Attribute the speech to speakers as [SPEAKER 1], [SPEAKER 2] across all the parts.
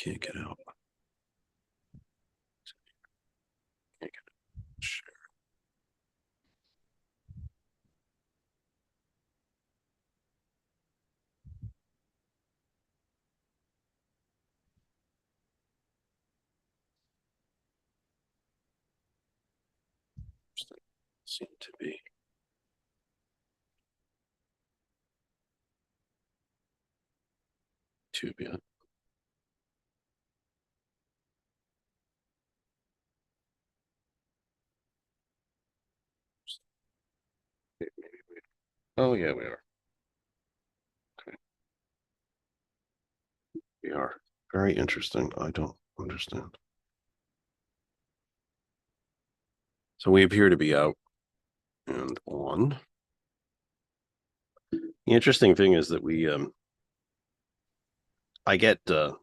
[SPEAKER 1] Can't get out. Can't get out. Share. Seem to be. Too bad. Oh yeah, we are. Okay. We are. Very interesting. I don't understand. So we appear to be out and on. The interesting thing is that I get uh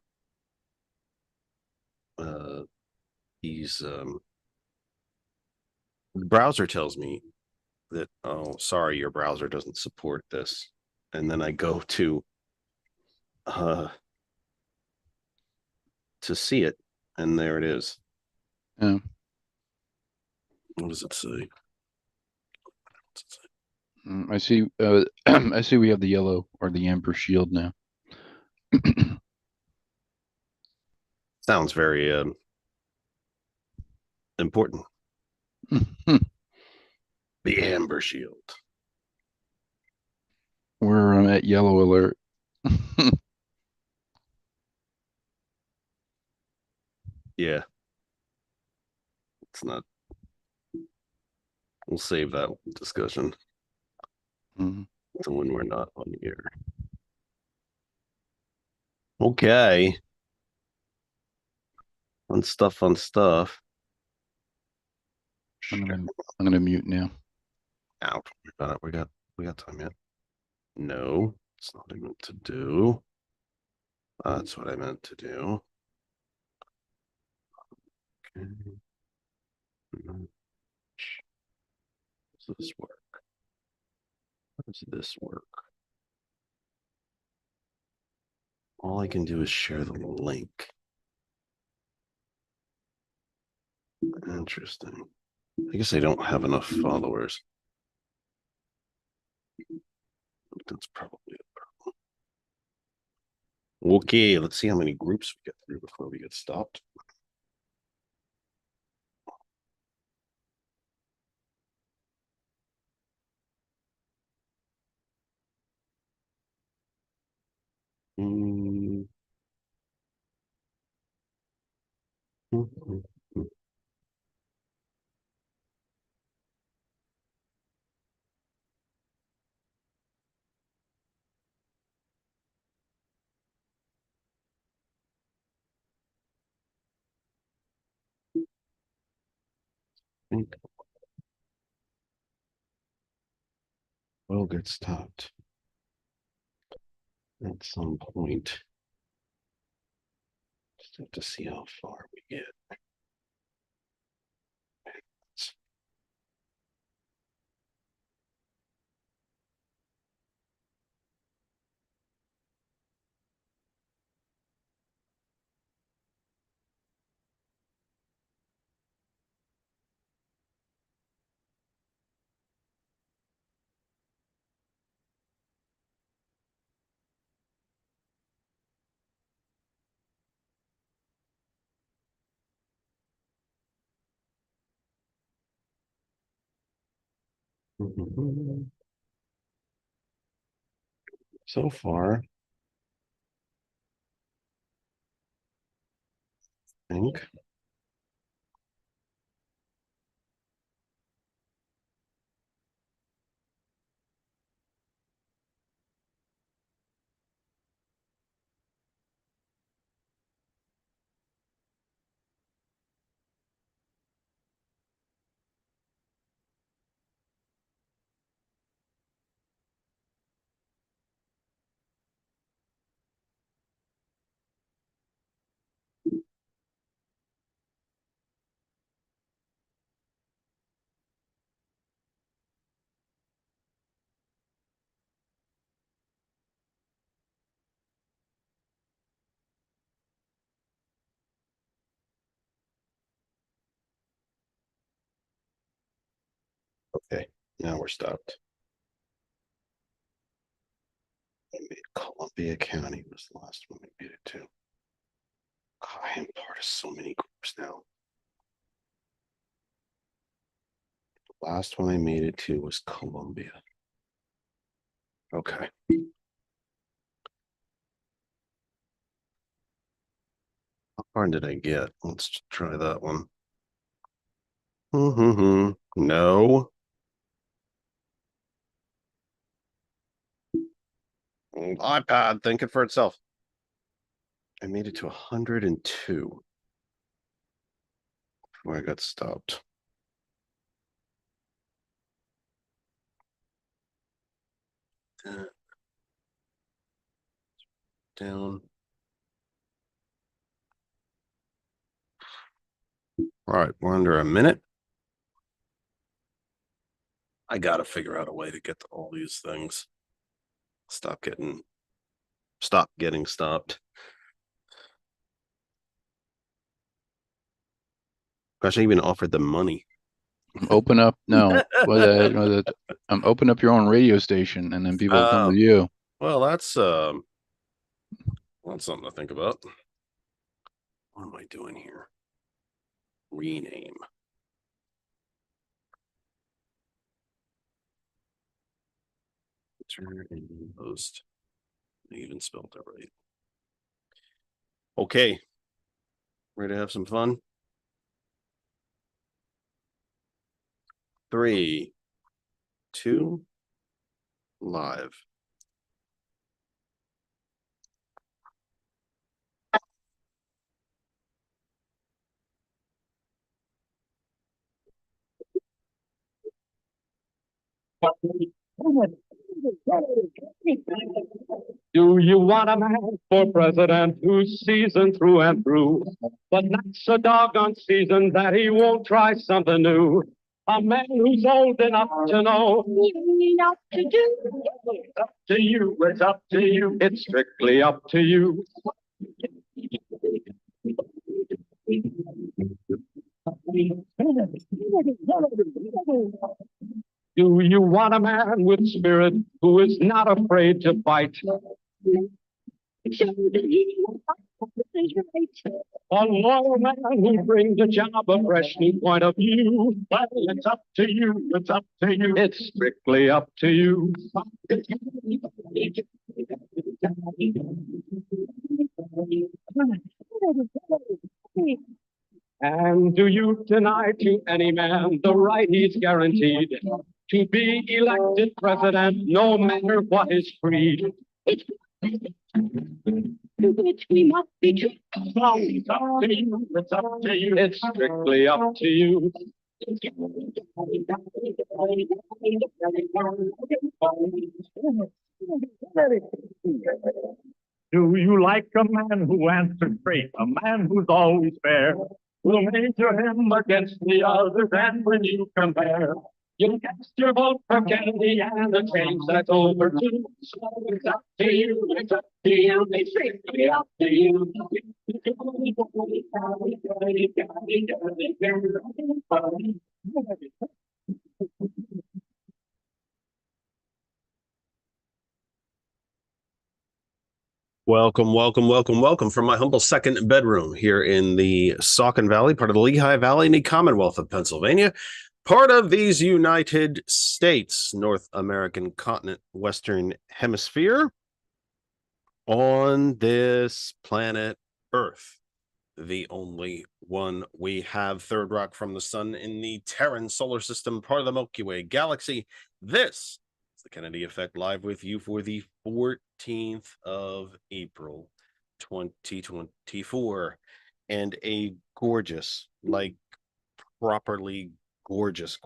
[SPEAKER 1] these the browser tells me that, oh, sorry, your browser doesn't support this. And then I go uh to see it, and there it is.
[SPEAKER 2] Yeah.
[SPEAKER 1] What does it say?
[SPEAKER 2] I see. I see. We have the yellow or the amber shield now.
[SPEAKER 1] Sounds very important. The amber shield.
[SPEAKER 2] We're at yellow alert.
[SPEAKER 1] Yeah, it's not. We'll save that discussion to when we're not on the air. Okay. Fun stuff, fun stuff.
[SPEAKER 2] I'm gonna mute now.
[SPEAKER 1] Out. We got time yet. No, it's not what I meant to do. That's what I meant to do. Okay. Does this work? How does this work? All I can do is share the link. Interesting. I guess I don't have enough followers. That's probably it. Okay, let's see how many groups we get through before we get stopped. Mm. Will get stopped at some point. Just have to see how far we get. So far, I think Now we're stopped. Columbia County was the last one we made it to. God, I am part of so many groups now. The last one I made it to was Columbia. Okay. How far did I get? Let's try that one. No. iPad thinking for itself. I made it to 102 before I got stopped. Down. All right, we're under a minute. I got to figure out a way to get to all these things. Stop getting stopped. Gosh, I even offered them money.
[SPEAKER 2] Open up, no, open up your own radio station, and then people will come to
[SPEAKER 1] Um,
[SPEAKER 2] you.
[SPEAKER 1] well, that's something to think about. What am I doing here? Rename. Turn in post. I even spelled it right. Okay. Ready to have some fun? 3, 2, live.
[SPEAKER 3] Do you want a man for president who's seasoned through and through, but not so doggone seasoned that he won't try something new? A man who's old enough to know enough to do. It's up to you, it's up to you, it's strictly up to you. Do you want a man with spirit who is not afraid to fight? A loyal man who brings a job a fresh new point of view. Well, it's up to you, it's up to you, it's strictly up to you. And do you deny to any man the right he's guaranteed to be elected president, no matter what his creed? Which we must be true. It's up to you, it's up to you, it's strictly up to you. Do you like a man who answers straight, a man who's always fair? We'll measure him against the others, and when you compare, you cast your vote for Kennedy and the change that's overdue. So it's up to you, it's up to you, it's strictly up to you.
[SPEAKER 1] Welcome from my humble second bedroom here in the Saucon Valley, part of the Lehigh Valley in the Commonwealth of Pennsylvania, part of these United States, North American continent, Western Hemisphere, on this planet Earth, the only one we have, third rock from the sun in the Terran solar system, part of the Milky Way galaxy. This is the Kennedy Effect, live with you for the 14th of April, 2024, and a gorgeous, like properly gorgeous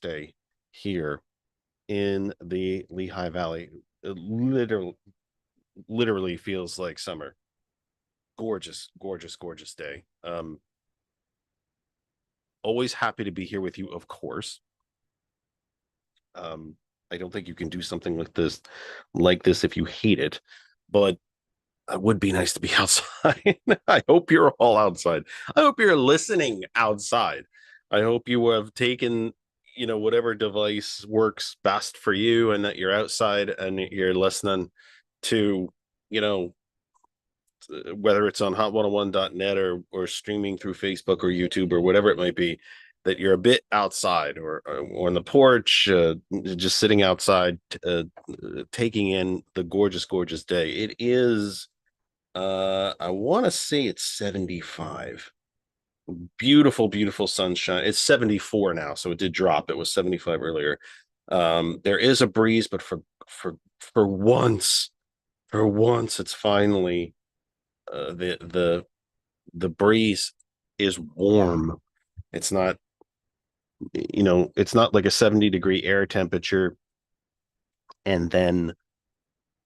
[SPEAKER 1] day here in the Lehigh Valley. It literally feels like summer. Gorgeous day. Always happy to be here with you, of course. I don't think you can do something like this if you hate it, but it would be nice to be outside. I hope you're all outside. I hope you're listening outside. I hope you have taken whatever device works best for you, and that you're outside and you're listening to, whether it's on hot101.net or streaming through Facebook or YouTube or whatever it might be, that you're a bit outside or on the porch, just sitting outside, taking in the gorgeous, gorgeous day. It is, I want to say it's 75. Beautiful, beautiful sunshine. It's 74 now, so it did drop. It was 75 earlier. There is a breeze, but for once, it's finally the breeze is warm. It's not, it's not like a 70-degree air temperature, and then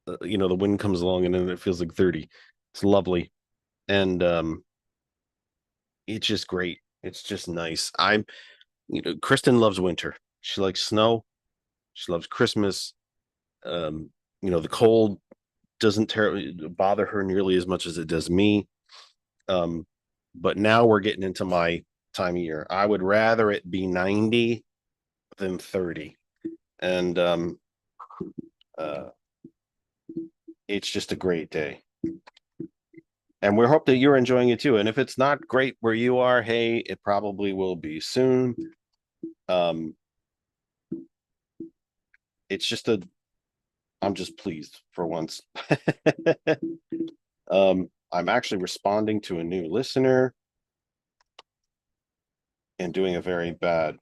[SPEAKER 1] the wind comes along and then it feels like 30. It's lovely, and it's just great. It's just nice. Kristen loves winter. She likes snow. She loves Christmas. The cold doesn't bother her nearly as much as it does me. But now we're getting into my time of year. I would rather it be 90 than 30. And it's just a great day. And we hope that you're enjoying it too. And if it's not great where you are, hey, it probably will be soon. It's just I'm just pleased for once. I'm actually responding to a new listener and doing a very bad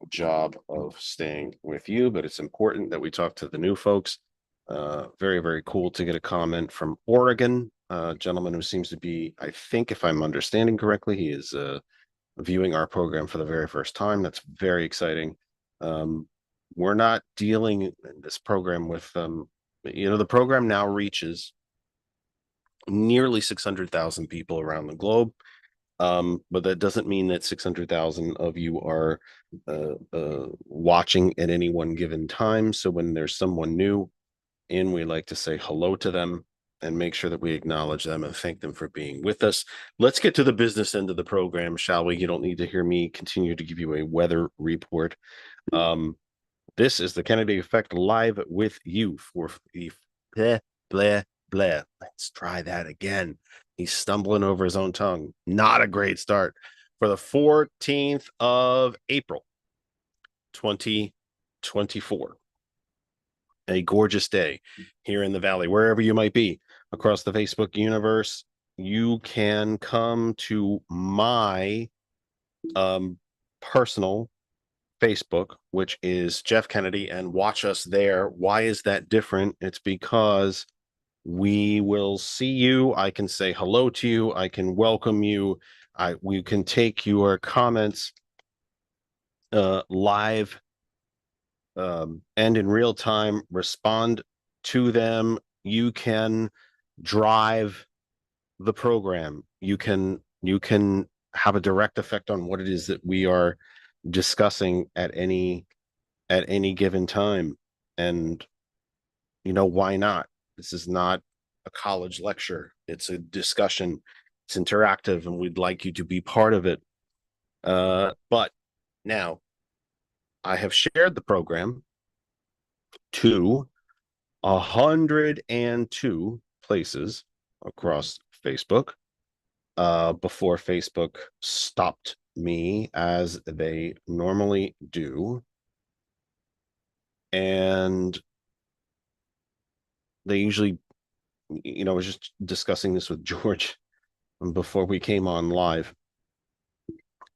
[SPEAKER 1] job of staying with you, but it's important that we talk to the new folks. Very, very cool to get a comment from Oregon, a gentleman who seems to be, I think, if I'm understanding correctly, he is viewing our program for the very first time. That's very exciting. We're not dealing in this program with, the program now reaches nearly 600,000 people around the globe. But that doesn't mean that 600,000 of you are watching at any one given time. So when there's someone new in, we like to say hello to them and make sure that we acknowledge them and thank them for being with us. Let's get to the business end of the program, shall we? You don't need to hear me continue to give you a weather report. This is the Kennedy Effect live with you for the blah, blah, blah. Let's try that again. He's stumbling over his own tongue. Not a great start. For the 14th of April, 2024. A gorgeous day here in the Valley, wherever you might be across the Facebook universe. You can come to my personal Facebook, which is Jeff Kennedy, and watch us there. Why is that different? It's because we will see you. I can say hello to you. I can welcome you. We can take your comments live and in real time, respond to them. You can drive the program. You can have a direct effect on what it is that we are discussing at any given time. And why not? This is not a college lecture. It's a discussion. It's interactive, and we'd like you to be part of it. But now I have shared the program to 102 places across Facebook before Facebook stopped me, as they normally do. And they usually, I was just discussing this with George before we came on live,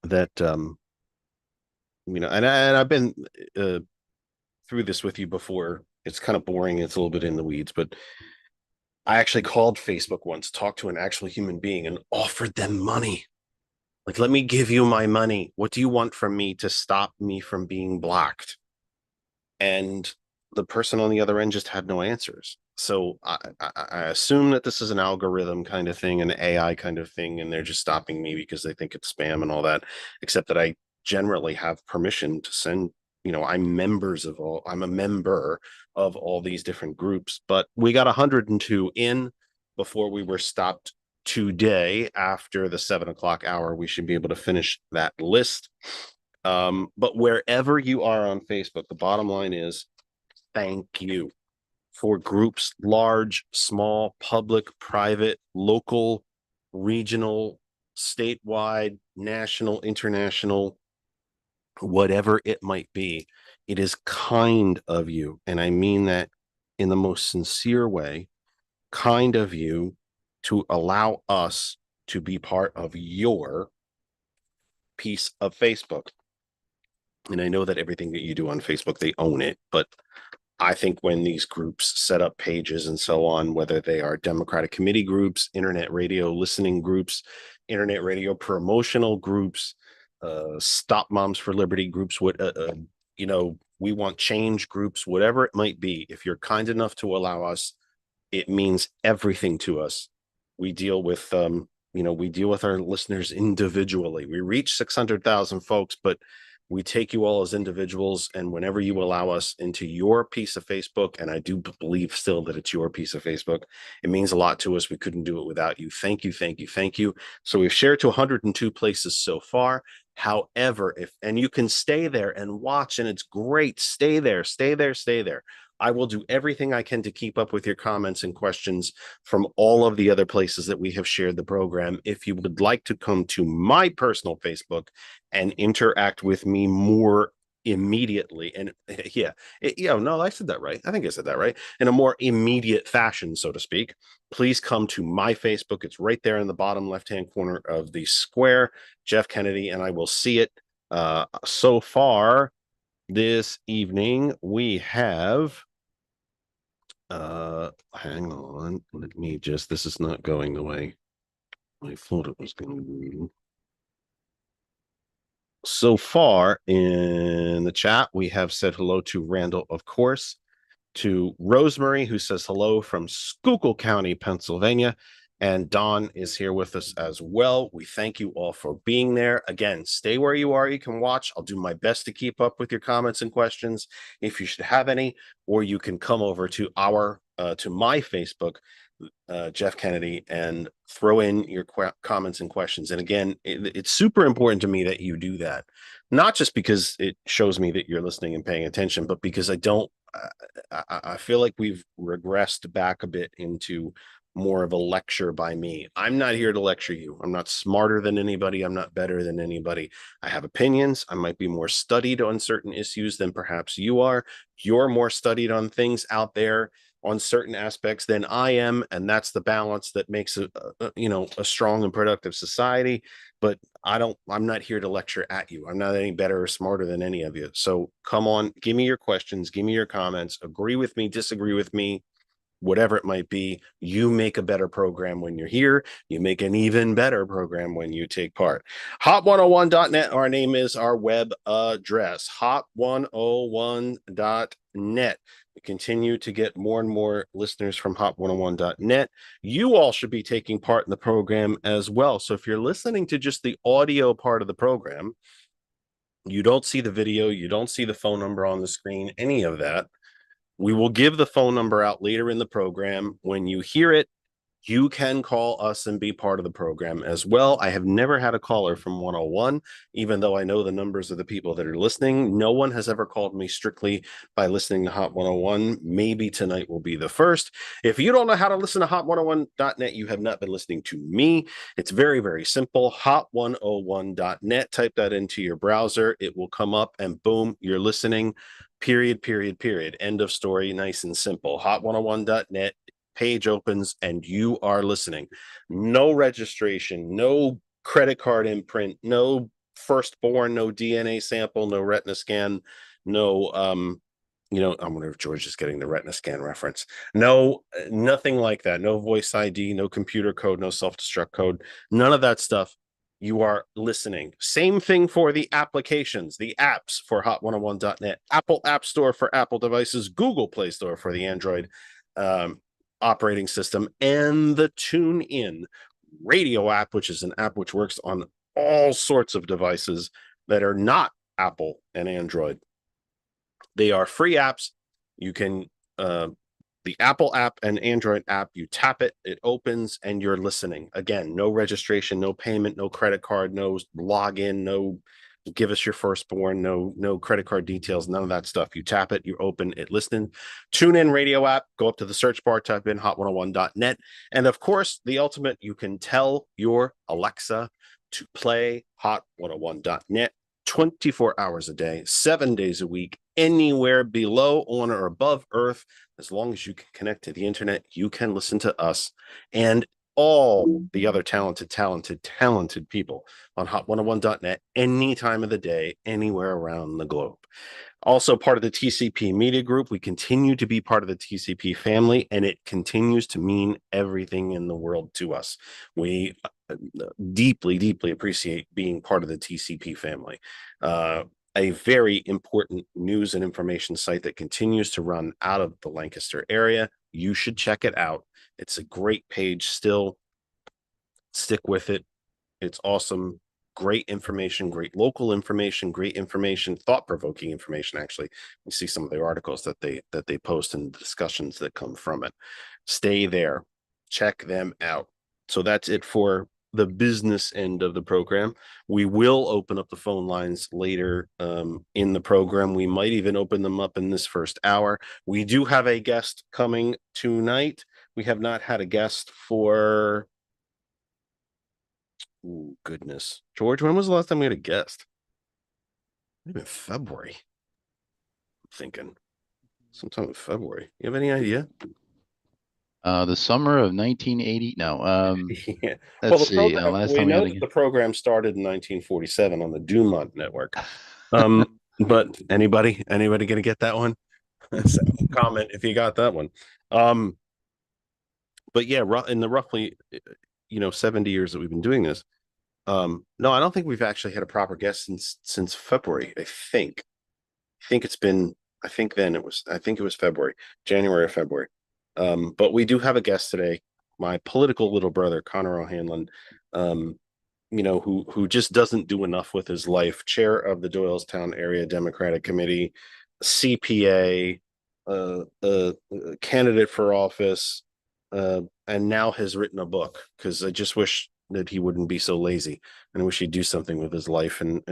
[SPEAKER 1] that and I've been through this with you before. It's kind of boring. It's a little bit in the weeds, but I actually called Facebook once, talked to an actual human being, and offered them money. Like, let me give you my money. What do you want from me to stop me from being blocked? And the person on the other end just had no answers. So I assume that this is an algorithm kind of thing, an AI kind of thing, and they're just stopping me because they think it's spam and all that, except that I generally have permission to send, I'm a member of all these different groups, but we got 102 in before we were stopped today. After the 7 o'clock hour, we should be able to finish that list. But wherever you are on Facebook, the bottom line is thank you for groups, large, small, public, private, local, regional, statewide, national, international, whatever it might be. It is kind of you. And I mean that in the most sincere way, kind of you to allow us to be part of your piece of Facebook. And I know that everything that you do on Facebook, they own it. But I think when these groups set up pages and so on, whether they are Democratic committee groups, internet radio listening groups, internet radio promotional groups, Stop Moms for Liberty groups, we want change groups, whatever it might be, if you're kind enough to allow us, it means everything to us. We deal with we deal with our listeners individually. We reach 600,000 folks, but we take you all as individuals. And whenever you allow us into your piece of Facebook, and I do believe still that it's your piece of Facebook, it means a lot to us. We couldn't do it without you. Thank you, thank you, thank you. So we've shared to 102 places so far. However, and you can stay there and watch, and it's great. Stay there, stay there, stay there. I will do everything I can to keep up with your comments and questions from all of the other places that we have shared the program. If you would like to come to my personal Facebook and interact with me more immediately, and no, I said that right. I think I said that right. In a more immediate fashion, so to speak, please come to my Facebook. It's right there in the bottom left-hand corner of the square, Jeff Kennedy, and I will see it. So far this evening, we have hang on, this is not going the way I thought it was going to. So far in the chat, we have said hello to Randall, of course, to Rosemary, who says hello from Schuylkill County, Pennsylvania. And Don is here with us as well. We thank you all for being there. Again, stay where you are. You can watch. I'll do my best to keep up with your comments and questions if you should have any, or you can come over to my Facebook, Jeff Kennedy, and throw in your comments and questions. And again, it's super important to me that you do that, not just because it shows me that you're listening and paying attention, but because I feel like we've regressed back a bit into more of a lecture by me. I'm not here to lecture you. I'm not smarter than anybody. I'm not better than anybody. I have opinions. I might be more studied on certain issues than perhaps you are. You're more studied on things out there on certain aspects than I am, and that's the balance that makes a strong and productive society. But I'm not here to lecture at you. I'm not any better or smarter than any of you. So come on, give me your questions, give me your comments, agree with me, disagree with me, whatever it might be. You make a better program when you're here. You make an even better program when you take part. Hot101.net, our name is our web address, hot101.net. We continue to get more and more listeners from hot101.net. You all should be taking part in the program as well. So if you're listening to just the audio part of the program, you don't see the video, you don't see the phone number on the screen, any of that. We will give the phone number out later in the program. When you hear it, you can call us and be part of the program as well. I have never had a caller from 101, even though I know the numbers of the people that are listening. No one has ever called me strictly by listening to Hot 101. Maybe tonight will be the first. If you don't know how to listen to hot101.net, you have not been listening to me. It's very, very simple. Hot101.net. Type that into your browser. It will come up and boom, you're listening. Period, period, period. End of story. Nice and simple. Hot101.net. Page opens and you are listening. No registration, no credit card imprint, no firstborn, no DNA sample, no retina scan, no I wonder if George is getting the retina scan reference. No, nothing like that. No voice ID, no computer code, no self-destruct code, none of that stuff. You are listening. Same thing for the applications, the apps for hot101.net, Apple App Store for Apple devices, Google Play Store for the Android operating system, and the TuneIn radio app, which is an app which works on all sorts of devices that are not Apple and Android. They are free apps. You can the Apple app and Android app, you tap it, it opens, and you're listening. Again, no registration, no payment, no credit card, no login, no Give us your firstborn. No credit card details, none of that stuff. You tap it, you open it, listen. Tune in radio app, go up to the search bar, type in hot101.net. And of course, the ultimate, you can tell your Alexa to play hot101.net 24 hours a day, 7 days a week, anywhere below, on, or above Earth. As long as you can connect to the internet, you can listen to us and all the other talented people on hot101.net any time of the day, anywhere around the globe. Also part of the TCP Media Group. We continue to be part of the TCP family, and it continues to mean everything in the world to us. We deeply appreciate being part of the TCP family. A very important news and information site that continues to run out of the Lancaster area. You should check it out. It's a great page still. Stick with it. It's awesome. Great information, great local information, great information, thought-provoking information. Actually, you see some of the articles that they post and the discussions that come from it. Stay there. Check them out. So that's it for the business end of the program. We will open up the phone lines later in the program. We might even open them up in this first hour. We do have a guest coming tonight. We have not had a guest for, oh goodness, George, when was the last time we had a guest? Maybe in February. I'm thinking sometime in February. You have any idea?
[SPEAKER 2] The summer of 1980. No.
[SPEAKER 1] Yeah.
[SPEAKER 2] Let's see. Last
[SPEAKER 1] We
[SPEAKER 2] time we
[SPEAKER 1] know
[SPEAKER 2] had
[SPEAKER 1] that the program started in 1947 on the Dumont network. But anybody gonna get that one? Comment if you got that one. But yeah, in the roughly 70 years that we've been doing this, no, I don't think we've actually had a proper guest since February. I think it's been, I think it was February, January or February. But we do have a guest today, my political little brother, Connor O'Hanlon, who just doesn't do enough with his life, chair of the Doylestown Area Democratic Committee, CPA, candidate for office, and now has written a book, because I just wish that he wouldn't be so lazy, and I wish he'd do something with his life, and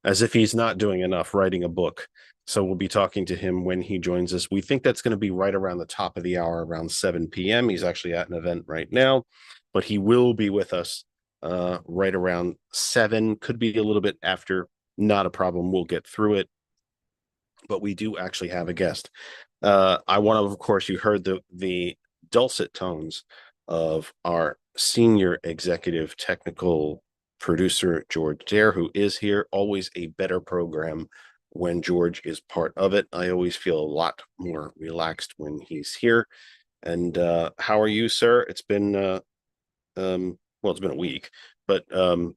[SPEAKER 1] as if he's not doing enough, writing a book. So we'll be talking to him when he joins us. We think that's going to be right around the top of the hour, around 7 p.m. He's actually at an event right now, but he will be with us right around 7. Could be a little bit after. Not a problem. We'll get through it. But we do actually have a guest. I want to, of course, you heard the dulcet tones of our senior executive technical producer, George Dare, who is here. Always a better program when George is part of it. I always feel a lot more relaxed when he's here. And how are you, sir? It's been well, it's been a week, but I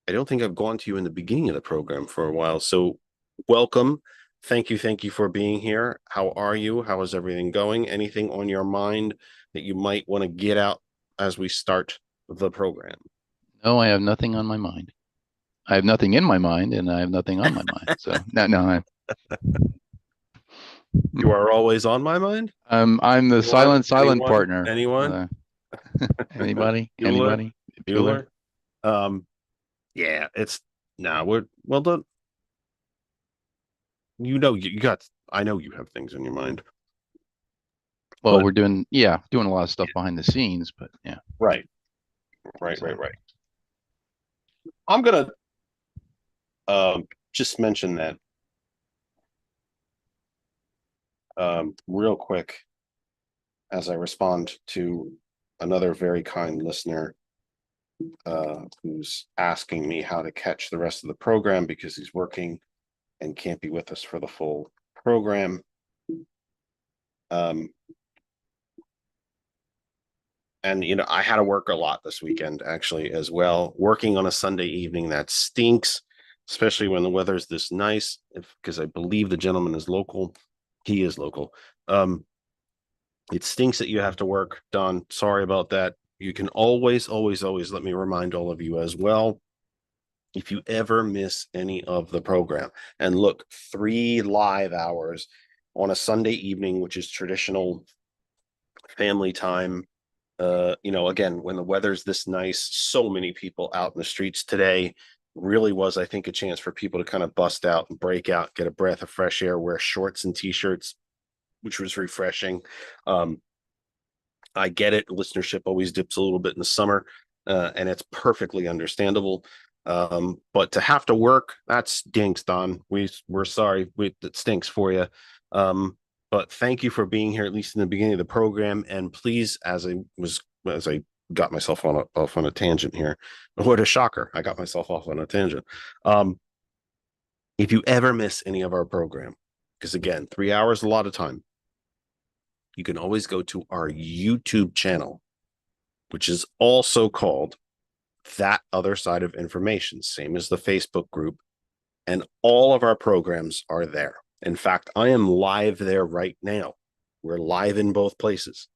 [SPEAKER 1] don't think I've gone to you in the beginning of the program for a while. So welcome. Thank you for being here. How are you? How is everything going? Anything on your mind that you might want to get out as we start the program?
[SPEAKER 2] No, I have nothing on my mind. I have nothing in my mind, and I have nothing on my mind. So no.
[SPEAKER 1] You are always on my mind.
[SPEAKER 2] I'm the silent partner.
[SPEAKER 1] Anyone?
[SPEAKER 2] Anybody?
[SPEAKER 1] Bueller? Yeah, it's we're well done. You got. I know you have things in your mind.
[SPEAKER 2] Well, we're doing a lot of stuff behind the scenes, but yeah.
[SPEAKER 1] Right. I'm gonna just mention that real quick as I respond to another very kind listener who's asking me how to catch the rest of the program because he's working and can't be with us for the full program. And I had to work a lot this weekend actually as well. Working on a Sunday evening, that stinks, especially when the weather's this nice, because I believe the gentleman is local. He is local. It stinks that you have to work, Don. Sorry about that. You can always let me remind all of you as well, if you ever miss any of the program, and look, 3 live hours on a Sunday evening, which is traditional family time. Again, when the weather's this nice, so many people out in the streets today, really was, I think, a chance for people to kind of bust out and break out, get a breath of fresh air, wear shorts and t-shirts, which was refreshing. I get it. Listenership always dips a little bit in the summer, and it's perfectly understandable. But to have to work, that stinks, Don. We're sorry. It stinks for you. But thank you for being here, at least in the beginning of the program. And please, as I got myself off on a tangent here, what a shocker! I got myself off on a tangent. If you ever miss any of our program, because again, 3 hours, a lot of time, you can always go to our YouTube channel, which is also called That Other Side of Information, same as the Facebook group. And all of our programs are there. In fact, I am live there right now. We're live in both places.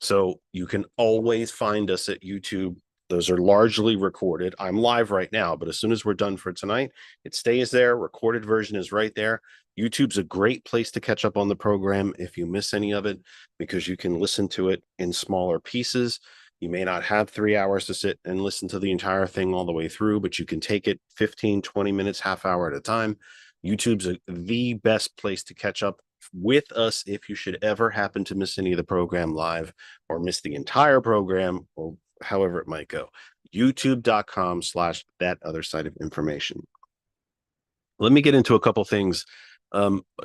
[SPEAKER 1] So you can always find us at YouTube. Those are largely recorded. I'm live right now, but as soon as we're done for tonight, it stays there. Recorded version is right there. YouTube's a great place to catch up on the program if you miss any of it, because you can listen to it in smaller pieces. You may not have 3 hours to sit and listen to the entire thing all the way through, but you can take it 15, 20 minutes, half hour at a time. YouTube's the best place to catch up with us if you should ever happen to miss any of the program live or miss the entire program or however it might go. YouTube.com/that other side of information. Let me get into a couple things.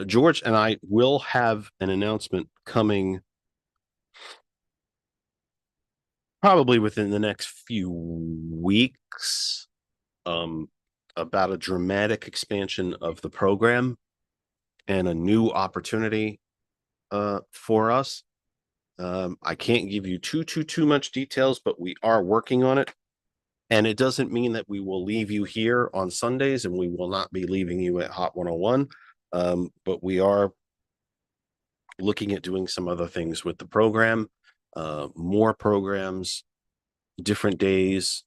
[SPEAKER 1] George and I will have an announcement coming probably within the next few weeks about a dramatic expansion of the program and a new opportunity for us. I can't give you too much details, but we are working on it. And it doesn't mean that we will leave you here on Sundays, and we will not be leaving you at Hot 101. But we are looking at doing some other things with the program, more programs, different days,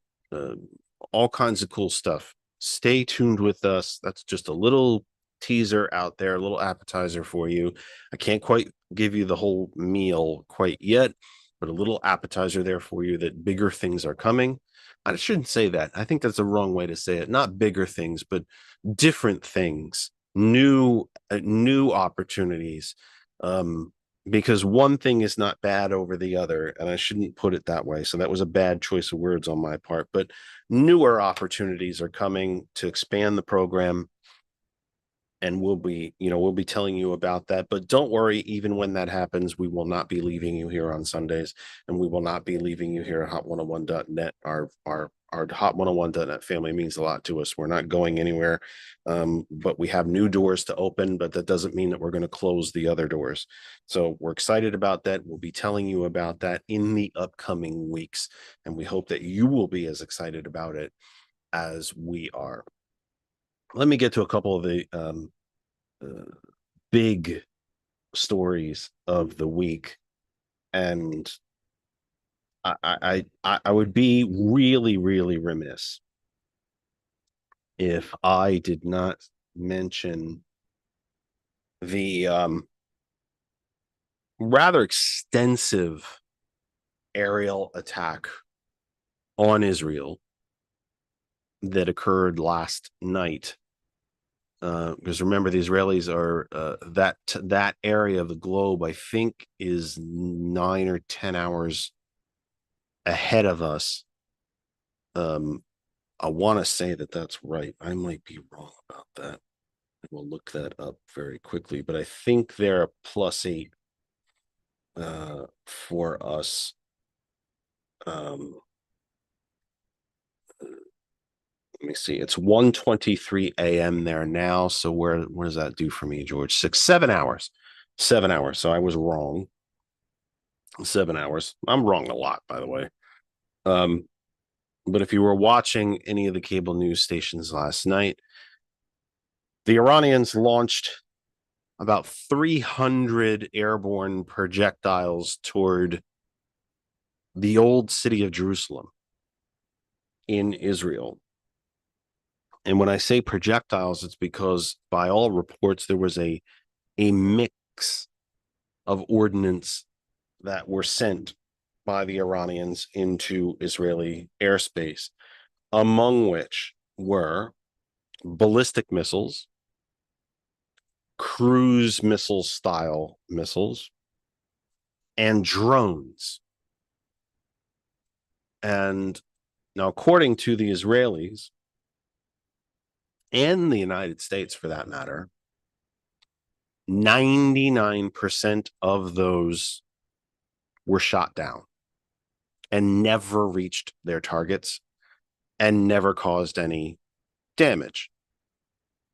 [SPEAKER 1] all kinds of cool stuff. Stay tuned with us. That's just a little teaser out there, a little appetizer for you. I can't quite give you the whole meal quite yet, but a little appetizer there for you that bigger things are coming. I shouldn't say that. I think that's a wrong way to say it. Not bigger things, but different things, new opportunities. Because one thing is not bad over the other, and I shouldn't put it that way. So that was a bad choice of words on my part, but newer opportunities are coming to expand the program, and we'll be telling you about that. But don't worry, even when that happens, we will not be leaving you here on Sundays, and we will not be leaving you here at hot101.net. Our hot101.net family means a lot to us. We're not going anywhere, but we have new doors to open, but that doesn't mean that we're going to close the other doors. So we're excited about that. We'll be telling you about that in the upcoming weeks, and we hope that you will be as excited about it as we are. Let me get to a couple of the big stories of the week, and I would be really remiss if I did not mention the rather extensive aerial attack on Israel that occurred last night. Because remember, the Israelis are that area of the globe, I think, is 9 or 10 hours ahead of us. I want to say that that's right. I might be wrong about that. We'll look that up very quickly, but I think they're a +8 for us. Let me see. It's 1:23 a.m. there now. So what does that do for me, George? 7 hours. 7 hours. So I was wrong. 7 hours. I'm wrong a lot, by the way. But if you were watching any of the cable news stations last night, the Iranians launched about 300 airborne projectiles toward the old city of Jerusalem in Israel. And when I say projectiles, it's because by all reports, there was a mix of ordnance that were sent by the Iranians into Israeli airspace, among which were ballistic missiles, cruise missile style missiles, and drones. And now, according to the Israelis and the United States, for that matter, 99% of those were shot down and never reached their targets and never caused any damage.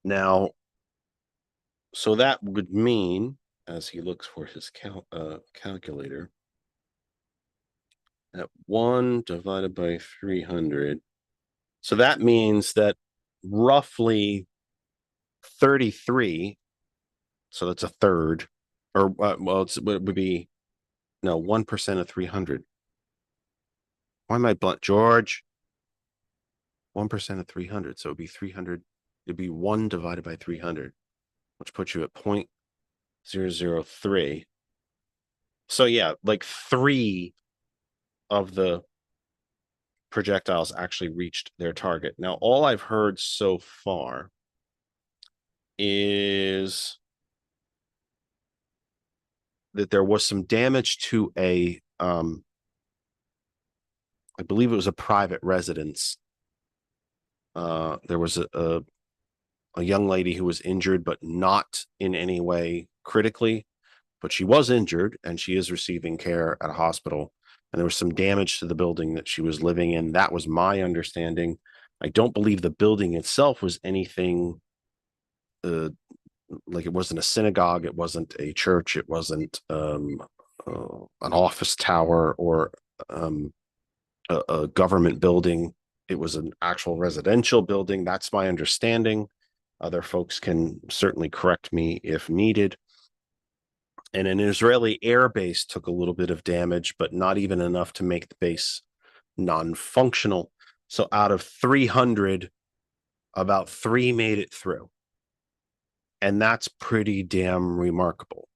[SPEAKER 1] Now, so that would mean, as he looks for his calculator, that 1 divided by 300. So that means that roughly 33, so that's a third, or well, it would be, no, 1% of 300. Why am I blunt, George? 1% of 300, so it'd be 300. It'd be 1 divided by 300, which puts you at 0.003. So yeah, like 3 of the projectiles actually reached their target. Now, all I've heard so far is that there was some damage to a I believe it was a private residence. There was a young lady who was injured, but not in any way critically, but she was injured and she is receiving care at a hospital. And there was some damage to the building that she was living in. That was my understanding. I don't believe the building itself was anything like it wasn't a synagogue, it wasn't a church, it wasn't an office tower or a government building. It was an actual residential building. That's my understanding. Other folks can certainly correct me if needed. And an Israeli air base took a little bit of damage, but not even enough to make the base non-functional. So out of 300, about 3 made it through. And that's pretty damn remarkable.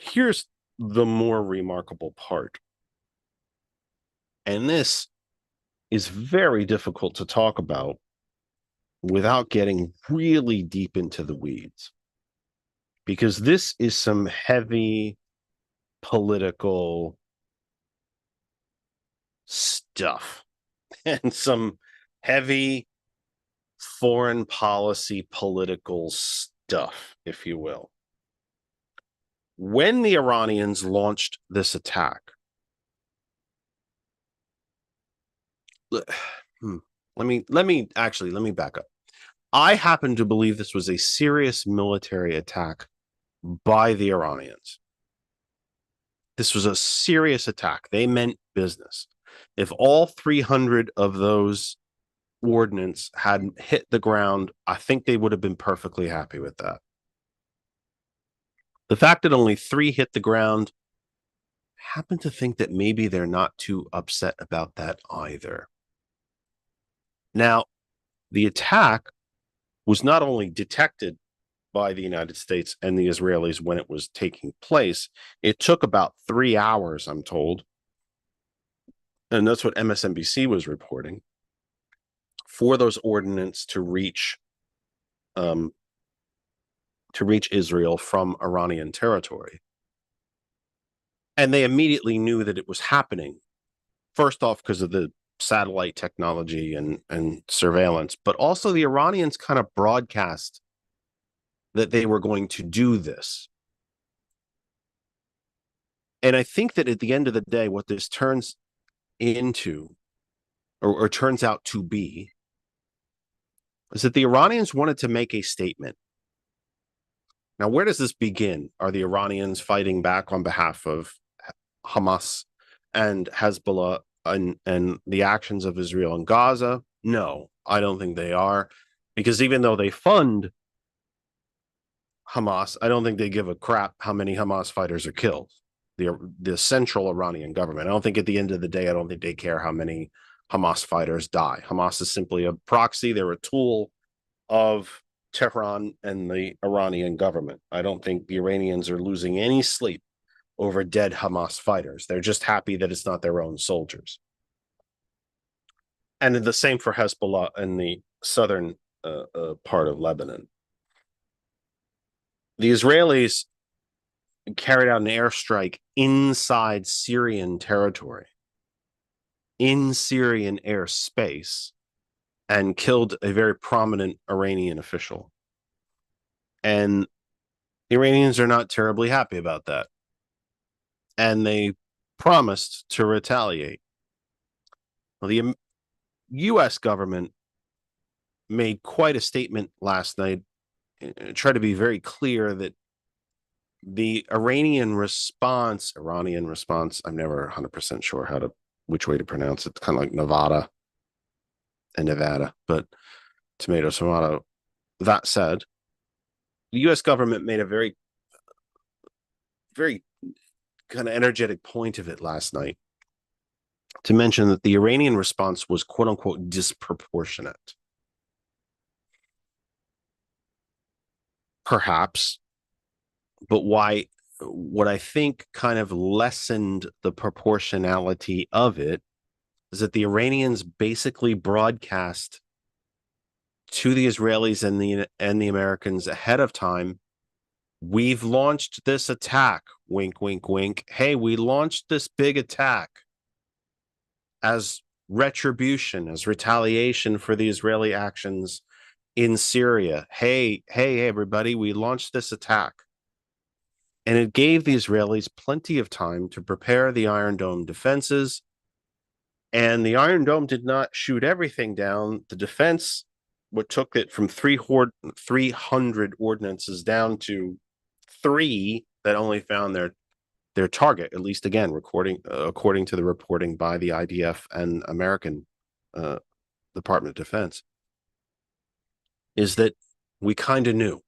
[SPEAKER 1] Here's the more remarkable part. And this is very difficult to talk about without getting really deep into the weeds, because this is some heavy political stuff and some heavy foreign policy political stuff, if you will. When the Iranians launched this attack, let me back up. I happen to believe this was a serious military attack by the Iranians. This was a serious attack. They meant business. If all 300 of those ordnance had hit the ground, I think they would have been perfectly happy with that. The fact that only 3 hit the ground, I happen to think that maybe they're not too upset about that either. Now, the attack was not only detected by the United States and the Israelis when it was taking place, it took about 3 hours, I'm told. And that's what MSNBC was reporting, for those ordnance to reach Israel from Iranian territory. And they immediately knew that it was happening. First off, because of the satellite technology and surveillance, but also the Iranians kind of broadcast that they were going to do this. And I think that at the end of the day, what this turns into, or turns out to be, is that the Iranians wanted to make a statement. Now, where does this begin? Are the Iranians fighting back on behalf of Hamas and Hezbollah and the actions of Israel and Gaza? No, I don't think they are, because even though they fund Hamas, I don't think they give a crap how many Hamas fighters are killed. The central Iranian government, I don't think at the end of the day, I don't think they care how many Hamas fighters die. Hamas is simply a proxy. They're a tool of Tehran and the Iranian government. I don't think the Iranians are losing any sleep over dead Hamas fighters. They're just happy that it's not their own soldiers. And the same for Hezbollah in the southern part of Lebanon. The Israelis carried out an airstrike inside Syrian territory, in Syrian airspace, and killed a very prominent Iranian official. And the Iranians are not terribly happy about that. And they promised to retaliate. Well, the U.S. government made quite a statement last night, tried to be very clear that the Iranian response, I'm never 100% sure which way to pronounce it. It's kind of like Nevada and Nevada, but tomato. That said, the U.S. government made a very, very kind of energetic point of it last night to mention that the Iranian response was quote unquote disproportionate. Perhaps, but what I think kind of lessened the proportionality of it is that the Iranians basically broadcast to the Israelis and the Americans ahead of time, we've launched this attack, wink, wink, wink. Hey, we launched this big attack as retribution, as retaliation for the Israeli actions in Syria. Hey, everybody, we launched this attack. And it gave the Israelis plenty of time to prepare the Iron Dome defenses. And the Iron Dome did not shoot everything down. The defense, what took it from 300 ordnances down to 3 that only found their target, at least again, according to the reporting by the IDF and American Department of Defense, is that we kind of knew.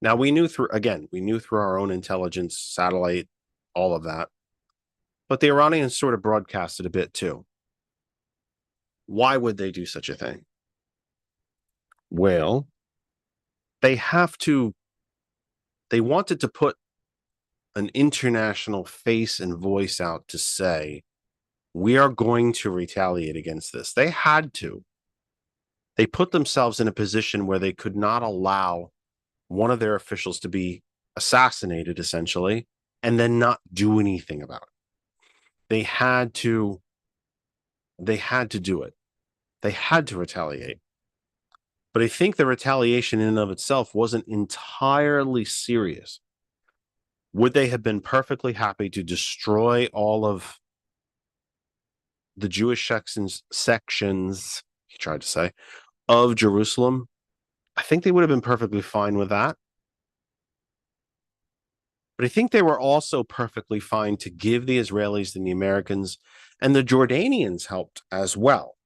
[SPEAKER 1] Now, we knew through our own intelligence, satellite, all of that. But the Iranians sort of broadcasted a bit too. Why would they do such a thing? Well, they wanted to put an international face and voice out to say, we are going to retaliate against this. They had to. They put themselves in a position where they could not allow one of their officials to be assassinated, essentially, and then not do anything about it. They had to do it. They had to retaliate. But I think the retaliation in and of itself wasn't entirely serious. Would they have been perfectly happy to destroy all of the Jewish sections, he tried to say, of Jerusalem? I think they would have been perfectly fine with that. But I think they were also perfectly fine to give the Israelis and the Americans and the Jordanians helped as well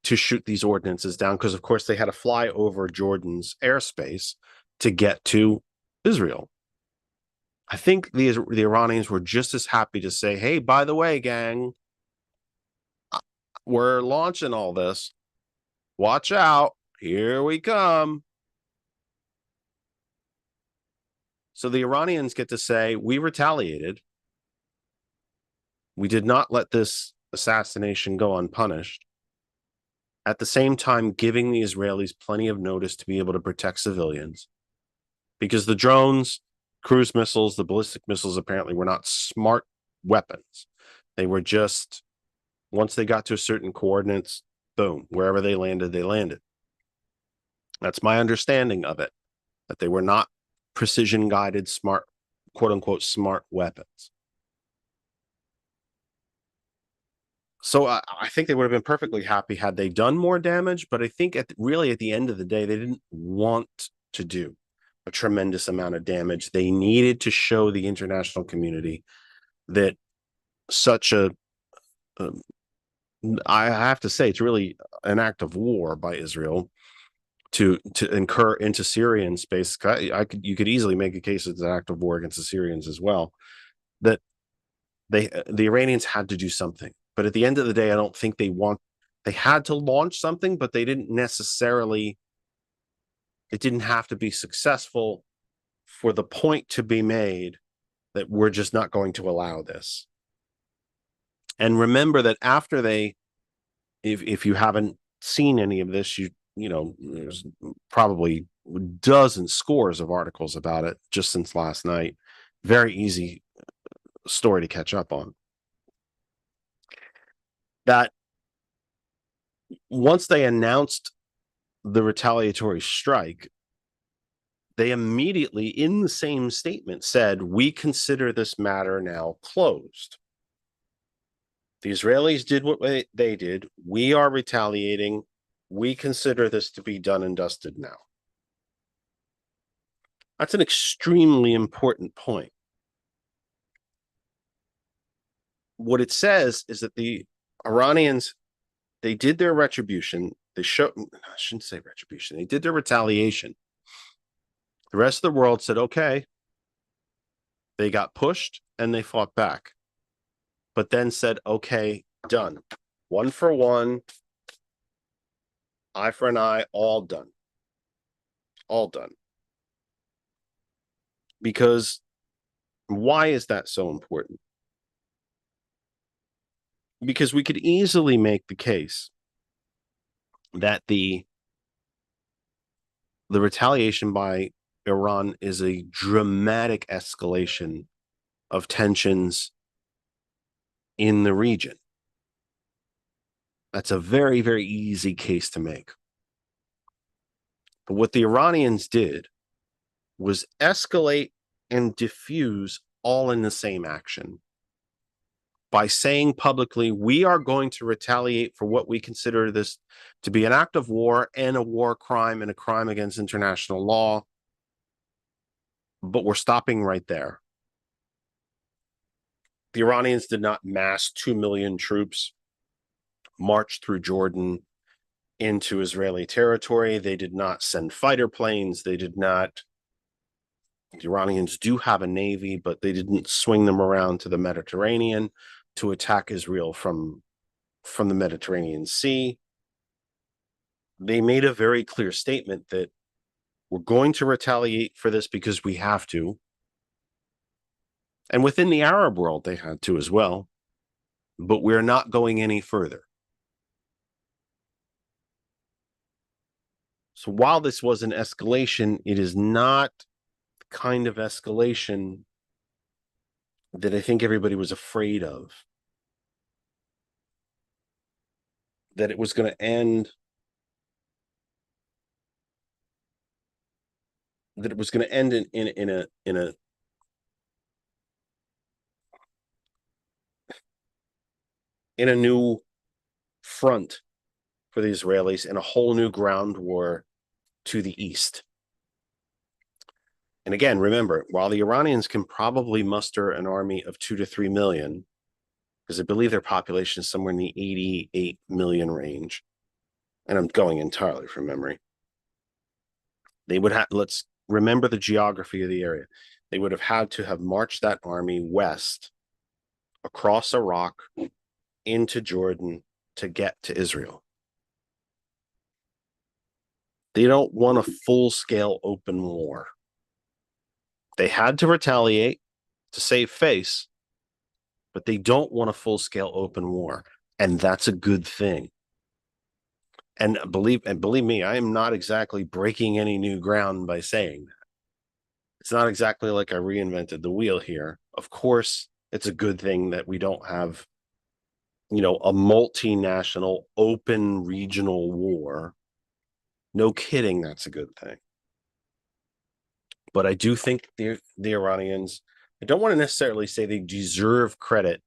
[SPEAKER 1] to shoot these ordinances down, because of course they had to fly over Jordan's airspace to get to Israel. I think the Iranians were just as happy to say, hey, by the way, gang, we're launching all this. Watch out. Here we come. So the Iranians get to say, we retaliated. We did not let this assassination go unpunished. At the same time, giving the Israelis plenty of notice to be able to protect civilians. Because the drones, cruise missiles, the ballistic missiles apparently were not smart weapons. They were just, once they got to a certain coordinates, boom, wherever they landed, they landed. That's my understanding of it, that they were not precision guided, smart, quote unquote, smart weapons. So I think they would have been perfectly happy had they done more damage, but I think at the end of the day, they didn't want to do a tremendous amount of damage. They needed to show the international community that such I have to say, it's really an act of war by Israel to incur into Syrian space. You could easily make a case it's an act of war against the Syrians as well. That the Iranians had to do something. But at the end of the day, I don't think they had to launch something, but they didn't necessarily, it didn't have to be successful for the point to be made that we're just not going to allow this. And remember that after they if you haven't seen any of this, you know, there's probably dozens, scores of articles about it just since last night. Very easy story to catch up on. That once they announced the retaliatory strike, they immediately, in the same statement, said, we consider this matter now closed. The Israelis did what they did. We are retaliating. We consider this to be done and dusted now. That's an extremely important point. What it says is that the Iranians, they did their retribution. I shouldn't say retribution. They did their retaliation. The rest of the world said, okay. They got pushed and they fought back, but then said, okay, done. One for one, eye for an eye, all done. All done. Because why is that so important? Because we could easily make the case that the retaliation by Iran is a dramatic escalation of tensions in the region. That's a very, very easy case to make. But what the Iranians did was escalate and diffuse all in the same action by saying publicly, we are going to retaliate for what we consider this to be an act of war and a war crime and a crime against international law. But we're stopping right there. The Iranians did not mass 2 million troops march through Jordan into Israeli territory. They did not send fighter planes. They did not. The Iranians do have a navy, but they didn't swing them around to the Mediterranean to attack Israel from the Mediterranean Sea. They made a very clear statement that we're going to retaliate for this because we have to. And within the Arab world, they had to as well. But we're not going any further. So while this was an escalation, it is not the kind of escalation that I think everybody was afraid of. That it was going to end. That it was going to end in a new front for the Israelis and a whole new ground war to the east. And again, remember, while the Iranians can probably muster an army of 2 to 3 million, because I believe their population is somewhere in the 88 million range, and I'm going entirely from memory, they would have, let's remember the geography of the area. They would have had to have marched that army west across Iraq into Jordan to get to Israel. They don't want a full-scale open war. They had to retaliate to save face, but they don't want a full-scale open war, and that's a good thing. And believe me, I am not exactly breaking any new ground by saying that. It's not exactly like I reinvented the wheel here. Of course, it's a good thing that we don't have, you know, a multinational open regional war. No kidding, that's a good thing. But I do think the Iranians, I don't want to necessarily say they deserve credit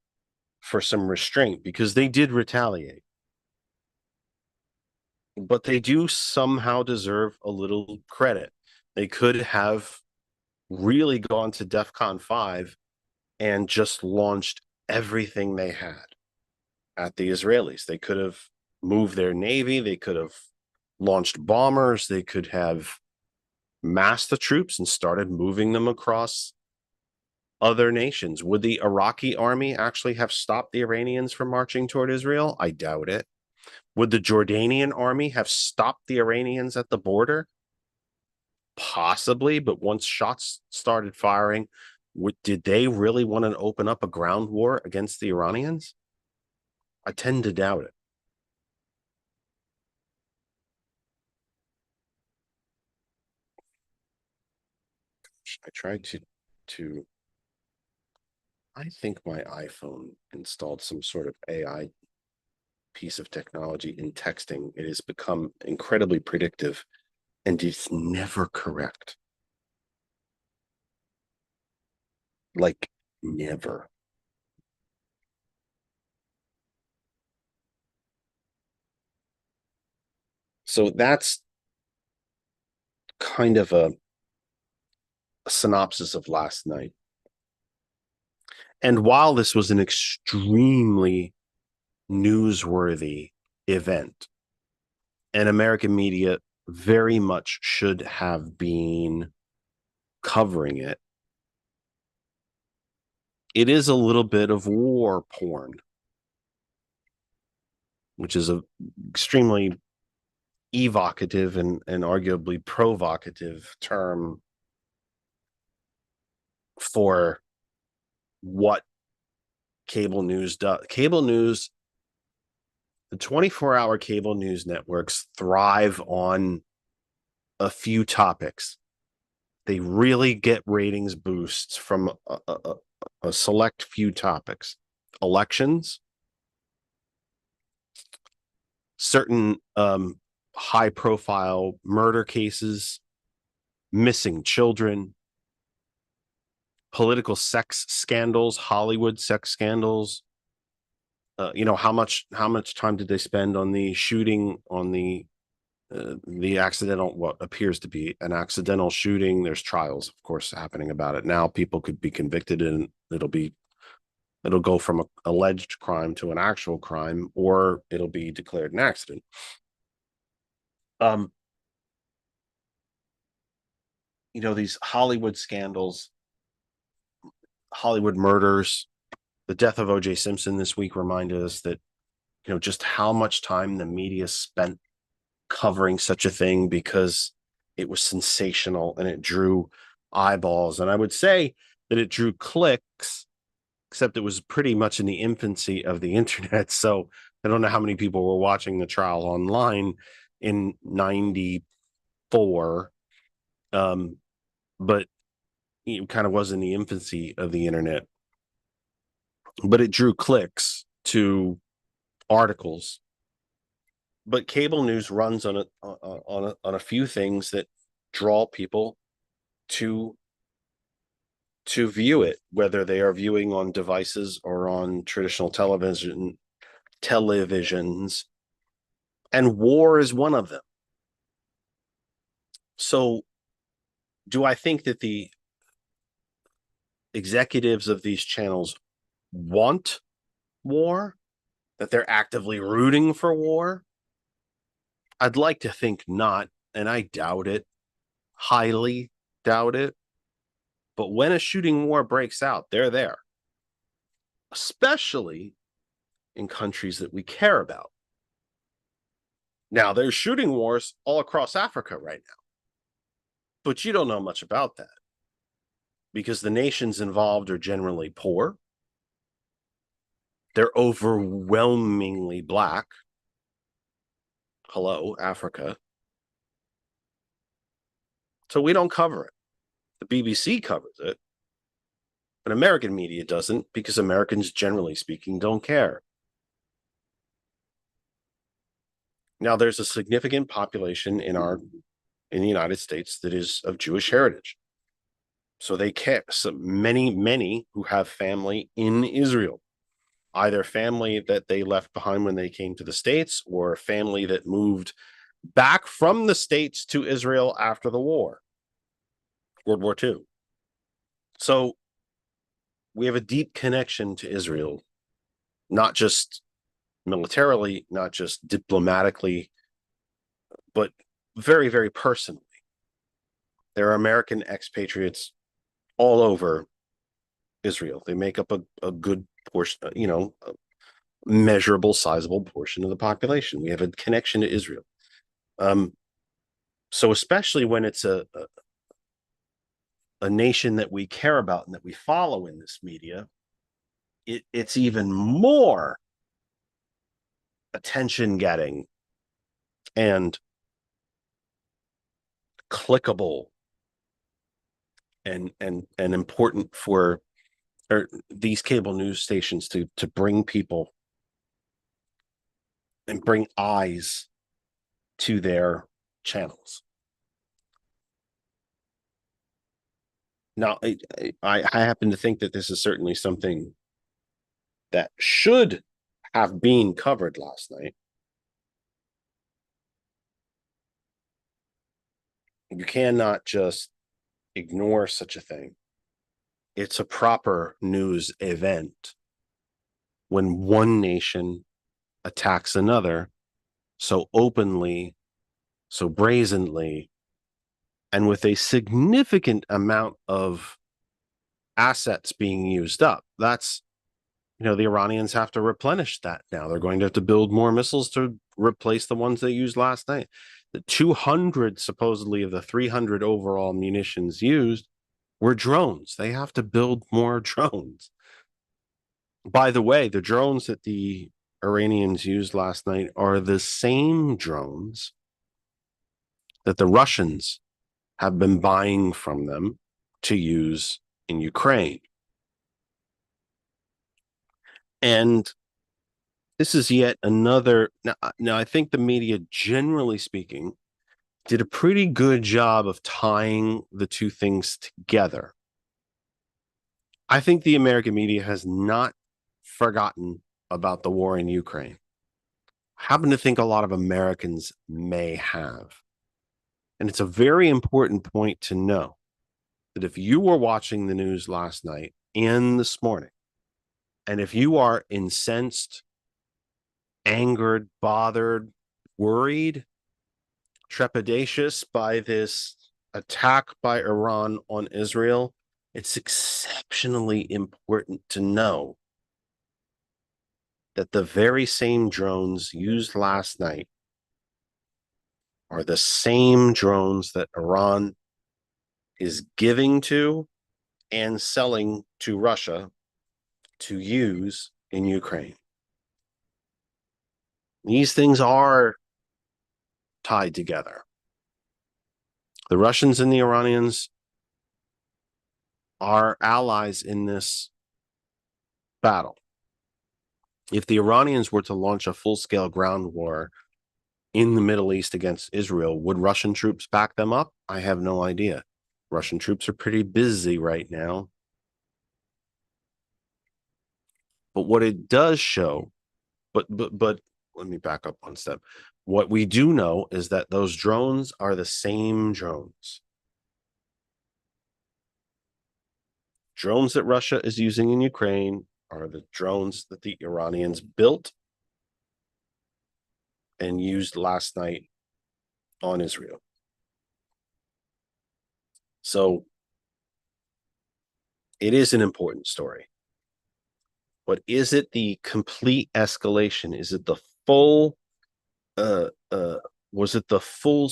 [SPEAKER 1] for some restraint because they did retaliate. But they do somehow deserve a little credit. They could have really gone to DEFCON 5 and just launched everything they had at the Israelis. They could have moved their navy. They could have launched bombers. They could have massed the troops and started moving them across other nations. Would the Iraqi army actually have stopped the Iranians from marching toward Israel? I doubt it. Would the Jordanian army have stopped the Iranians at the border? Possibly, but once shots started firing, did they really want to open up a ground war against the Iranians? I tend to doubt it. I tried to I think my iPhone installed some sort of AI piece of technology in texting. It has become incredibly predictive and it's never correct. Like never. So that's kind of a synopsis of last night. And while this was an extremely newsworthy event, and American media very much should have been covering it, it is a little bit of war porn, which is a extremely evocative and arguably provocative term for what cable news does. Cable news, the 24-hour cable news networks thrive on a few topics. They really get ratings boosts from a select few topics. Elections, certain high profile murder cases, missing children, political sex scandals, Hollywood sex scandals. How much time did they spend on the shooting, on the accidental, what appears to be an accidental shooting? There's trials, of course, happening about it now. People could be convicted, and it'll go from an alleged crime to an actual crime, or it'll be declared an accident. These Hollywood scandals, Hollywood murders, the death of O.J. Simpson this week reminded us that, just how much time the media spent covering such a thing because it was sensational and it drew eyeballs. And I would say that it drew clicks, except it was pretty much in the infancy of the internet. So I don't know how many people were watching the trial online in 94. But it kind of was in the infancy of the internet. But it drew clicks to articles. But cable news runs on a few things that draw people to view it, whether they are viewing on devices or on traditional televisions, and war is one of them. So do I think that the executives of these channels want war, that they're actively rooting for war? I'd like to think not, and I doubt it, highly doubt it. But when a shooting war breaks out, they're there, especially in countries that we care about. Now, there's shooting wars all across Africa right now, but you don't know much about that because the nations involved are generally poor. They're overwhelmingly black. Hello, Africa. So we don't cover it. The BBC covers it, but American media doesn't because Americans, generally speaking, don't care. Now, there's a significant population in the United States that is of Jewish heritage. So they care. So many who have family in Israel, either family that they left behind when they came to the States or family that moved back from the States to Israel after the war, World War II. So we have a deep connection to Israel, not just militarily, not just diplomatically, but very, very personally. There are American expatriates all over Israel. They make up a good portion, a measurable, sizable portion of the population. We have a connection to Israel. So especially when it's a nation that we care about and that we follow in this media, it's even more attention getting and clickable and important for these cable news stations to bring people and bring eyes to their channels. Now, I happen to think that this is certainly something that should have been covered last night. You cannot just ignore such a thing. It's a proper news event when one nation attacks another so openly, so brazenly, and with a significant amount of assets being used up. That's, the Iranians have to replenish that now. They're going to have to build more missiles to replace the ones they used last night. The 200, supposedly, of the 300 overall munitions used were drones. They have to build more drones. By the way, the drones that the Iranians used last night are the same drones that the Russians have been buying from them to use in Ukraine. And this is yet another. Now, I think the media, generally speaking, did a pretty good job of tying the two things together. I think the American media has not forgotten about the war in Ukraine. I happen to think a lot of Americans may have. And it's a very important point to know that if you were watching the news last night and this morning, and if you are incensed, angered, bothered, worried, trepidatious by this attack by Iran on Israel, it's exceptionally important to know that the very same drones used last night are the same drones that Iran is giving to and selling to Russia to use in Ukraine. These things are tied together. The Russians and the Iranians are allies in this battle. If the Iranians were to launch a full-scale ground war in the Middle East against Israel, would Russian troops back them up? I have no idea. Russian troops are pretty busy right now. But what it does show, but let me back up one step. What we do know is that those drones are the same drones. Drones that Russia is using in Ukraine are the drones that the Iranians built and used last night on Israel. So it is an important story. But is it the complete escalation? Is it the full was it the full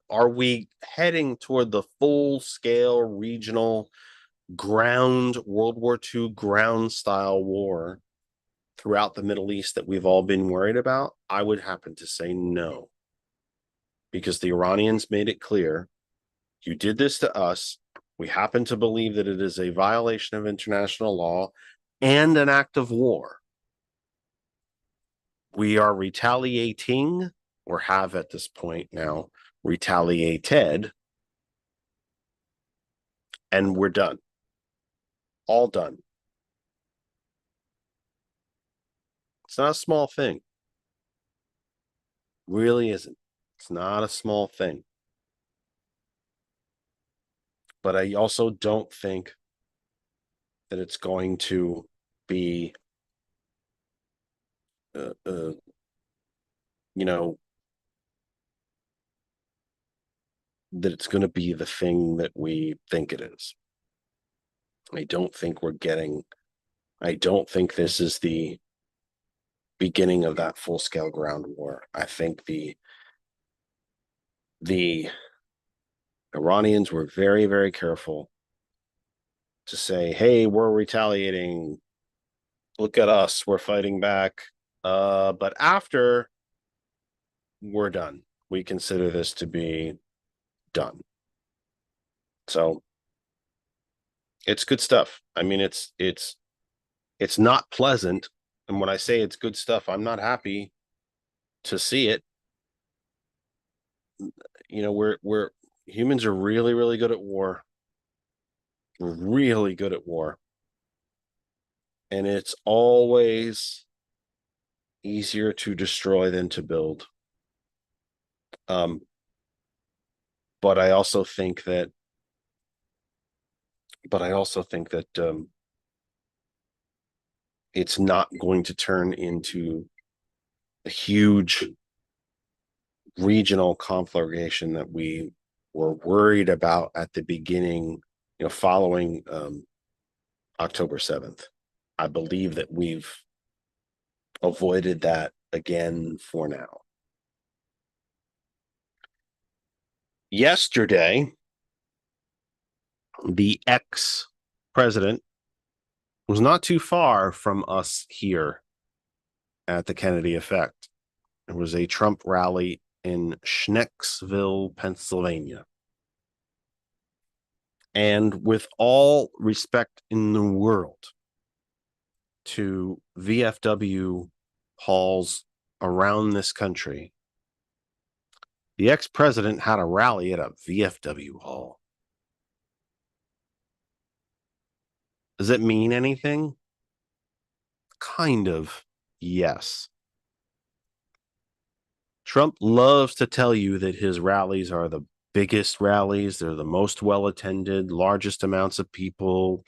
[SPEAKER 1] are we heading toward the full scale regional ground World War II ground style war throughout the Middle East that we've all been worried about? I would happen to say no, because the Iranians made it clear, you did this to us. We happen to believe that it is a violation of international law and an act of war. We are retaliating, or have at this point now retaliated, and we're done. All done. It's not a small thing. Really isn't. It's not a small thing. But I also don't think that it's going to be, that it's going to be the thing that we think it is. I don't think this is the beginning of that full-scale ground war. I think the Iranians were very, very careful to say, hey, we're retaliating. Look at us. We're fighting back. But after we're done, we consider this to be done. So It's good stuff. I mean, it's not pleasant. And when I say it's good stuff, I'm not happy to see it. You know, we're humans are really, really good at war. We're really good at war. And it's always easier to destroy than to build. But I also think that it's not going to turn into a huge regional conflagration that we were worried about at the beginning, following October 7th. I believe that we've avoided that again for now. Yesterday, the ex-president was not too far from us here at the Kennedy Effect. It was a Trump rally in Schnecksville, Pennsylvania. And with all respect in the world to VFW halls around this country, the ex-president had a rally at a VFW hall. Does it mean anything? Kind of, yes. Trump loves to tell you that his rallies are the biggest rallies. They're the most well-attended, largest amounts of people,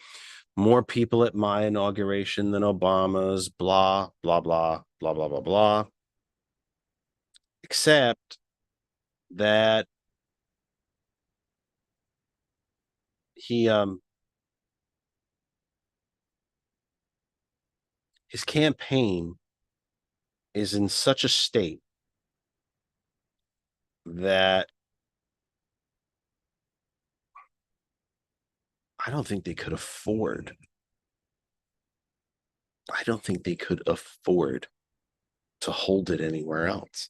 [SPEAKER 1] more people at my inauguration than Obama's, blah, blah, blah, blah, blah, blah, blah. Except that he, his campaign is in such a state that I don't think they could afford. I don't think they could afford to hold it anywhere else.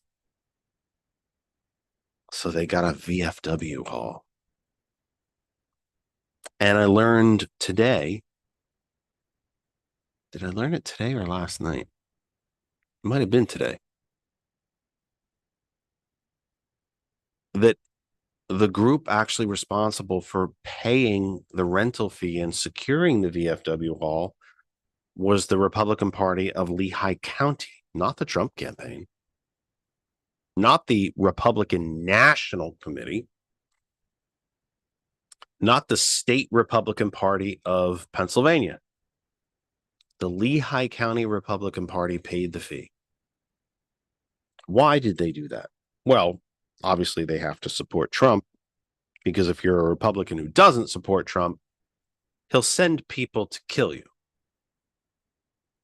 [SPEAKER 1] So they got a VFW hall. And I learned today. Did I learn it today or last night? It might have been today. That the group actually responsible for paying the rental fee and securing the VFW hall was the Republican Party of Lehigh County, not the Trump campaign, not the Republican National Committee, not the state Republican Party of Pennsylvania. The Lehigh County Republican Party paid the fee. Why did they do that? Well, obviously they have to support Trump, because if you're a Republican who doesn't support Trump, he'll send people to kill you.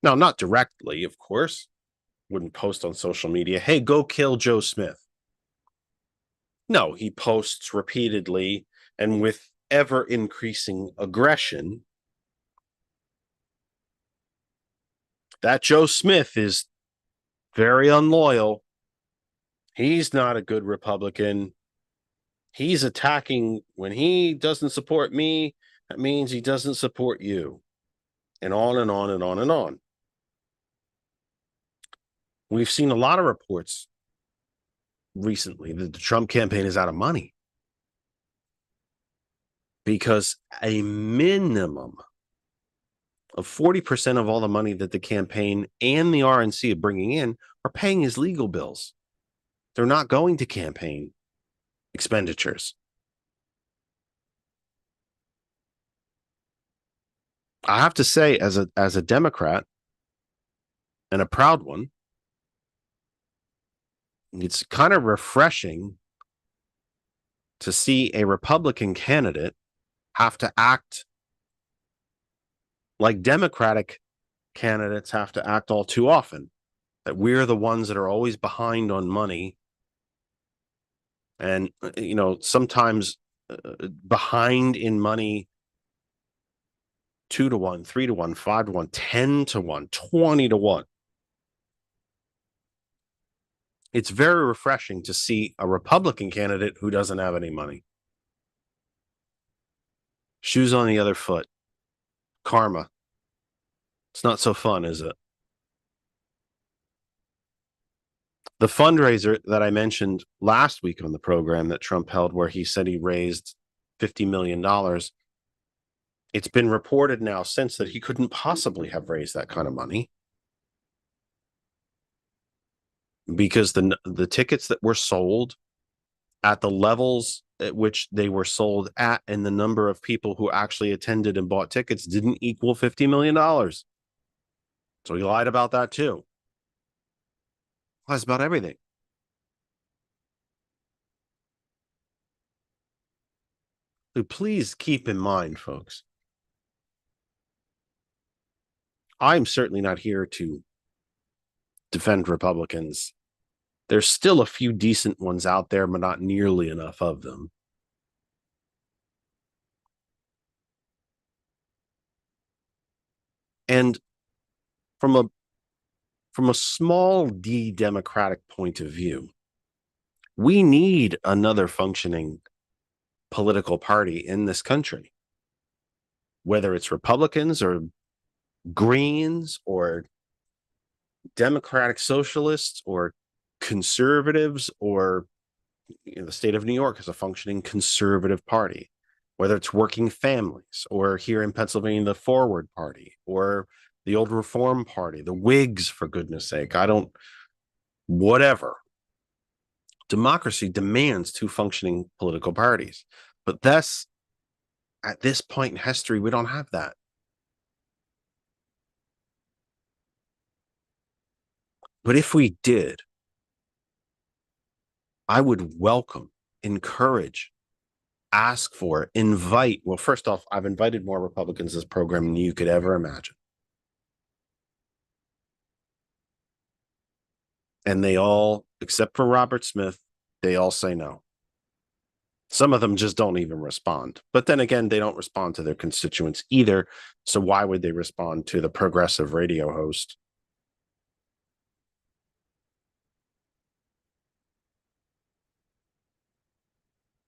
[SPEAKER 1] Now, not directly, of course. Wouldn't post on social media, hey, go kill Joe Smith. No, he posts repeatedly and with ever increasing aggression that Joe Smith is very unloyal. He's not a good Republican. He's attacking when he doesn't support me. That means he doesn't support you. And on and on and on and on. We've seen a lot of reports recently that the Trump campaign is out of money because a minimum of 40% of all the money that the campaign and the RNC are bringing in are paying his legal bills. They're not going to campaign expenditures. I have to say, as a Democrat and a proud one, it's kind of refreshing to see a Republican candidate have to act like Democratic candidates have to act all too often, that we're the ones that are always behind on money. And, sometimes behind in money 2 to 1, 3 to 1, 5 to 1, 10 to 1, 20 to 1. It's very refreshing to see a Republican candidate who doesn't have any money. Shoes on the other foot. Karma. It's not so fun, is it? The fundraiser that I mentioned last week on the program that Trump held, where he said he raised $50 million, it's been reported now since that he couldn't possibly have raised that kind of money because the tickets that were sold at the levels at which they were sold at and the number of people who actually attended and bought tickets didn't equal $50 million. So he lied about that too. Lies about everything. So please keep in mind, folks, I'm certainly not here to defend Republicans. There's still a few decent ones out there, but not nearly enough of them. And from a small d Democratic point of view, we need another functioning political party in this country, whether it's Republicans or Greens or Democratic Socialists or conservatives, or the state of New York has a functioning conservative party, whether it's Working Families or here in Pennsylvania, the Forward Party or the old Reform Party, the Whigs, for goodness sake. Whatever. Democracy demands two functioning political parties. But that's, at this point in history, we don't have that. But if we did, I would welcome, encourage, ask for, invite. Well, first off, I've invited more Republicans to this program than you could ever imagine. And they all, except for Robert Smith, they all say no. Some of them just don't even respond. But then again, they don't respond to their constituents either. So why would they respond to the progressive radio host?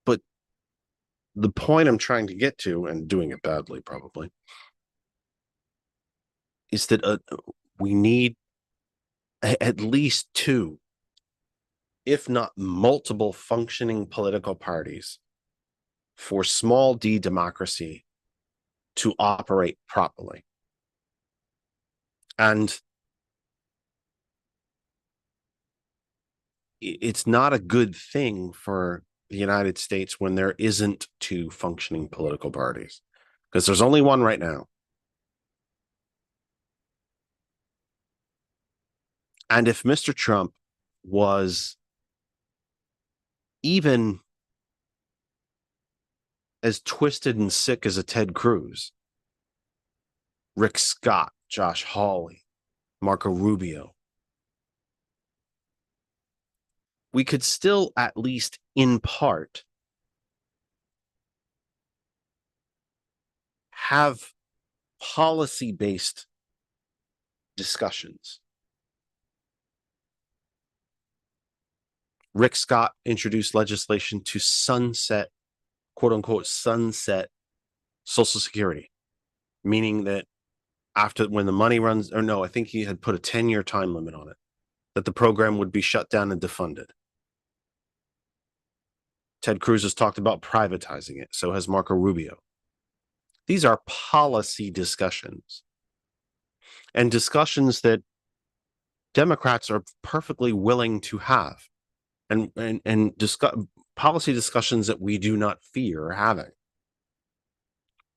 [SPEAKER 1] But the point I'm trying to get to, and doing it badly probably, is that we need at least two, if not multiple, functioning political parties for small d democracy to operate properly. And it's not a good thing for the United States when there isn't two functioning political parties, because there's only one right now. And if Mr. Trump was even as twisted and sick as a Ted Cruz, Rick Scott, Josh Hawley, Marco Rubio, we could still, at least in part, have policy-based discussions. Rick Scott introduced legislation to sunset, quote unquote, sunset Social Security, meaning that after, when the money runs, or no, I think he had put a 10-year time limit on it, that the program would be shut down and defunded. Ted Cruz has talked about privatizing it. So has Marco Rubio. These are policy discussions, and discussions that Democrats are perfectly willing to have, and discuss policy discussions that we do not fear having.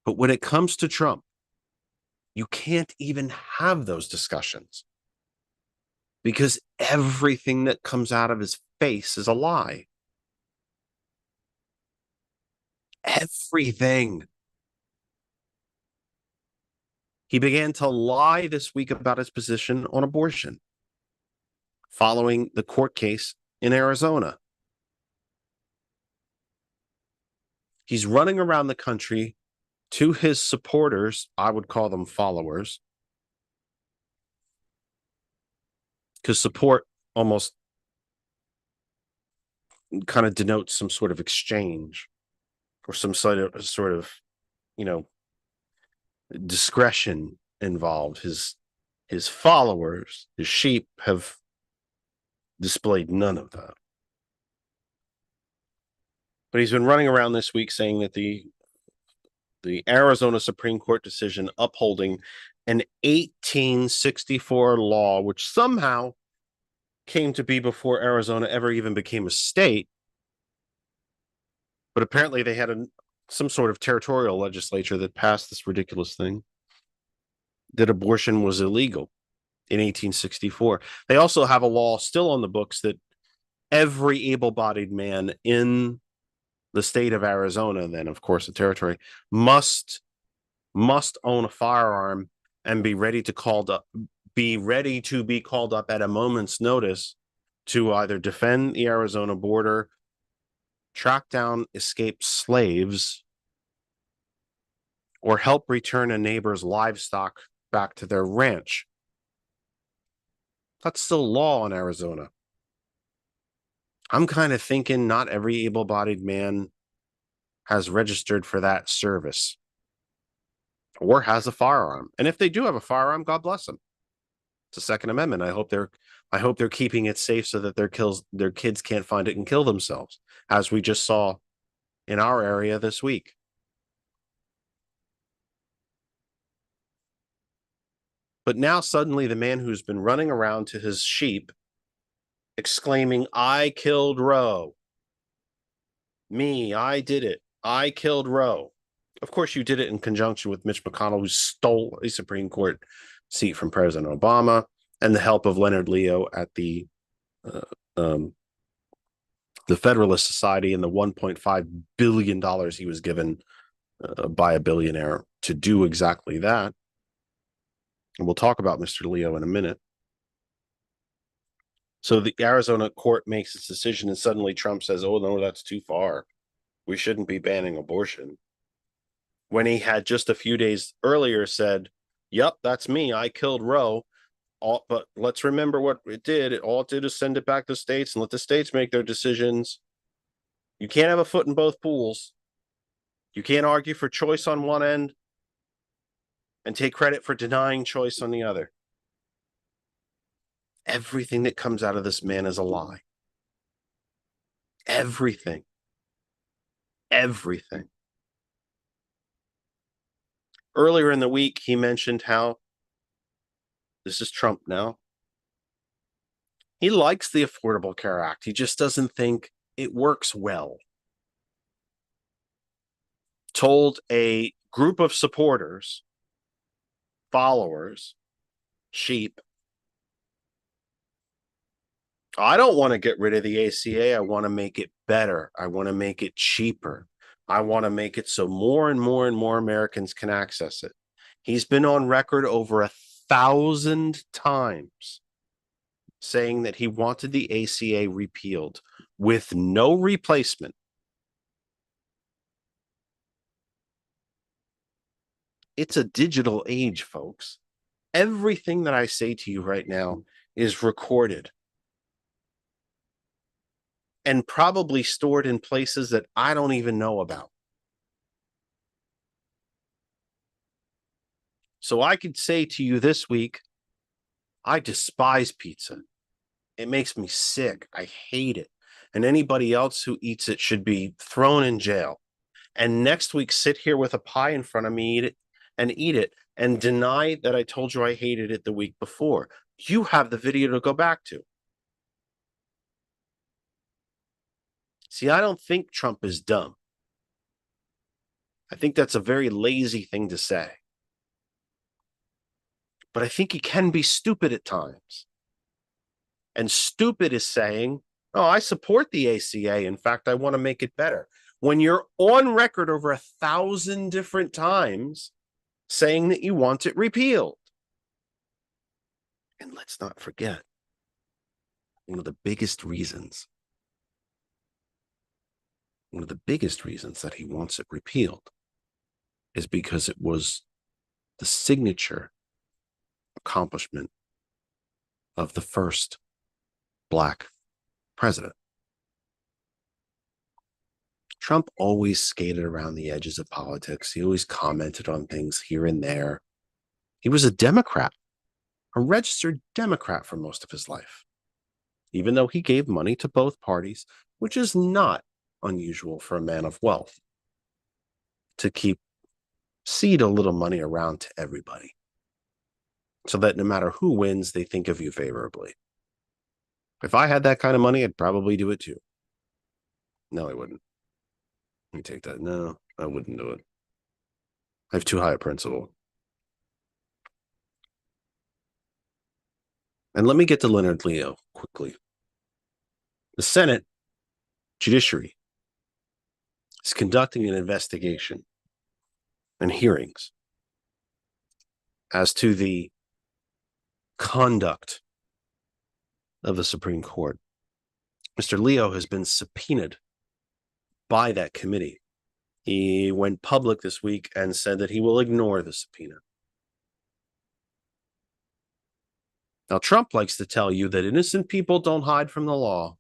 [SPEAKER 1] But when it comes to Trump, you can't even have those discussions because everything that comes out of his face is a lie. Everything. He began to lie this week about his position on abortion following the court case in Arizona. He's running around the country to his supporters, I would call them followers, because support almost kind of denotes some sort of exchange or some sort of, discretion involved. His followers, his sheep, have displayed none of that. But he's been running around this week saying that the Arizona Supreme Court decision upholding an 1864 law, which somehow came to be before Arizona ever even became a state, but apparently they had some sort of territorial legislature that passed this ridiculous thing, that abortion was illegal in 1864. They also have a law still on the books that every able-bodied man in the state of Arizona, and then of course the territory, must own a firearm and be ready to be called up at a moment's notice to either defend the Arizona border, track down escaped slaves, or help return a neighbor's livestock back to their ranch. That's still law in Arizona. I'm kind of thinking not every able-bodied man has registered for that service or has a firearm. And if they do have a firearm, God bless them. It's a Second Amendment. I hope they're keeping it safe so that their kids can't find it and kill themselves, as we just saw in our area this week. But now suddenly the man who's been running around to his sheep exclaiming, "I killed Roe. Me, I did it. I killed Roe." Of course, you did it in conjunction with Mitch McConnell, who stole a Supreme Court seat from President Obama, and the help of Leonard Leo at the Federalist Society and the $1.5 billion he was given by a billionaire to do exactly that. And we'll talk about Mr. Leo in a minute. So the Arizona court makes its decision, and suddenly Trump says, "Oh, no, that's too far. We shouldn't be banning abortion." When he had just a few days earlier said, "Yep, that's me. I killed Roe." But let's remember what it did. All it did is send it back to states and let the states make their decisions. You can't have a foot in both pools. You can't argue for choice on one end and take credit for denying choice on the other. Everything that comes out of this man is a lie. Everything. Everything. Earlier in the week, he mentioned how, this is Trump now, he likes the Affordable Care Act. He just doesn't think it works well. Told a group of supporters, followers, sheep, "I don't want to get rid of the ACA. I want to make it better. I want to make it cheaper. I want to make it so more and more and more Americans can access it." He's been on record over 1,000 times saying that he wanted the ACA repealed with no replacement. It's a digital age, folks. Everything that I say to you right now is recorded and probably stored in places that I don't even know about. So I could say to you this week, I despise pizza. It makes me sick. I hate it. And anybody else who eats it should be thrown in jail. And next week, sit here with a pie in front of me, eat it, and deny that I told you I hated it the week before. You have the video to go back to. See, I don't think Trump is dumb. I think that's a very lazy thing to say. But I think he can be stupid at times. And stupid is saying, "Oh, I support the ACA. In fact, I want to make it better." When you're on record over 1,000 different times saying that you want it repealed. And let's not forget, one of the biggest reasons that he wants it repealed is because it was the signature accomplishment of the first Black president. Trump always skated around the edges of politics. He always commented on things here and there. He was a Democrat, a registered Democrat for most of his life, even though he gave money to both parties, which is not unusual for a man of wealth to seed a little money around to everybody so that no matter who wins, they think of you favorably. If I had that kind of money, I'd probably do it too. No, I wouldn't. Let me take that. No, I wouldn't do it. I have too high a principle. And let me get to Leonard Leo quickly. The Senate Judiciary is conducting an investigation and hearings as to the conduct of the Supreme Court. Mr. Leo has been subpoenaed by that committee. He went public this week and said that he will ignore the subpoena. Now, Trump likes to tell you that innocent people don't hide from the law.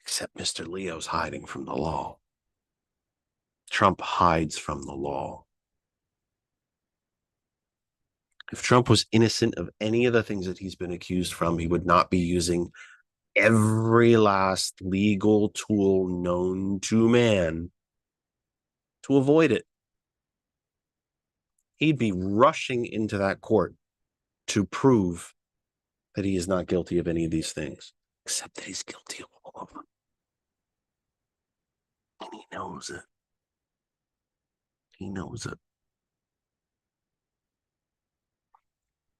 [SPEAKER 1] Except Mr. Leo's hiding from the law. Trump hides from the law. If Trump was innocent of any of the things that he's been accused from, he would not be using every last legal tool known to man to avoid it. He'd be rushing into that court to prove that he is not guilty of any of these things, except that he's guilty of all of them. And he knows it. He knows it.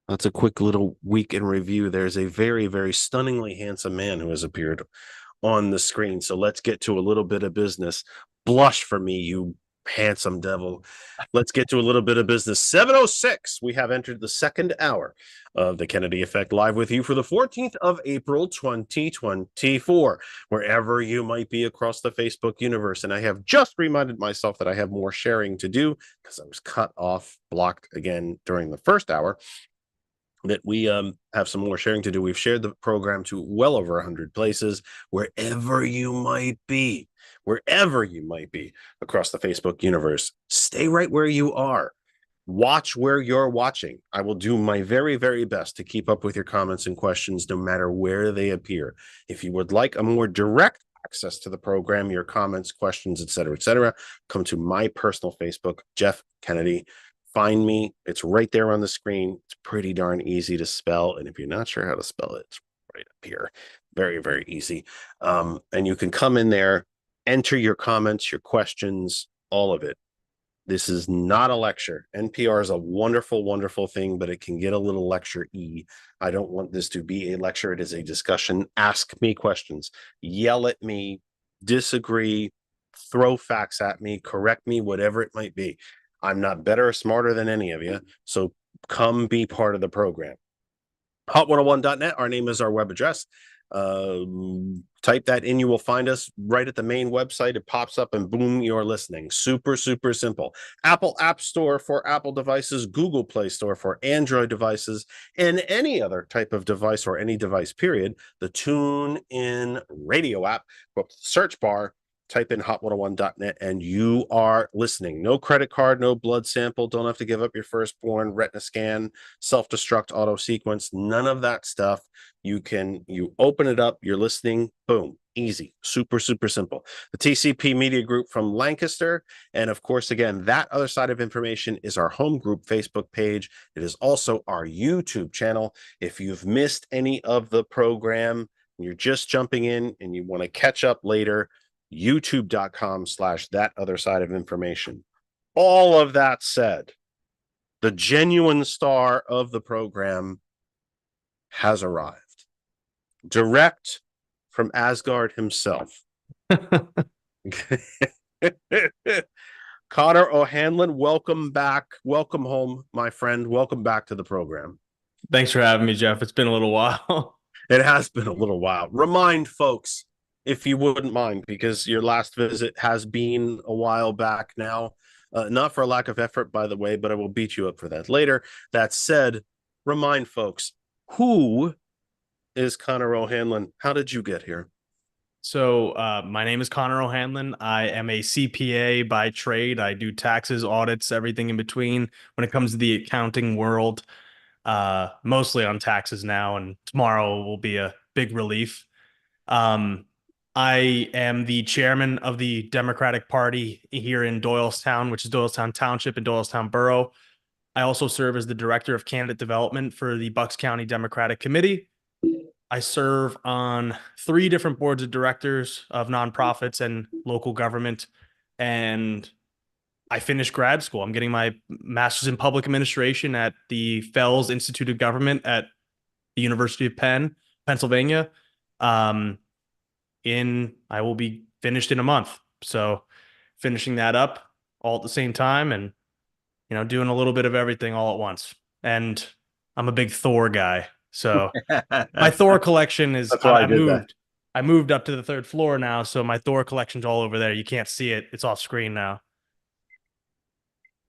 [SPEAKER 1] That's a quick little week in review. There's a very, very stunningly handsome man who has appeared on the screen. So let's get to a little bit of business. Blush for me, you handsome devil. Let's get to a little bit of business. 7:06. We have entered the second hour of the Kennedy Effect live with you for the 14th of April, 2024, wherever you might be across the Facebook universe. And I have just reminded myself that I have more sharing to do because I was cut off, blocked again during the first hour. That we have some more sharing to do. We've shared the program to well over 100 places, wherever you might be across the Facebook universe. Stay right where you are. Watch where you're watching. I will do my very, very best to keep up with your comments and questions no matter where they appear. If you would like a more direct access to the program, your comments, questions, etc., come to my personal Facebook, Jeff Kennedy. Find me. It's right there on the screen. It's pretty darn easy to spell. And if you're not sure how to spell it, it's right up here. Very, very easy. And you can come in there, enter your comments, your questions, all of it. This is not a lecture. NPR is a wonderful, wonderful thing, but it can get a little lecture-y. I don't want this to be a lecture. It is a discussion. Ask me questions. Yell at me. Disagree. Throw facts at me. Correct me, whatever it might be. I'm not better or smarter than any of you, so come be part of the program. Hot101.net, our name is our web address. Type that in, you will find us right at the main website. It pops up and boom, you're listening. Super, super simple. Apple App Store for Apple devices, Google Play Store for Android devices, and any other type of device or any device, period. The TuneIn radio app, go up to the search bar, type in hot101.net and you are listening. No credit card, no blood sample. Don't have to give up your firstborn, retina scan, self-destruct, auto sequence, none of that stuff. You open it up, you're listening, boom, easy, super, super simple. The TCP Media Group from Lancaster. And of course, again, that other side of information is our home group Facebook page. It is also our YouTube channel. If you've missed any of the program, you're just jumping in and you want to catch up later, youtube.com/that other side of information. All of that said, the genuine star of the program has arrived. Direct from Asgard himself. Connor O'Hanlon, welcome back. Welcome home, my friend. Welcome back to the program.
[SPEAKER 4] Thanks for having me, Jeff. It's been a little while.
[SPEAKER 1] It has been a little while. Remind folks, if you wouldn't mind, because your last visit has been a while back now. Not for a lack of effort, by the way, but I will beat you up for that later. That said, remind folks, who is Connor O'Hanlon? How did you get here?
[SPEAKER 4] So, my name is Connor O'Hanlon. I am a CPA by trade. I do taxes, audits, everything in between when it comes to the accounting world, mostly on taxes now, and tomorrow will be a big relief. Um, I am the chairman of the Democratic Party here in Doylestown, which is Doylestown Township and Doylestown Borough. I also serve as the director of candidate development for the Bucks County Democratic Committee. I serve on three different boards of directors of nonprofits and local government. And I finished grad school. I'm getting my master's in public administration at the Fells Institute of Government at the University of Pennsylvania. Um, I will be finished in a month. So finishing that up all at the same time and, doing a little bit of everything all at once. And I'm a big Thor guy. So my Thor collection is
[SPEAKER 1] That's why I did that.
[SPEAKER 4] I moved up to the third floor now, so my Thor collection's all over there. You can't see it. It's off screen now.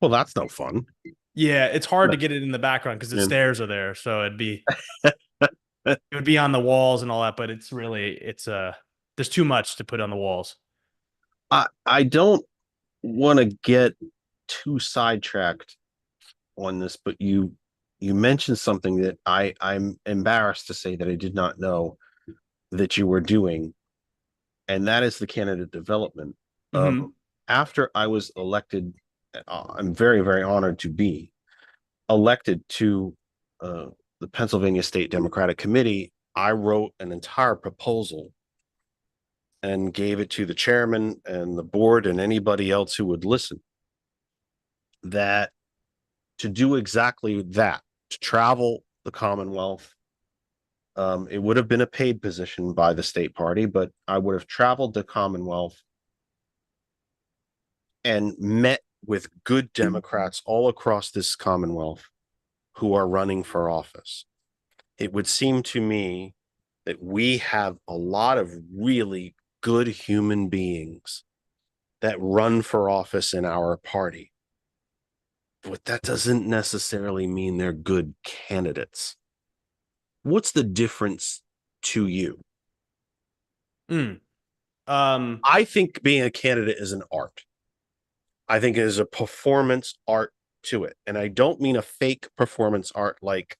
[SPEAKER 1] Well, that's no fun.
[SPEAKER 4] Yeah, it's hard to get it in the background because the
[SPEAKER 1] Yeah.
[SPEAKER 4] stairs are there. So it would be on the walls and all that, but there's too much to put on the walls.
[SPEAKER 1] I don't want to get too sidetracked on this, but you mentioned something that I'm embarrassed to say that I did not know that you were doing, and that is the candidate development.
[SPEAKER 4] Mhm.
[SPEAKER 1] After I was elected, I'm very, very honored to be elected to the Pennsylvania State Democratic Committee. I wrote an entire proposal and gave it to the chairman and the board and anybody else who would listen, that to do exactly that, to travel the Commonwealth. It would have been a paid position by the state party, but I would have traveled the Commonwealth and met with good Democrats all across this Commonwealth who are running for office. It would seem to me that we have a lot of really good human beings that run for office in our party, but that doesn't necessarily mean they're good candidates. What's the difference to you?
[SPEAKER 4] Mm. Um,
[SPEAKER 1] I think being a candidate is an art. I think it is a performance art to it. And I don't mean a fake performance art like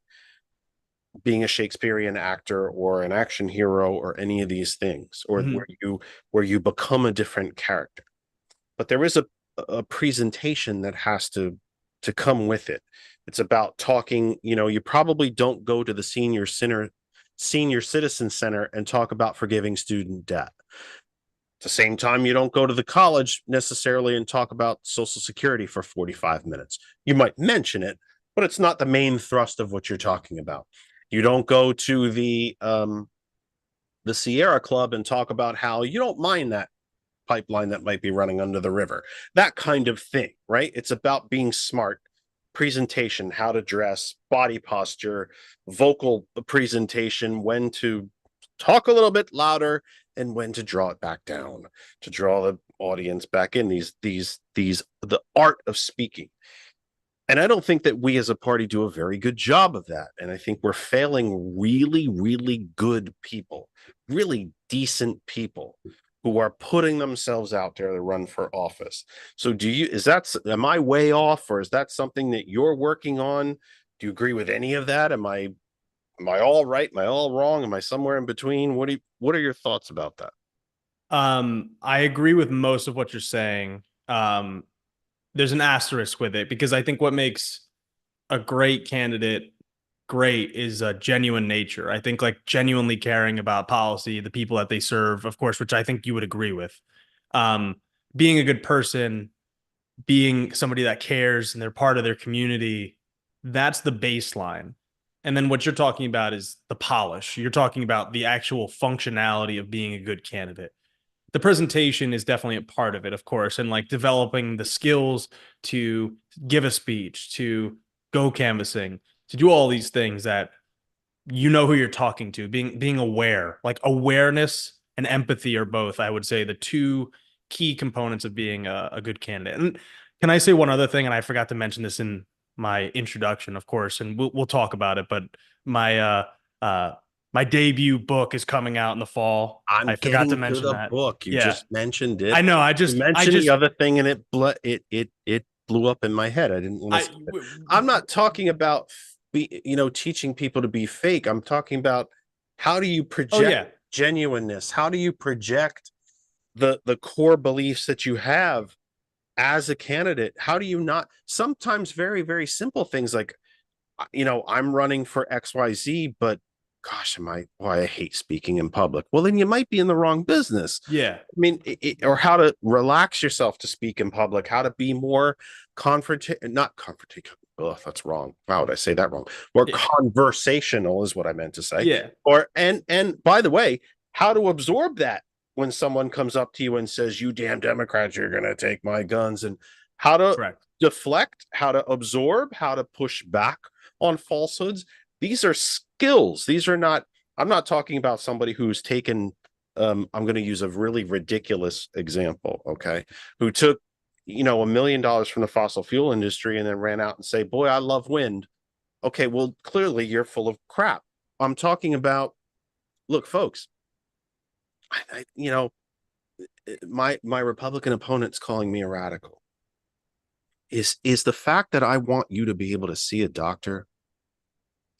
[SPEAKER 1] being a Shakespearean actor or an action hero or any of these things, or
[SPEAKER 4] mhm.
[SPEAKER 1] where you become a different character. But there is a presentation that has to come with it. It's about talking, you probably don't go to the senior citizen center and talk about forgiving student debt. At the same time, you don't go to the college necessarily and talk about Social Security for 45 minutes. You might mention it, but it's not the main thrust of what you're talking about. You don't go to the Sierra Club and talk about how you don't mind that pipeline that might be running under the river, that kind of thing, right? It's about being smart, presentation, how to dress, body posture, vocal presentation, when to talk a little bit louder and when to draw it back down, to draw the audience back in. The art of speaking. And I don't think that we as a party do a very good job of that. And I think we're failing really, really good people, really decent people who are putting themselves out there to run for office. So am I way off, or is that something that you're working on? Do you agree with any of that? Am I all right? Am I all wrong? Am I somewhere in between? What are your thoughts about that?
[SPEAKER 4] I agree with most of what you're saying. There's an asterisk with it because I think what makes a great candidate great is a genuine nature. I think like genuinely caring about policy, the people that they serve, of course, which I think you would agree with. Um, Being a good person, being somebody that cares and they're part of their community, that's the baseline. And then what you're talking about is the polish. You're talking about the actual functionality of being a good candidate. The presentation is definitely a part of it, of course, and like developing the skills to give a speech, to go canvassing, to do all these things that you know who you're talking to, being aware. Like awareness and empathy are both, I would say, the two key components of being a good candidate. And can I say one other thing? And I forgot to mention this in my introduction, of course, and we'll talk about it. But my My debut book is coming out in the fall.
[SPEAKER 1] I'm
[SPEAKER 4] I forgot to
[SPEAKER 1] getting to
[SPEAKER 4] mention
[SPEAKER 1] the
[SPEAKER 4] that.
[SPEAKER 1] book. You
[SPEAKER 4] Yeah,
[SPEAKER 1] just mentioned it.
[SPEAKER 4] I know.
[SPEAKER 1] You mentioned the other thing, and it blew up in my head. I didn't want to. I'm not talking about teaching people to be fake. I'm talking about how do you
[SPEAKER 4] oh
[SPEAKER 1] project
[SPEAKER 4] yeah,
[SPEAKER 1] genuineness? How do you project the core beliefs that you have as a candidate? How do you not? Sometimes very, very simple things like, I'm running for XYZ, but gosh, I hate speaking in public. Well, then you might be in the wrong business.
[SPEAKER 4] yeah,
[SPEAKER 1] I mean, or how to relax yourself to speak in public, how to be more not confrontational. Oh, that's wrong. Wow, did I say that wrong? More
[SPEAKER 4] yeah,
[SPEAKER 1] conversational is what I meant to say.
[SPEAKER 4] yeah.
[SPEAKER 1] Or and by the way, how to absorb that when someone comes up to you and says, "You damn Democrats, you're gonna take my guns," and how to
[SPEAKER 4] Correct.
[SPEAKER 1] deflect, how to absorb, how to push back on falsehoods. These are skills. These are not. I'm not talking about somebody who's taken I'm going to use a really ridiculous example, okay, who took, $1 million from the fossil fuel industry and then ran out and say, boy, I love wind. Okay, well, clearly you're full of crap. I'm talking about, look, folks, my Republican opponent's calling me a radical. Is the fact that I want you to be able to see a doctor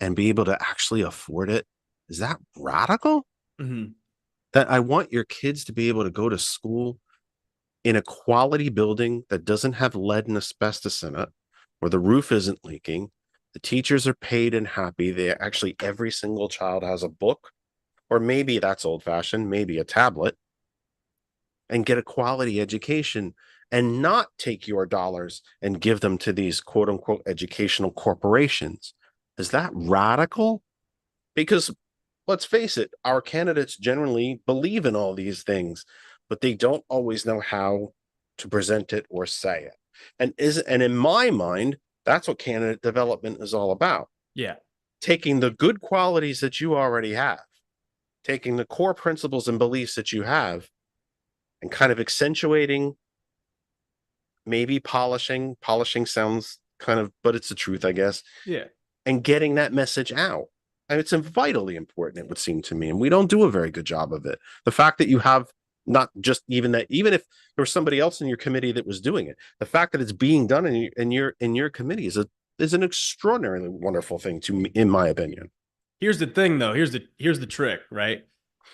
[SPEAKER 1] and be able to actually afford it, is that radical?
[SPEAKER 4] Mm-hmm.
[SPEAKER 1] That I want your kids to be able to go to school in a quality building that doesn't have lead and asbestos in it, where the roof isn't leaking, the teachers are paid and happy. Every single child has a book, or maybe that's old fashioned, maybe a tablet, and get a quality education and not take your dollars and give them to these quote unquote educational corporations. Is that radical? Because let's face it, our candidates generally believe in all these things, but they don't always know how to present it or say it. And in my mind, that's what candidate development is all about.
[SPEAKER 4] Yeah.
[SPEAKER 1] Taking the good qualities that you already have, taking the core principles and beliefs that you have, and kind of accentuating, maybe polishing. Polishing sounds kind of, but it's the truth, I guess.
[SPEAKER 4] Yeah.
[SPEAKER 1] And getting that message out. And it's vitally important, it would seem to me. And we don't do a very good job of it. The fact that you have not just even that, even if there was somebody else in your committee that was doing it, the fact that it's being done in your committee is an extraordinarily wonderful thing to me, in my opinion.
[SPEAKER 4] Here's the thing, though. Here's the trick, right?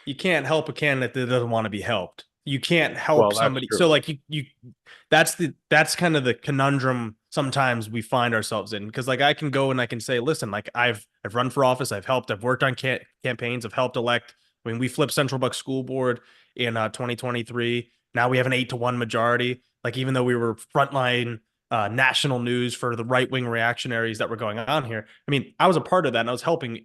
[SPEAKER 4] You can't help a candidate that doesn't want to be helped. You can't help somebody. So like you that's kind of the conundrum sometimes we find ourselves in, because like I can go and I can say, listen, like I've run for office, I've helped, I've worked on campaigns, I've helped elect. I mean, we flipped Central Bucks School Board in 2023. Now we have an 8-1 majority. Like even though we were frontline national news for the right wing reactionaries that were going on here, I mean, I was a part of that, and I was helping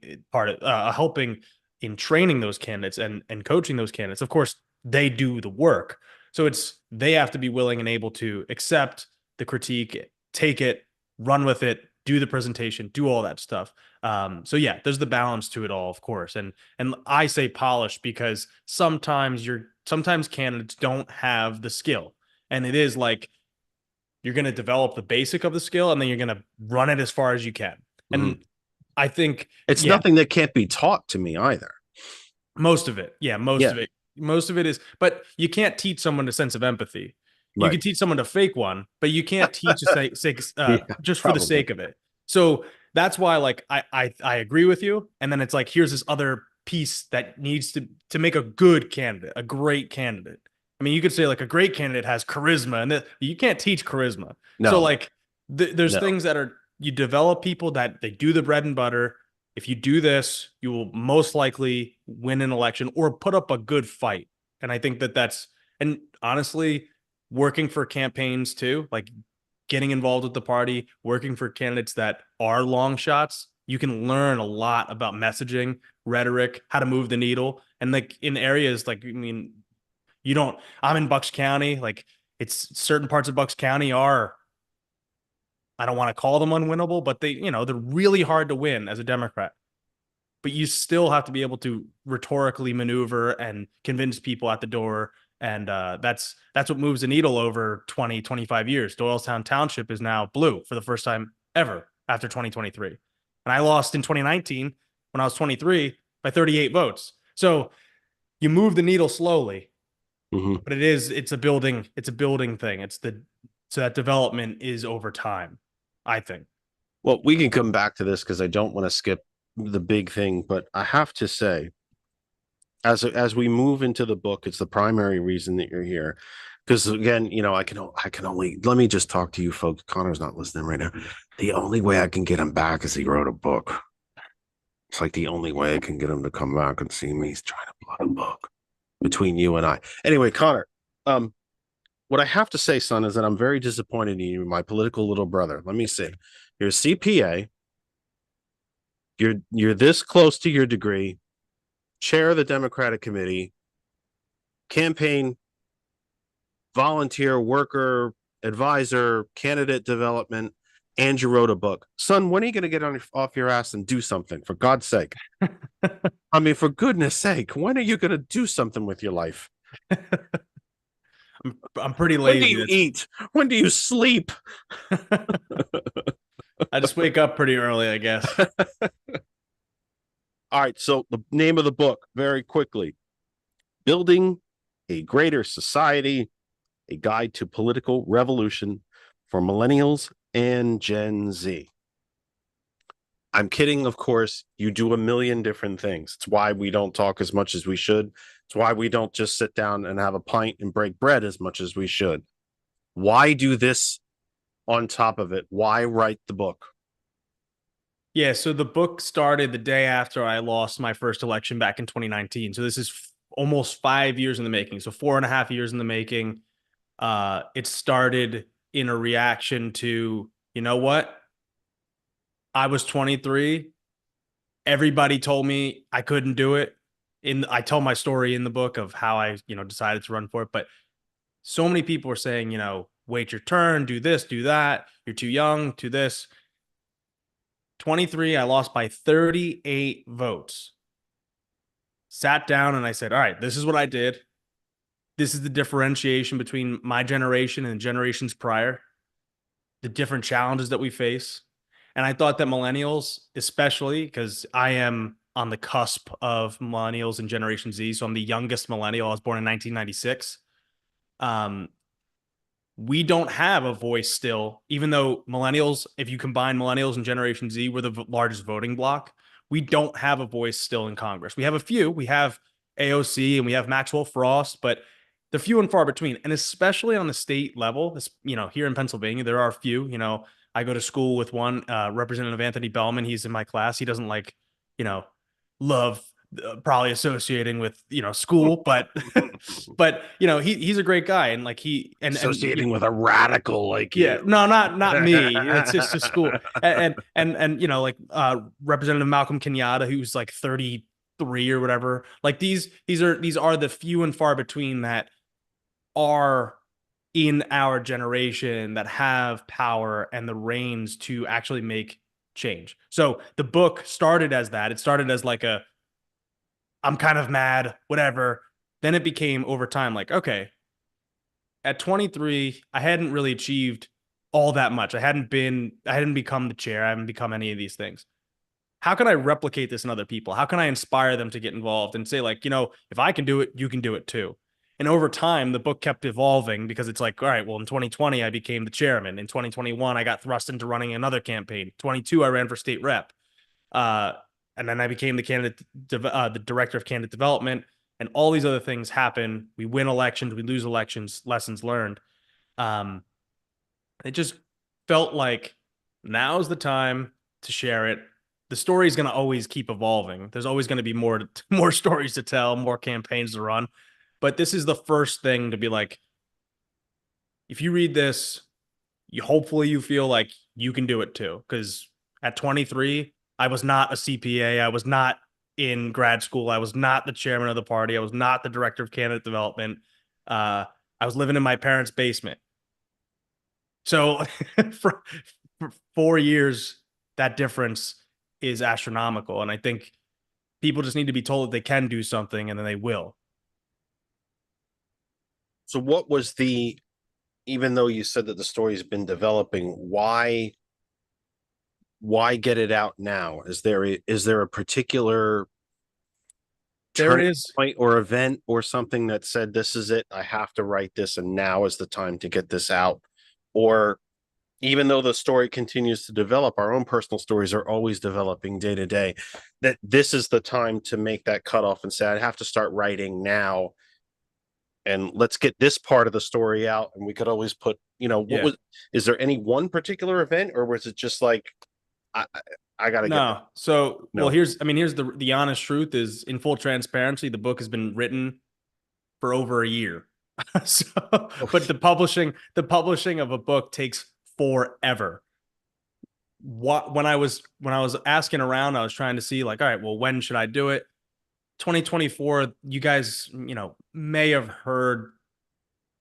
[SPEAKER 4] in training those candidates and coaching those candidates. Of course, they do the work. So they have to be willing and able to accept the critique, take it, run with it, do the presentation, do all that stuff. So yeah, there's the balance to it all, of course. And I say polish because sometimes candidates don't have the skill. And it is like you're going to develop the basic of the skill and then you're going to run it as far as you can. And I think
[SPEAKER 1] it's nothing that can't be taught to me either.
[SPEAKER 4] Most of it. Yeah, most of it is, but you can't teach someone a sense of empathy. You can teach someone to fake one, but you can't teach just for the sake of it. So that's why, like, I agree with you. And then it's like, here's this other piece that needs to make a good candidate, a great candidate. I mean, you could say like a great candidate has charisma, and you can't teach charisma.
[SPEAKER 1] No.
[SPEAKER 4] So like, there's things that you develop people that they do the bread and butter. If you do this, you will most likely win an election or put up a good fight. And I think and honestly, working for campaigns too, like getting involved with the party, working for candidates that are long shots, you can learn a lot about messaging, rhetoric, how to move the needle. And like in areas like, I mean, I'm in Bucks County, like it's certain parts of Bucks County I don't want to call them unwinnable, but they're really hard to win as a Democrat. But you still have to be able to rhetorically maneuver and convince people at the door. And that's what moves the needle over 20, 25 years. Doylestown Township is now blue for the first time ever after 2023. And I lost in 2019 when I was 23, by 38 votes. So you move the needle slowly,
[SPEAKER 1] Mhm.
[SPEAKER 4] but it's a building thing. So that development is over time, I think.
[SPEAKER 1] Well, we can come back to this because I don't want to skip the big thing, but I have to say, as we move into the book, it's the primary reason that you're here. Because again, I can only let me just talk to you folks. Connor's not listening right now. The only way I can get him back is he wrote a book. It's like the only way I can get him to come back and see me. He's trying to plot a book between you and I. Anyway, Connor, what I have to say, son, is that I'm very disappointed in you, my political little brother. Let me see. You're a CPA. You're this close to your degree, chair of the Democratic Committee, campaign, volunteer, worker, advisor, candidate development, and you wrote a book. Son, when are you going to get off your ass and do something, for God's sake? I mean, for goodness sake, when are you going to do something with your life?
[SPEAKER 4] I'm pretty
[SPEAKER 1] When do
[SPEAKER 4] lazy.
[SPEAKER 1] you eat? When do you sleep?
[SPEAKER 4] I just wake up pretty early, I guess.
[SPEAKER 1] All right. So the name of the book, very quickly, Building a Greater Society, a Guide to Political Revolution for Millennials and Gen Z. I'm kidding, of course. You do a million different things. It's why we don't talk as much as we should. It's why we don't just sit down and have a pint and break bread as much as we should. Why do this on top of it? Why write the book?
[SPEAKER 4] Yeah, so the book started the day after I lost my first election back in 2019. So this is almost 5 years in the making. So 4.5 years in the making. It started in a reaction to, you know what? I was 23. Everybody told me I couldn't do it. I tell my story in the book of how I, decided to run for it. But so many people were saying, wait your turn, do this, do that. You're too young, to this. 23, I lost by 38 votes. Sat down and I said, all right, this is what I did. This is the differentiation between my generation and generations prior, the different challenges that we face. And I thought that millennials, especially because I am on the cusp of millennials and Generation Z, so I'm the youngest millennial. I was born in 1996. We don't have a voice still, even though millennials, if you combine millennials and Generation Z, we're the largest voting bloc. We don't have a voice still in Congress. We have a few. We have AOC and we have Maxwell Frost, but they're few and far between. And especially on the state level, this, here in Pennsylvania, there are a few. I go to school with one, Representative Anthony Bellman. He's in my class. He doesn't love probably associating with school, but he's a great guy, and
[SPEAKER 1] Associating with a radical like
[SPEAKER 4] yeah,
[SPEAKER 1] you.
[SPEAKER 4] no, not me. It's just a school, and Representative Malcolm Kenyatta, who's like 33 or whatever. Like these are the few and far between that are in our generation that have power and the reins to actually make change. So the book started as that. It started as like I'm kind of mad, whatever. Then it became over time like, okay, at 23, I hadn't really achieved all that much. I hadn't become the chair. I haven't become any of these things. How can I replicate this in other people? How can I inspire them to get involved and say, like, if I can do it, you can do it too. And over time, the book kept evolving because it's like, all right, well, in 2020, I became the chairman. In 2021, I got thrust into running another campaign. 22, I ran for state rep. And then I became the director of candidate development, and all these other things happen. We win elections, we lose elections, lessons learned. It just felt like now's the time to share it. The story is going to always keep evolving. There's always going to be more stories to tell, more campaigns to run. But this is the first thing to be like, if you read this, hopefully you feel like you can do it too. Because at 23, I was not a CPA. I was not in grad school. I was not the chairman of the party. I was not the director of candidate development. I was living in my parents' basement. So for 4 years, that difference is astronomical. And I think people just need to be told that they can do something, and then they will.
[SPEAKER 1] So what was even though you said that the story's been developing, why get it out now? Is there a particular
[SPEAKER 4] There
[SPEAKER 1] turning
[SPEAKER 4] is.
[SPEAKER 1] point or event or something that said, this is it, I have to write this, and now is the time to get this out? Or even though the story continues to develop, our own personal stories are always developing day to day, that this is the time to make that cutoff and say, I have to start writing now, and let's get this part of the story out. And we could always put,
[SPEAKER 4] Yeah.
[SPEAKER 1] is there any one particular event, or was it just like, I, I gotta get
[SPEAKER 4] No. So, well,
[SPEAKER 1] No.
[SPEAKER 4] here's the honest truth is, in full transparency, the book has been written for over a year. So, but the publishing of a book takes forever. When I was asking around, I was trying to see, like, all right, well, when should I do it? 2024, you guys, may have heard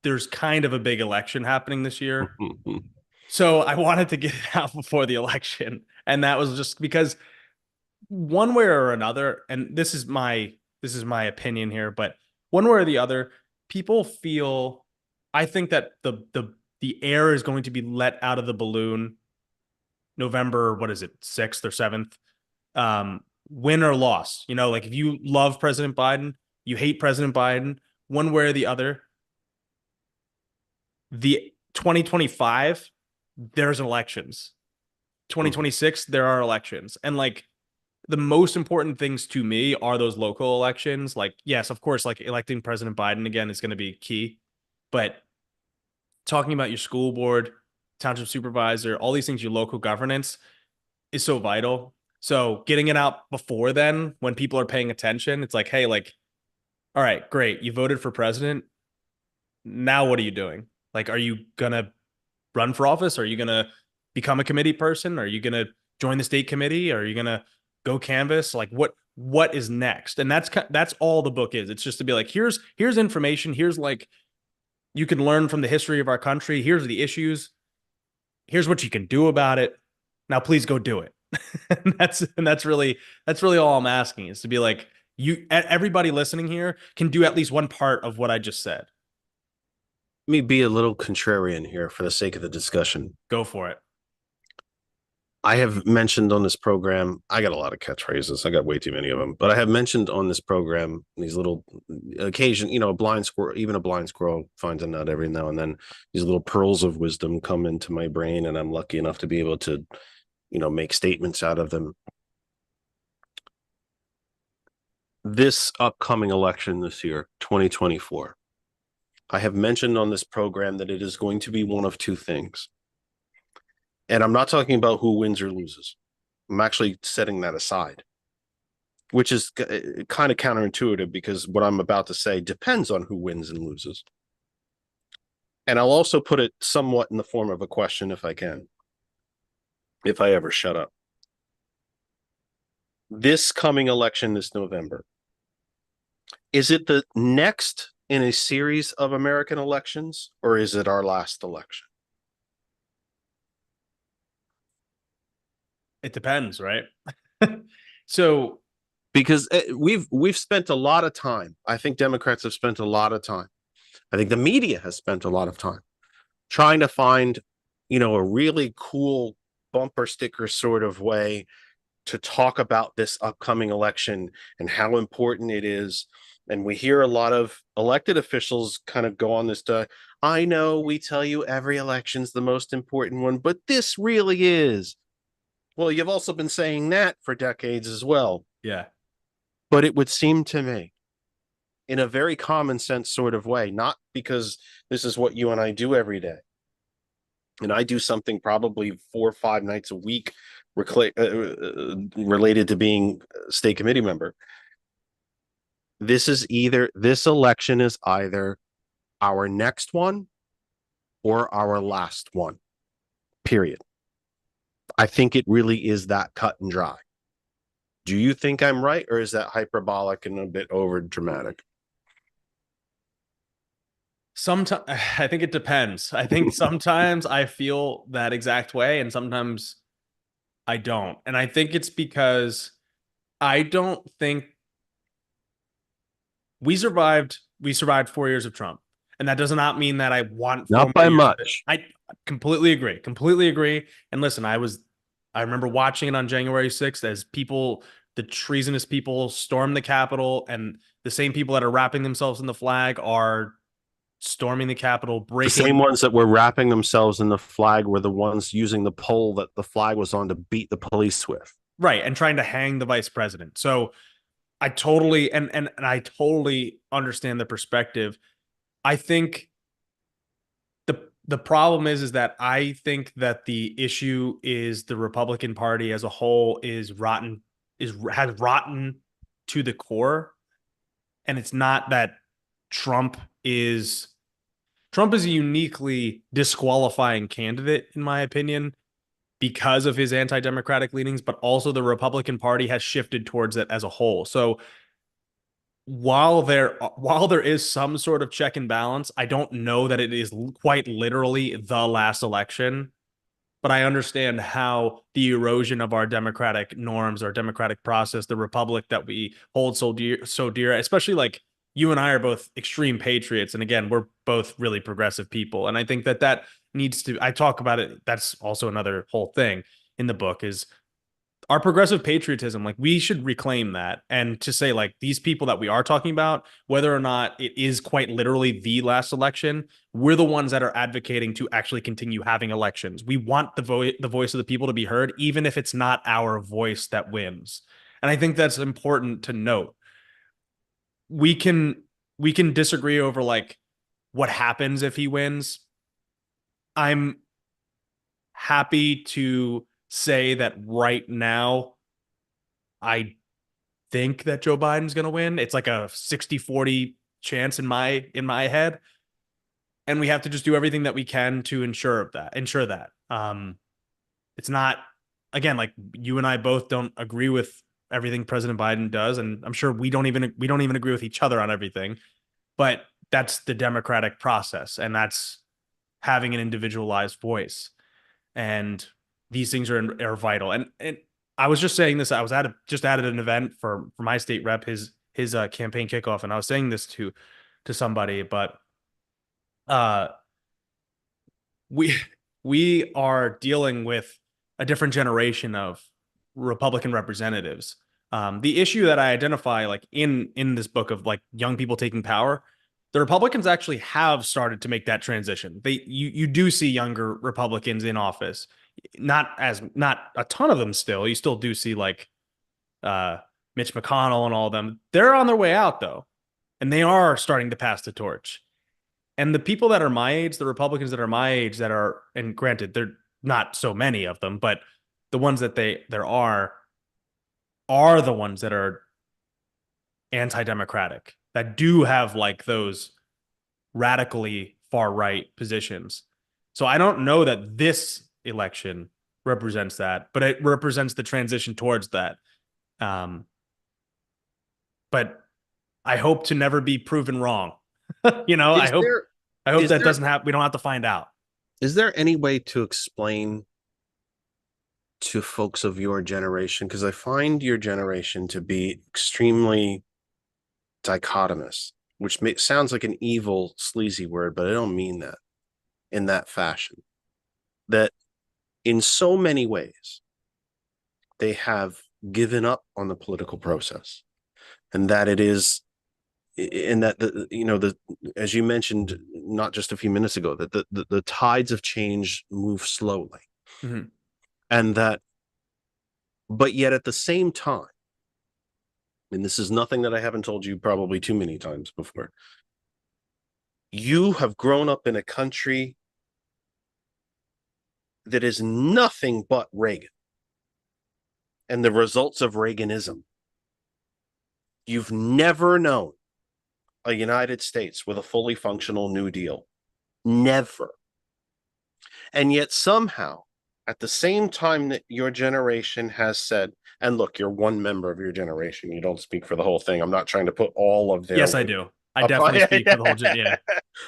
[SPEAKER 4] there's kind of a big election happening this year. So I wanted to get it out before the election. And that was just because, one way or another, and this is my opinion here, but one way or the other, people feel, I think that the air is going to be let out of the balloon November, what is it, 6th or 7th? Win or loss. Like, if you love President Biden, you hate President Biden, one way or the other, the 2025, there's elections. 2026, there are elections. And, like, the most important things to me are those local elections. Like, yes, of course, like, electing President Biden again is going to be key. But talking about your school board, township supervisor, all these things, your local governance is so vital. So getting it out before then, when people are paying attention, it's like, hey, like, all right, great. You voted for president. Now what are you doing? Like, are you going to run for office? Are you going to become a committee person? Are you going to join the state committee? Are you going to go canvas? Like, what is next? And that's all the book is. It's just to be like, here's information. Here's, like, you can learn from the history of our country. Here's the issues. Here's what you can do about it. Now, please go do it. and that's really all I'm asking, is to be like, everybody listening here can do at least one part of what I just said.
[SPEAKER 1] Let me be a little contrarian here for the sake of the discussion.
[SPEAKER 4] Go for it.
[SPEAKER 1] I have mentioned on this program, I got a lot of catchphrases. I got way too many of them, but I have mentioned on this program these little occasion, a blind squirrel, even a blind squirrel finds a nut every now and then. These little pearls of wisdom come into my brain, and I'm lucky enough to be able to, make statements out of them. This upcoming election this year, 2024, I have mentioned on this program that it is going to be one of two things. And I'm not talking about who wins or loses. I'm actually setting that aside, which is kind of counterintuitive, because what I'm about to say depends on who wins and loses. And I'll also put it somewhat in the form of a question, if I can, if I ever shut up. This coming election this November, is it the next in a series of American elections, or is it our last election?
[SPEAKER 4] It depends, right? So,
[SPEAKER 1] because we've spent a lot of time. I think Democrats have spent a lot of time. I think the media has spent a lot of time trying to find, a really cool bumper sticker sort of way to talk about this upcoming election and how important it is. And we hear a lot of elected officials kind of go on this, I know we tell you every election's the most important one, but this really is. Well, you've also been saying that for decades as well.
[SPEAKER 4] yeah.
[SPEAKER 1] But it would seem to me, in a very common sense sort of way, not because this is what you and I do every day, and I do something probably 4 or 5 nights a week related to being a state committee member. This election is either our next one or our last one, period. I think it really is that cut and dry. Do you think I'm right, or is that hyperbolic and a bit over dramatic?
[SPEAKER 4] Sometimes I think it depends. I think sometimes I feel that exact way, and sometimes I don't. And I think it's because I don't think we survived 4 years of Trump. And that does not mean that I want
[SPEAKER 1] not by much.
[SPEAKER 4] I completely agree. And listen, I remember watching it on January 6th as people the treasonous people storm the Capitol, and the same people that are wrapping themselves in the flag are storming the Capitol,
[SPEAKER 1] The
[SPEAKER 4] breaking.
[SPEAKER 1] same ones that were wrapping themselves in the flag were the ones using the pole that the flag was on to beat the police with.
[SPEAKER 4] Right, and trying to hang the vice president. So I totally and I totally understand the perspective. I think the problem is that I think that the issue is the Republican Party as a whole is rotten, has rotten to the core. And it's not that Trump is Trump is a uniquely disqualifying candidate, in my opinion, because of his anti-democratic leanings, but also the Republican Party has shifted towards it as a whole. So while there is some sort of check and balance, I don't know that it is quite literally the last election, but I understand how the erosion of our democratic norms, our democratic process, the republic that we hold so dear, especially like you and I are both extreme patriots, and again, we're both really progressive people, and I think that that needs to. I talk about it. That's also another whole thing in the book is our progressive patriotism. Like we should reclaim that, and to say like these people that we are talking about, whether or not it is quite literally the last election, we're the ones that are advocating to actually continue having elections. We want the voice of the people to be heard, even if it's not our voice that wins. And I think that's important to note. We can we can disagree over like what happens if he wins. I'm happy to say that right now I think that Joe Biden's going to win. It's like a 60-40 chance in my head. And we have to just do everything that we can to ensure that. It's not, again, like you and I both don't agree with everything President Biden does, and I'm sure we don't even agree with each other on everything. But that's the democratic process, and that's having an individualized voice. And these things are vital. And I was just saying this. I was just at an event for my state rep, his campaign kickoff, and I was saying this to somebody, but uh, we we are dealing with a different generation of Republican representatives. The issue that I identify, like in this book of like young people taking power, the Republicans actually have started to make that transition. You do see younger Republicans in office, not a ton of them still. You still do see like uh, Mitch McConnell and all of them. They're on their way out though, and they are starting to pass the torch. And the people that are my age, the Republicans that are my age that are, and granted, they're not so many of them, but the ones that there are the ones that are anti-democratic, that do have like those radically far right positions. So I don't know that this election represents that, but it represents the transition towards that. But I hope to never be proven wrong. I hope that doesn't happen. We don't have to find out.
[SPEAKER 1] Is there any way to explain to folks of your generation? Because I find your generation to be extremely dichotomous, which sounds like an evil, sleazy word, but I don't mean that in that fashion. That in so many ways, they have given up on the political process, and that it is, in that as you mentioned not just a few minutes ago, that the tides of change move slowly,
[SPEAKER 4] mm-hmm.
[SPEAKER 1] and that, but yet at the same time, and this is nothing that I haven't told you probably too many times before, you have grown up in a country that is nothing but Reagan and the results of Reaganism. You've never known a United States with a fully functional New Deal. Never. And yet somehow, at the same time that your generation has said, and look, you're one member of your generation, you don't speak for the whole thing. I'm not trying to put all of their...
[SPEAKER 4] Yes, I do. I definitely speak for the whole yeah.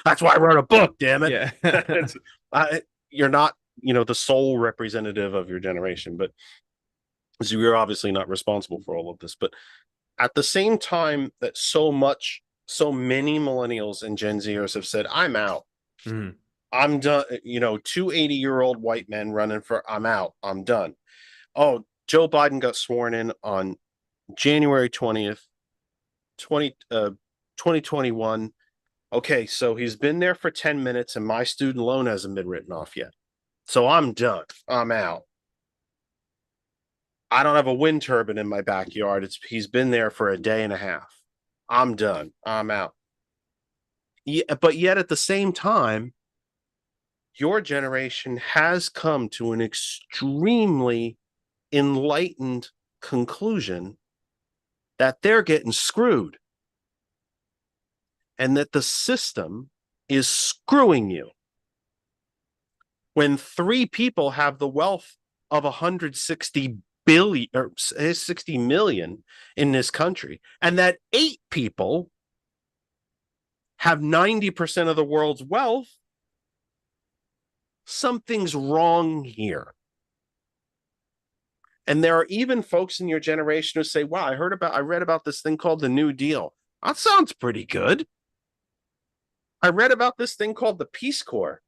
[SPEAKER 1] That's why I wrote a book, damn it.
[SPEAKER 4] Yeah.
[SPEAKER 1] You're not, the sole representative of your generation, but so you're obviously not responsible for all of this. But at the same time that so many millennials and Gen Zers have said, I'm out.
[SPEAKER 4] Mm.
[SPEAKER 1] I'm done. 2 80-year-old white men running for, I'm out. I'm done. Oh, Joe Biden got sworn in on January 20th, 2021. Okay, so he's been there for 10 minutes and my student loan hasn't been written off yet. So I'm done. I'm out. I don't have a wind turbine in my backyard. He's been there for a day and a half. I'm done. I'm out. Yeah, but yet at the same time, your generation has come to an extremely enlightened conclusion that they're getting screwed and that the system is screwing you. When 3 people have the wealth of 160 billion or 60 million in this country, and that 8 people have 90% of the world's wealth, something's wrong here. And there are even folks in your generation who say, wow, I read about this thing called the New Deal. That sounds pretty good. I read about this thing called the Peace Corps.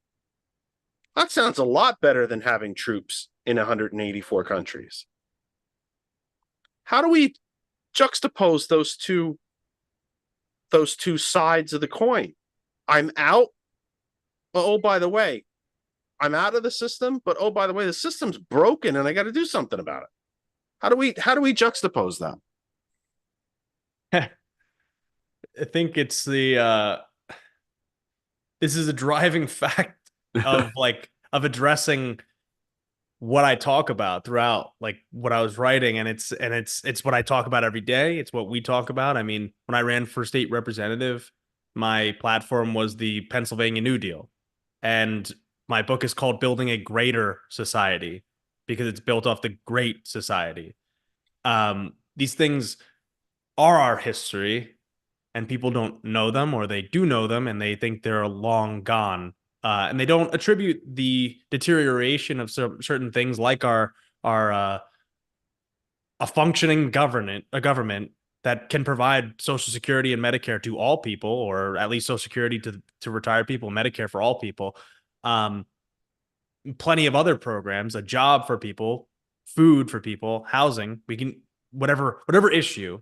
[SPEAKER 1] That sounds a lot better than having troops in 184 countries. How do we juxtapose those two sides of the coin? I'm out. Oh, by the way, I'm out of the system, but oh, by the way, the system's broken and I got to do something about it. How do we juxtapose that?
[SPEAKER 4] I think it's the this is a driving fact of of addressing what I talk about throughout like what I was writing, and it's what I talk about every day. It's what we talk about. I mean, when I ran for state representative, my platform was the Pennsylvania New Deal, and my book is called Building a Greater Society because it's built off the Great Society. These things are our history, and people don't know them, or they do know them and they think they're long gone. And they don't attribute the deterioration of certain things like our a functioning government that can provide Social Security and Medicare to all people, or at least Social Security to retired people, Medicare for all people. Plenty of other programs, a job for people, food for people, housing. We can whatever issue.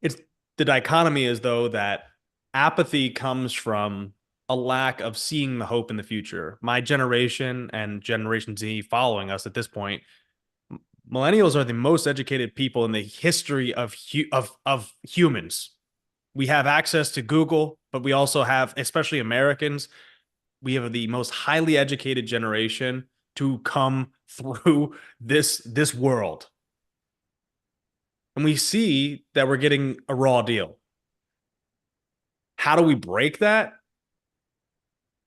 [SPEAKER 4] It's the dichotomy is though that apathy comes from a lack of seeing the hope in the future. My generation and Generation Z following us at this point, millennials are the most educated people in the history of humans. We have access to Google, but we also have, especially Americans, we have the most highly educated generation to come through this world. And we see that we're getting a raw deal. How do we break that?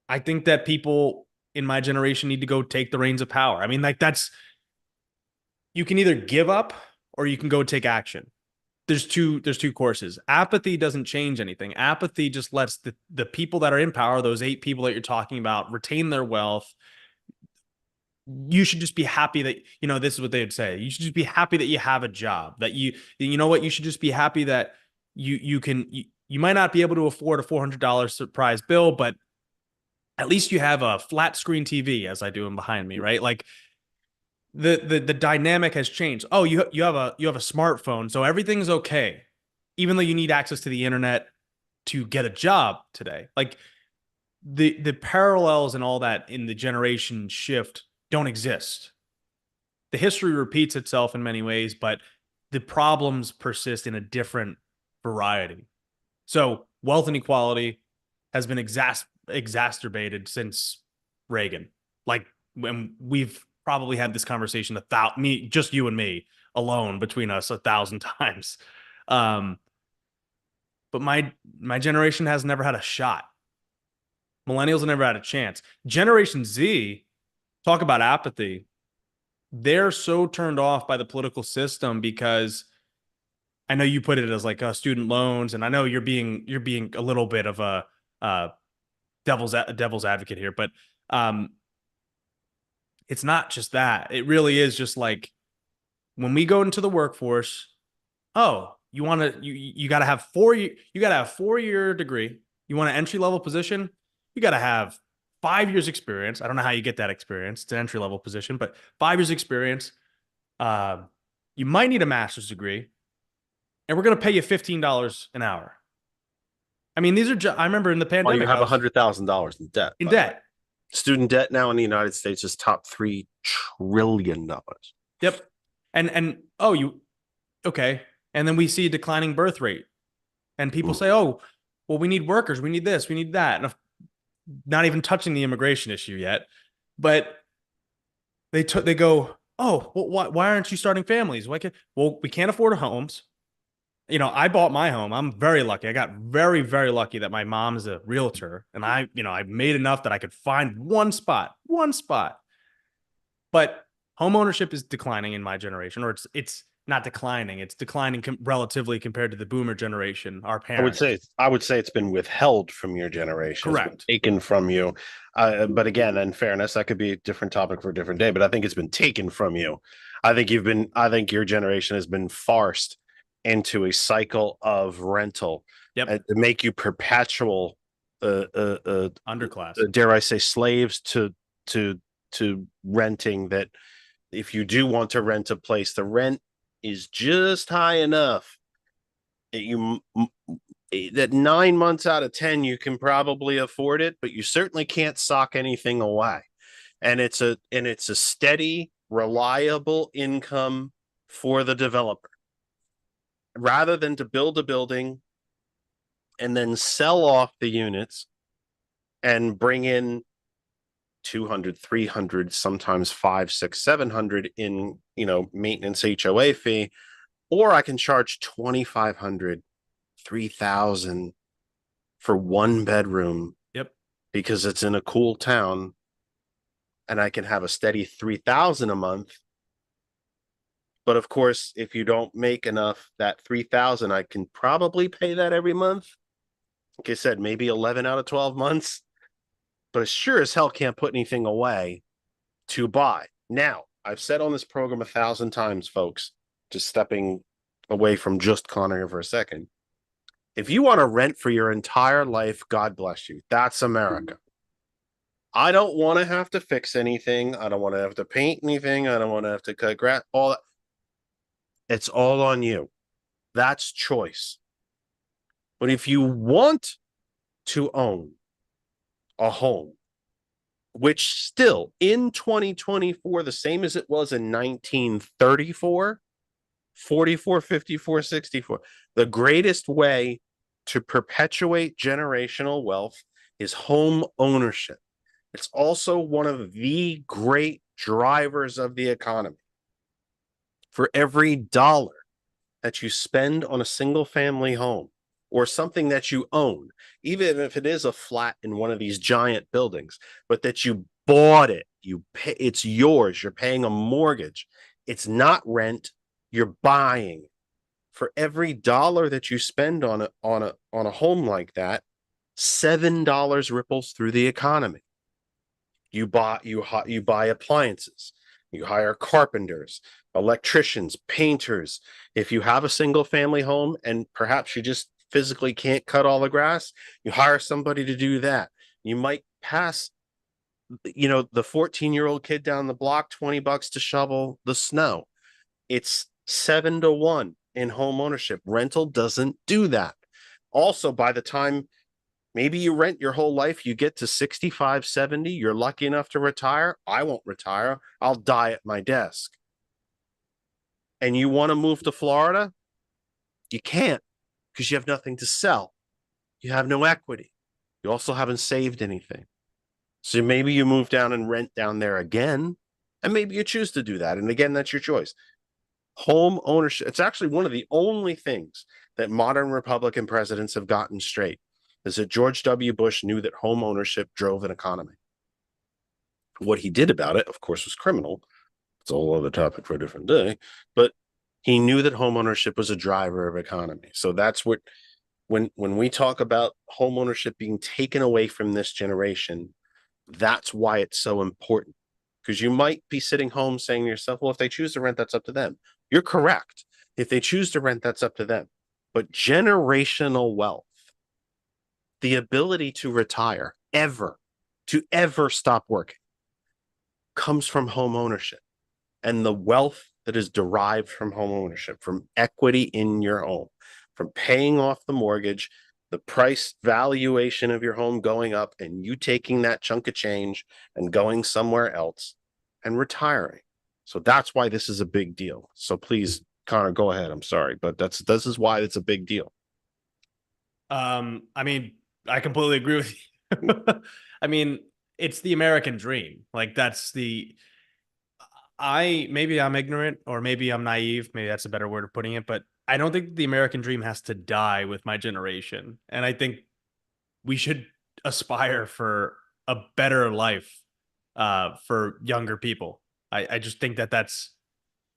[SPEAKER 4] I think that people in my generation need to go take the reins of power. I mean, like you can either give up or you can go take action. There's two courses. Apathy doesn't change anything. Apathy just lets the people that are in power, those 8 people that you're talking about, retain their wealth. You should just be happy that, this is what they would say. You should just be happy that you have a job, that you know what, you should just be happy that you might not be able to afford a $400 surprise bill, but at least you have a flat screen TV, as I do in behind me, right? Like the dynamic has changed. Oh, you have a smartphone, so everything's okay, even though you need access to the internet to get a job today. Like the parallels and all that in the generation shift don't exist. The history repeats itself in many ways, but the problems persist in a different variety. So wealth inequality has been exacerbated since Reagan. Like when we've probably had this conversation just you and me alone between us 1,000 times. But my generation has never had a shot. Millennials have never had a chance. Generation Z, talk about apathy. They're so turned off by the political system because I know you put it as like student loans, and I know you're being a little bit of a devil's advocate here, but it's not just that. It really is just like when we go into the workforce. Oh, you got to have 4-year degree. You want an entry level position? You got to have 5 years experience. I don't know how you get that experience. It's an entry level position, but 5 years experience. you might need a master's degree, and we're going to pay you $15 an hour. I mean, these are, I remember in the
[SPEAKER 1] Well,
[SPEAKER 4] pandemic,
[SPEAKER 1] you have $100,000 in debt.
[SPEAKER 4] in
[SPEAKER 1] by the way.
[SPEAKER 4] debt.
[SPEAKER 1] Student debt now in the United States is top $3 trillion.
[SPEAKER 4] Yep. And oh, okay. And then we see a declining birth rate. And people say, oh, well, we need workers. We need this. We need that. And not even touching the immigration issue yet. But they go, oh, well, why aren't you starting families? Well, we can't afford homes. I bought my home. I'm very lucky. I got very, very lucky that my mom is a realtor, and I made enough that I could find one spot. But home ownership is declining in my generation, or it's not declining. It's declining relatively compared to the boomer generation, our parents.
[SPEAKER 1] I would say it's been withheld from your generation.
[SPEAKER 4] Correct.
[SPEAKER 1] It's been taken from you. But again, in fairness, that could be a different topic for a different day. But I think it's been taken from you. I think your generation has been forced into a cycle of rental.
[SPEAKER 4] Yep.
[SPEAKER 1] To make you perpetual
[SPEAKER 4] underclass.
[SPEAKER 1] Dare I say, slaves to renting. That if you do want to rent a place, the rent is just high enough that 9 months out of 10 you can probably afford it, but you certainly can't sock anything away. And it's a steady, reliable income for the developer, rather than to build a building and then sell off the units and bring in 200, 300, sometimes 500, 600, 700 in, maintenance HOA fee, or I can charge 2,500, 3,000 for one bedroom.
[SPEAKER 4] Yep.
[SPEAKER 1] Because it's in a cool town, and I can have a steady 3,000 a month. But of course, if you don't make enough, that 3,000, I can probably pay that every month. Like I said, maybe 11 out of 12 months. But it sure as hell can't put anything away to buy. Now, I've said on this program 1,000 times, folks, just stepping away from just Connor here for a second. If you want to rent for your entire life, God bless you. That's America. I don't want to have to fix anything. I don't want to have to paint anything. I don't want to have to cut grass. All that. It's all on you. That's choice. But if you want to own a home, which still in 2024, the same as it was in 1934, 44, 54, 64, the greatest way to perpetuate generational wealth is home ownership. It's also one of the great drivers of the economy. For every dollar that you spend on a single family home or something that you own, even if it is a flat in one of these giant buildings, but that you bought it, it's yours, you're paying a mortgage, it's not rent, you're buying. For every dollar that you spend on a home like that, $7 ripples through the economy. You buy appliances, you hire carpenters, electricians, painters. If you have a single family home and perhaps you just physically can't cut all the grass, you hire somebody to do that. You might pass, the 14-year-old kid down the block $20 to shovel the snow. It's 7-1 in home ownership. Rental doesn't do that. Also, by the time maybe you rent your whole life, you get to 65, 70, you're lucky enough to retire. I won't retire. I'll die at my desk. And you want to move to Florida? You can't, because you have nothing to sell. You have no equity. You also haven't saved anything. So maybe you move down and rent down there again, and maybe you choose to do that. And again, that's your choice. Home ownership, it's actually one of the only things that modern Republican presidents have gotten straight, is that George W. Bush knew that home ownership drove an economy. What he did about it, of course, was criminal. It's a whole other topic for a different day. But he knew that home ownership was a driver of economy. So that's what, when we talk about home ownership being taken away from this generation, that's why it's so important. Because you might be sitting home saying to yourself, well, if they choose to rent, that's up to them. You're correct. If they choose to rent, that's up to them. But generational wealth, the ability to retire, to ever stop working, comes from home ownership. And the wealth that is derived from home ownership, from equity in your home, from paying off the mortgage, the price valuation of your home going up, and you taking that chunk of change and going somewhere else and retiring. So that's why this is a big deal. So please, Connor, go ahead. I'm sorry, but this is why it's a big deal.
[SPEAKER 4] I mean, I completely agree with you. I mean, it's the American dream. Like that's the maybe I'm ignorant or maybe I'm naive. Maybe that's a better word of putting it, but I don't think the American dream has to die with my generation. And I think we should aspire for a better life for younger people. I just think that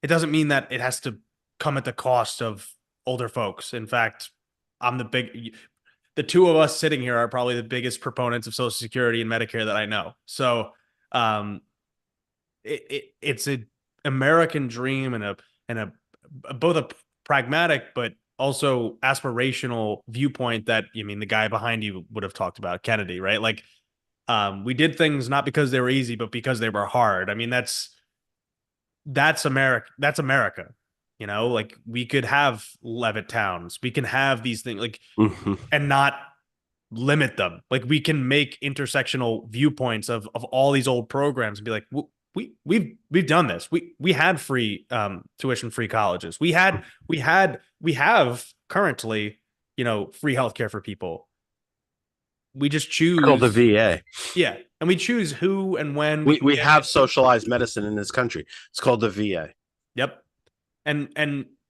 [SPEAKER 4] it doesn't mean that it has to come at the cost of older folks. In fact, the two of us sitting here are probably the biggest proponents of Social Security and Medicare that I know. So um, it's a American dream and a both a pragmatic but also aspirational viewpoint that the guy behind you would have talked about, Kennedy, right? Like we did things not because they were easy, but because they were hard. I mean, that's America. That's America. Like we could have Levitt towns. We can have these things like and not limit them. Like we can make intersectional viewpoints of all these old programs and be like, we've done this. We had free tuition free colleges. We have currently, free healthcare for people. We just choose
[SPEAKER 1] called the VA.
[SPEAKER 4] Yeah. And we choose who and when
[SPEAKER 1] we have socialized medicine in this country. It's called the VA.
[SPEAKER 4] Yep. And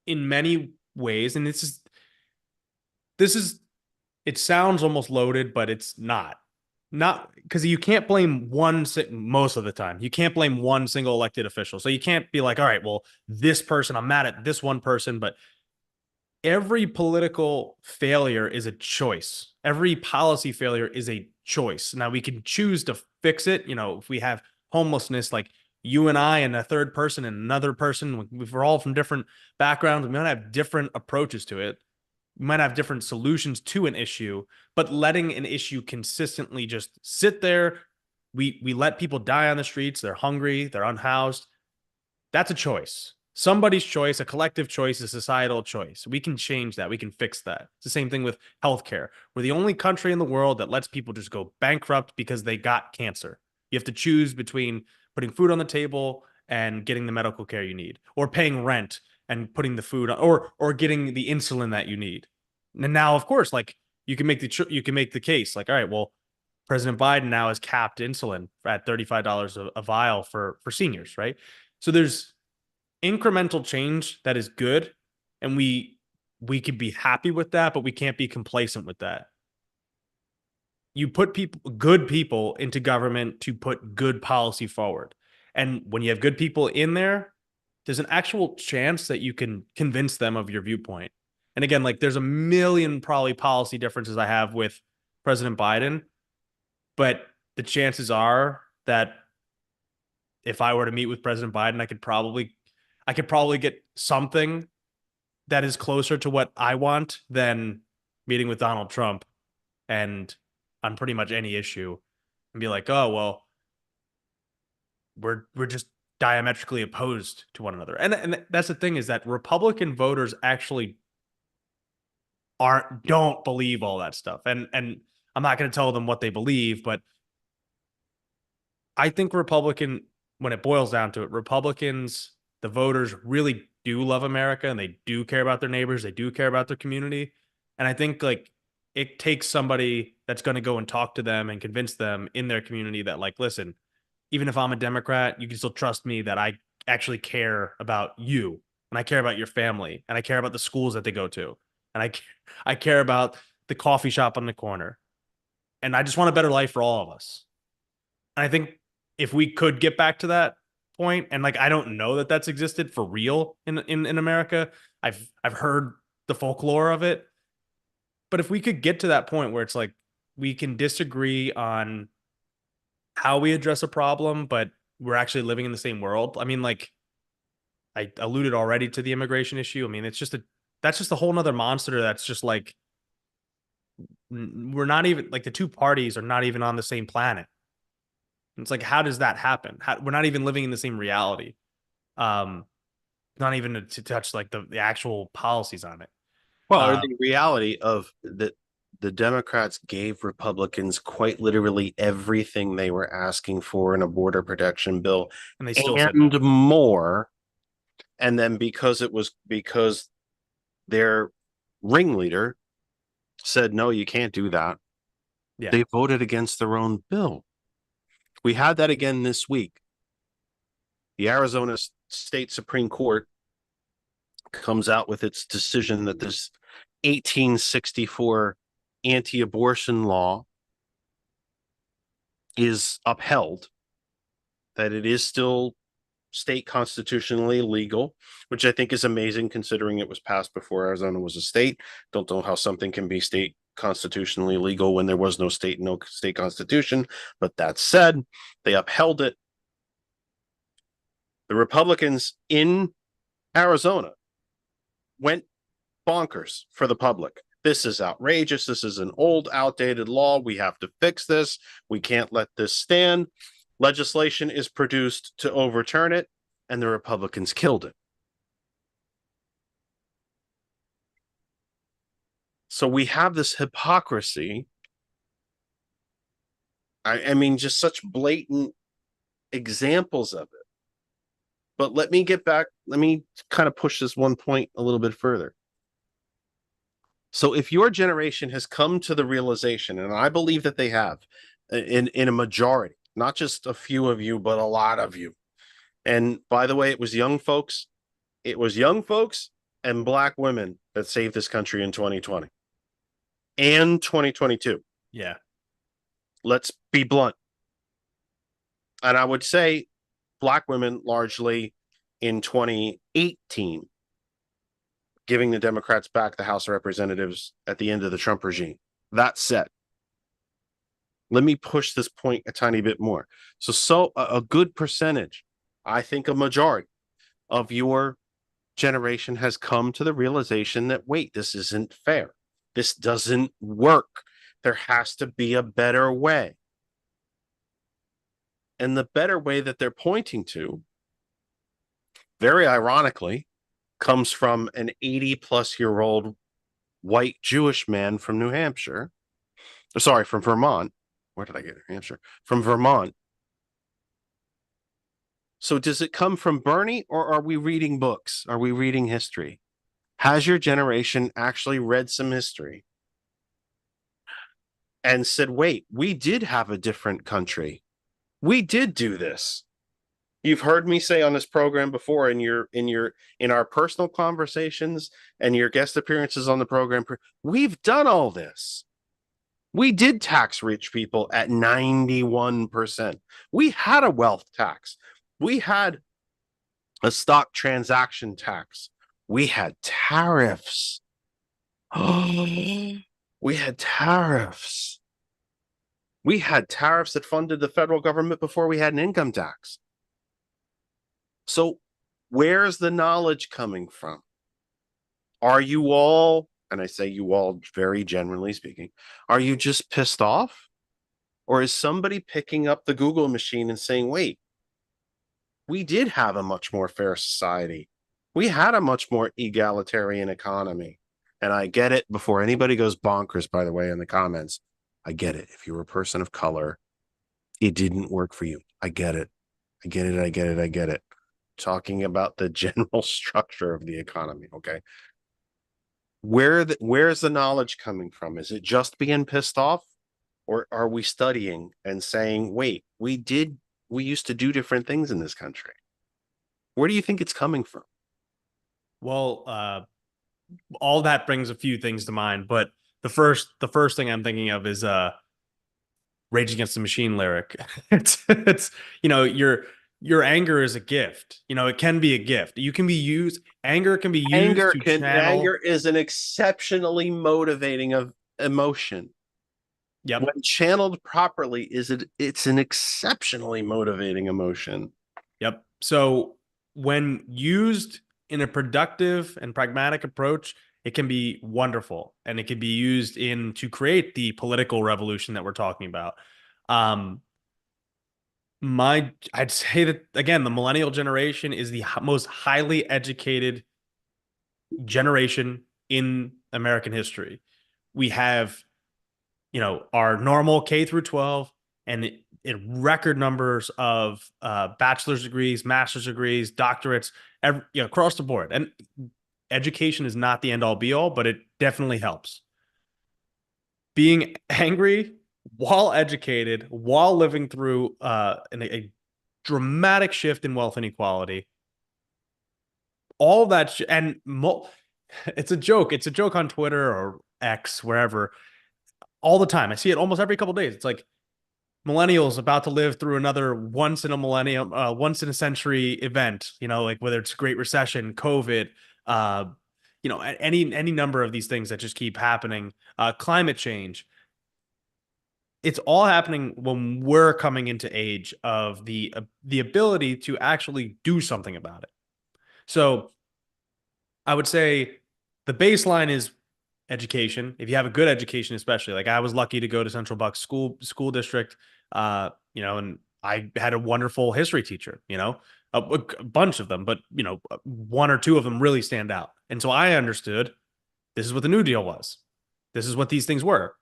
[SPEAKER 4] in many ways, and this is it sounds almost loaded, but it's not because you can't blame most of the time. You can't blame one single elected official. So you can't be like, all right, well, this person, I'm mad at this one person, but every political failure is a choice. Every policy failure is a choice. Now we can choose to fix it. If we have homelessness, like you and I and a third person and another person, if we're all from different backgrounds, we might have different approaches to it. We might have different solutions to an issue, but letting an issue consistently just sit there, we let people die on the streets. They're hungry. They're unhoused. That's a choice. Somebody's choice, a collective choice, a societal choice. We can change that. We can fix that. It's the same thing with healthcare. We're the only country in the world that lets people just go bankrupt because they got cancer. You have to choose between putting food on the table and getting the medical care you need, or paying rent and putting the food on, or getting the insulin that you need. And now, of course, like you can make the case, like, all right, well, President Biden now has capped insulin at $35 a vial for seniors, right? So there's incremental change that is good, and we could be happy with that, but we can't be complacent with that. You put good people into government to put good policy forward. And when you have good people in there, there's an actual chance that you can convince them of your viewpoint. And again, like there's a million probably policy differences I have with President Biden, but the chances are that if I were to meet with President Biden, I could probably get something that is closer to what I want than meeting with Donald Trump and on pretty much any issue and be like, oh, well, we're just diametrically opposed to one another. And that's the thing, is that Republican voters actually don't believe all that stuff. And I'm not going to tell them what they believe, but I think when it boils down to it, Republicans, the voters really do love America and they do care about their neighbors. They do care about their community. And I think like it takes somebody that's going to go and talk to them and convince them in their community that, like, listen, even if I'm a Democrat, you can still trust me that I actually care about you and I care about your family and I care about the schools that they go to. And I care about the coffee shop on the corner. And I just want a better life for all of us. And I think if we could get back to that point, and like I don't know that that's existed for real in America. I've heard the folklore of it. But if we could get to that point where it's like we can disagree on how we address a problem, but we're actually living in the same world. I mean, like I alluded already to the immigration issue. I mean, that's just a whole nother monster that's just like we're not even like the two parties are not even on the same planet. It's like, how does that happen? We're not even living in the same reality. not even to touch like the actual policies on it.
[SPEAKER 1] Well, or
[SPEAKER 4] Uh,
[SPEAKER 1] the reality of that the Democrats gave Republicans quite literally everything they were asking for in a border protection bill
[SPEAKER 4] and they still said no.
[SPEAKER 1] and more. And then because their ringleader said, no, you can't do that,
[SPEAKER 4] Yeah.
[SPEAKER 1] they voted against their own bill. We had that again this week. The Arizona State Supreme Court comes out with its decision that this 1864 anti-abortion law is upheld, that it is still state constitutionally legal, which I think is amazing considering it was passed before Arizona was a state. Don't know how something can be state constitutionally legal when there was no state, no state constitution. But that said, they upheld it. The Republicans in Arizona went bonkers for the public. This is outrageous. This is an old, outdated law. We have to fix this. We can't let this stand. Legislation is produced to overturn it, and the Republicans killed it. So we have this hypocrisy. I mean, just such blatant examples of it. But let me get back. Let me kind of push this one point a little bit further. So if your generation has come to the realization, and I believe that they have, in a majority, not just a few of you, but a lot of you. And by the way, it was young folks and Black women that saved this country in 2020 and 2022.
[SPEAKER 4] Yeah.
[SPEAKER 1] Let's be blunt. And I would say Black women largely in 2018, giving the Democrats back the House of Representatives at the end of the Trump regime. That said, let me push this point a tiny bit more. So a good percentage, I think a majority of your generation has come to the realization that, wait, this isn't fair. This doesn't work. There has to be a better way. And the better way that they're pointing to, very ironically, comes from an 80-plus-year-old white Jewish man from New Hampshire. Sorry, from Vermont. Where did I get New Hampshire? From Vermont. So does it come from Bernie, or are we reading books? Are we reading history? Has your generation actually read some history and said, wait, we did have a different country. We did do this. You've heard me say on this program before in our personal conversations and your guest appearances on the program, we've done all this. We did tax rich people at 91%. We had a wealth tax. We had a stock transaction tax. We had tariffs. We had tariffs. We had tariffs that funded the federal government before we had an income tax. So where's the knowledge coming from? Are you all, and I say you all very generally speaking, are you just pissed off? Or is somebody picking up the Google machine and saying, wait, we did have a much more fair society. We had a much more egalitarian economy. And I get it, before anybody goes bonkers, by the way, in the comments, I get it. If you're a person of color, it didn't work for you. I get it. I get it. I get it. I get it. Talking about the general structure of the economy. Okay. Where's the knowledge coming from? Is it just being pissed off? Or are we studying and saying, wait, we used to do different things in this country? Where do you think it's coming from?
[SPEAKER 4] Well, all that brings a few things to mind, but the first thing I'm thinking of is Rage Against the Machine lyric. It's your anger is a gift. It can be a gift. You can be used. Anger can be used to channel.
[SPEAKER 1] Anger is an exceptionally motivating of emotion.
[SPEAKER 4] Yep.
[SPEAKER 1] When channeled properly, it's an exceptionally motivating emotion.
[SPEAKER 4] Yep. So when used in a productive and pragmatic approach, it can be wonderful, and it can be used to create the political revolution that we're talking about. I'd say that again, the millennial generation is the most highly educated generation in American history. We have, our normal K through 12 and in record numbers of bachelor's degrees, master's degrees, doctorates, across the board. And education is not the end all be all, but it definitely helps. Being angry while educated, while living through a dramatic shift in wealth inequality, all that, it's a joke. It's a joke on Twitter or X, wherever, all the time. I see it almost every couple of days. It's like millennials about to live through another once in a millennium, once in a century event. Like whether it's Great Recession, COVID, any number of these things that just keep happening. Climate change. It's all happening when we're coming into age of the ability to actually do something about it. So I would say the baseline is education. If you have a good education, especially like I was lucky to go to Central Bucks school district, and I had a wonderful history teacher, a bunch of them, but one or two of them really stand out. And so I understood this is what the New Deal was. This is what these things were.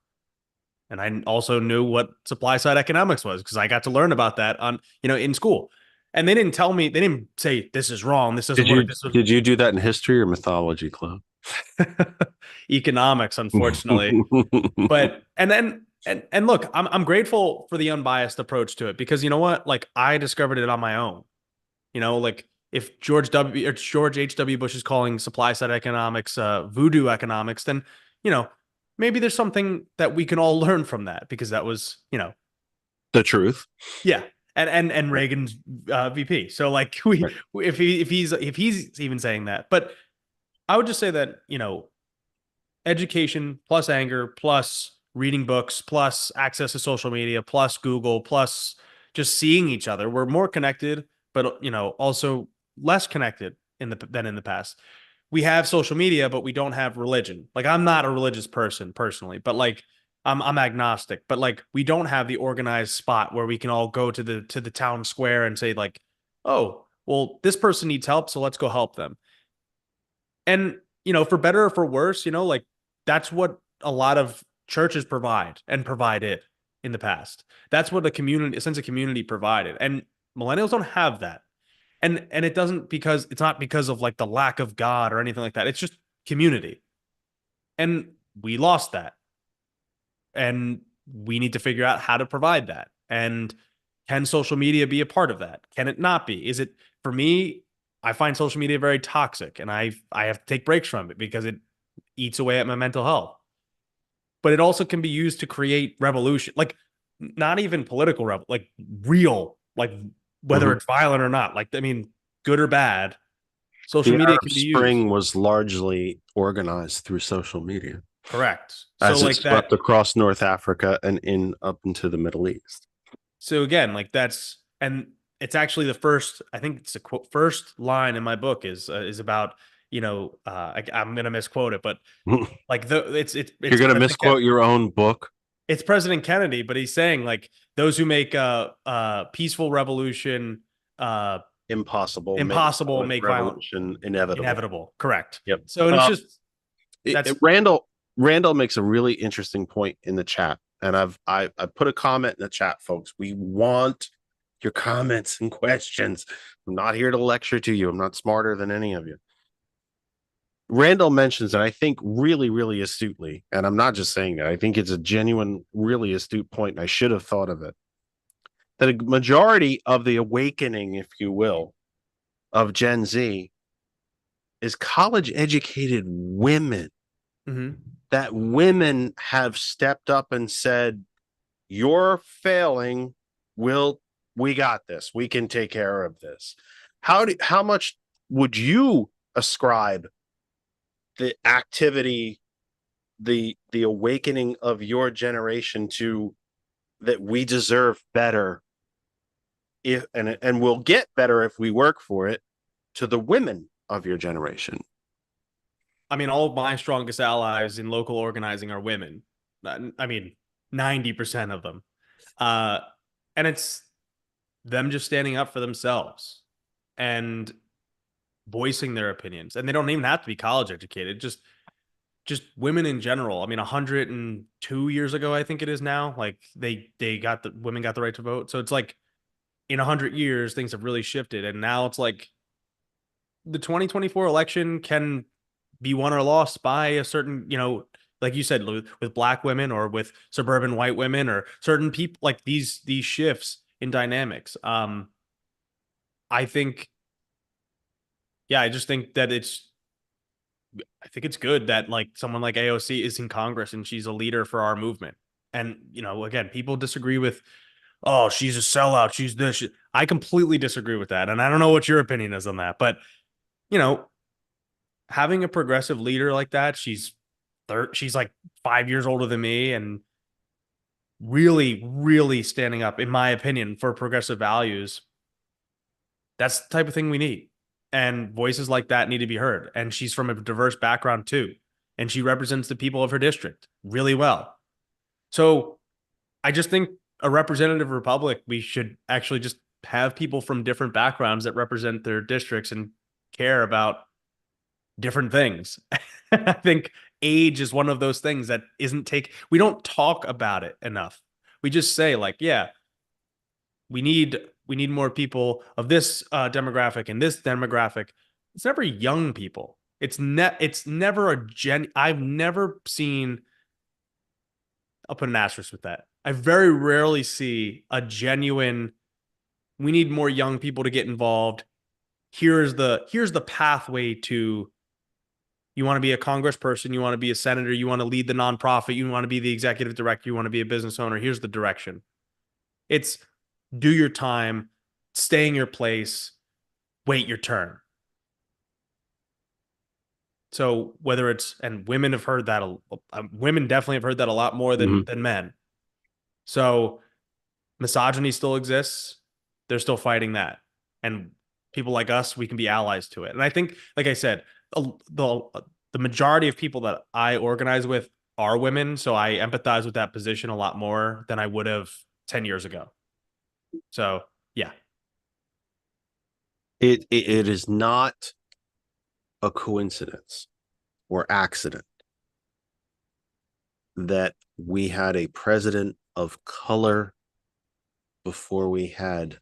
[SPEAKER 4] And I also knew what supply side economics was because I got to learn about that in school. And they didn't say this is wrong, this doesn't work.
[SPEAKER 1] Did you do that in history or mythology club?
[SPEAKER 4] Economics, unfortunately. But and look, I'm grateful for the unbiased approach to it because you know what? Like I discovered it on my own. Like if George H.W. Bush is calling supply side economics voodoo economics, then maybe there's something that we can all learn from that because that was
[SPEAKER 1] the truth.
[SPEAKER 4] Yeah. And Reagan's VP. So like
[SPEAKER 1] Right.
[SPEAKER 4] if he's even saying that. But I would just say that, education plus anger plus reading books plus access to social media plus Google plus just seeing each other. We're more connected, but also less connected than in the past. We have social media, but we don't have religion. Like I'm not a religious person personally, but like I'm agnostic. But like we don't have the organized spot where we can all go to the town square and say like, oh, well, this person needs help, so let's go help them. And for better or for worse, like that's what a lot of churches provide and provided in the past. That's what a sense of community provided. And millennials don't have that. And it's not because of like the lack of God or anything like that. It's just community. And we lost that. And we need to figure out how to provide that. And can social media be a part of that? Can it not be? Is it, for me, I find social media very toxic and I have to take breaks from it because it eats away at my mental health. But it also can be used to create revolution, like not even political like real, like whether it's violent or not. Like, I mean, good or bad, social media can be
[SPEAKER 1] Spring
[SPEAKER 4] used.
[SPEAKER 1] was largely organized through social media.
[SPEAKER 4] Correct.
[SPEAKER 1] As
[SPEAKER 4] So
[SPEAKER 1] it
[SPEAKER 4] like
[SPEAKER 1] swept
[SPEAKER 4] that.
[SPEAKER 1] across North Africa and up into the Middle East.
[SPEAKER 4] So again, like and it's actually the first, I think it's first line in my book is about, I'm going to misquote it, but like it's
[SPEAKER 1] You're going to misquote your own book.
[SPEAKER 4] It's President Kennedy, but he's saying like those who make a peaceful revolution
[SPEAKER 1] impossible
[SPEAKER 4] make
[SPEAKER 1] revolution
[SPEAKER 4] inevitable. Correct.
[SPEAKER 1] Yep.
[SPEAKER 4] So and it's just
[SPEAKER 1] Randall makes a really interesting point in the chat, and I put a comment in the chat, folks. We want your comments and questions. I'm not here to lecture to you. I'm not smarter than any of you. Randall mentions, and I think really, really astutely, and I'm not just saying that, I think it's a genuine, really astute point, and I should have thought of it, that a majority of the awakening, if you will, of Gen Z is college educated women.
[SPEAKER 4] Mm-hmm.
[SPEAKER 1] That women have stepped up and said, you're failing. We got this. We can take care of this. How much would you ascribe the activity, the awakening of your generation to that we deserve better and we'll get better if we work for it, to the women of your generation?
[SPEAKER 4] I mean, all of my strongest allies in local organizing are women. I mean, 90% of them. And them just standing up for themselves and voicing their opinions. And they don't even have to be college educated, just women in general. I mean, 102 years ago, I think it is now, like women got the right to vote. So it's like in 100 years, things have really shifted. And now it's like the 2024 election can be won or lost by a certain, like you said, with black women or with suburban white women or certain people, like these shifts in dynamics. I think, yeah, I just think that I think it's good that like someone like AOC is in Congress and she's a leader for our movement. And, again, people disagree with, oh, she's a sellout. She's this. I completely disagree with that. And I don't know what your opinion is on that, but, having a progressive leader like that, she's like 5 years older than me and really, really standing up, in my opinion, for progressive values. That's the type of thing we need. And voices like that need to be heard. And she's from a diverse background too. And she represents the people of her district really well. So I just think a representative republic, we should actually just have people from different backgrounds that represent their districts and care about different things. I think age is one of those things that we don't talk about it enough. We just say like, yeah, we need more people of this demographic and this demographic. It's never young people. It's never I've never seen, I'll put an asterisk with that. I very rarely see a genuine, we need more young people to get involved. Here's the pathway to, you want to be a congressperson, you want to be a senator, you want to lead the nonprofit, you want to be the executive director, you want to be a business owner. Here's the direction. It's do your time, stay in your place, wait your turn. So whether it's, and women have heard that, women definitely have heard that a lot more than men. So misogyny still exists. They're still fighting that. And people like us, we can be allies to it. And I think, like I said, the majority of people that I organize with are women. So I empathize with that position a lot more than I would have 10 years ago. So, yeah.
[SPEAKER 1] It is not a coincidence or accident that we had a president of color before we had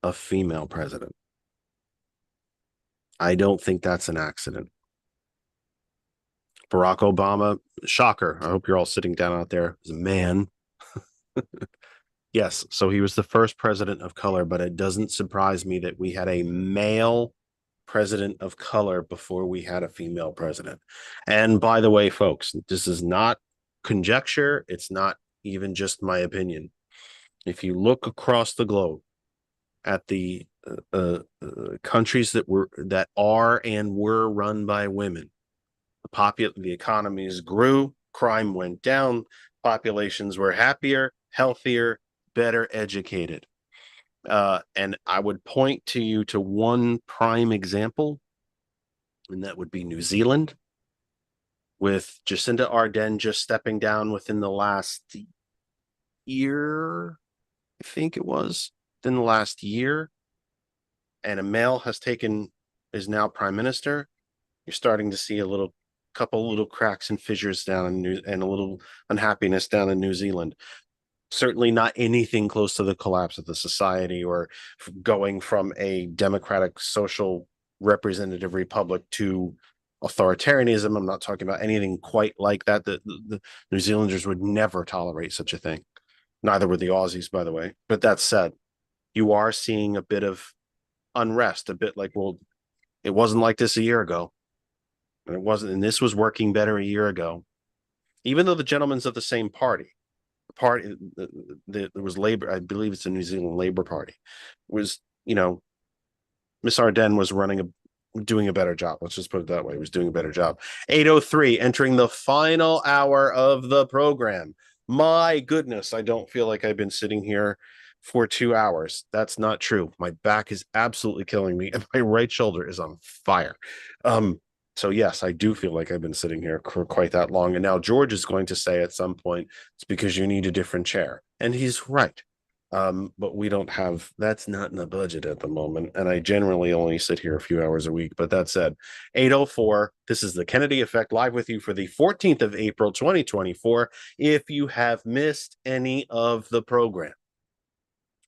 [SPEAKER 1] a female president. I don't think that's an accident. Barack Obama, shocker. I hope you're all sitting down out there, is a man. Yes, so he was the first president of color, but it doesn't surprise me that we had a male president of color before we had a female president. And by the way, folks, this is not conjecture. It's not even just my opinion. If you look across the globe at the countries that are and were run by women, the economies grew, crime went down, populations were happier, healthier, better educated. And I would point to you to one prime example, and that would be New Zealand, with Jacinda Ardern just stepping down within the last year, I think it was, within the last year, and a male is now prime minister. You're starting to see a couple little cracks and fissures down and a little unhappiness down in New Zealand. Certainly not anything close to the collapse of the society or going from a democratic social representative republic to authoritarianism. I'm not talking about anything quite like that. The New Zealanders would never tolerate such a thing. Neither would the Aussies, by the way. But that said, you are seeing a bit of unrest, a bit like, well, it wasn't like this a year ago. And it wasn't, and this was working better a year ago. Even though the gentleman's of the same party. There was Labor, I believe it's the New Zealand Labor Party, was, Miss Ardern was doing a better job. Let's just put it that way. He was doing a better job. 8:03, entering the final hour of the program. My goodness, I don't feel like I've been sitting here for 2 hours. That's not true. My back is absolutely killing me, and my right shoulder is on fire. So yes, I do feel like I've been sitting here for quite that long. And now George is going to say at some point, it's because you need a different chair. And he's right. But we don't have, that's not in the budget at the moment. And I generally only sit here a few hours a week. But that said, 8:04, this is the Kennedy Effect live with you for the 14th of April, 2024. If you have missed any of the program,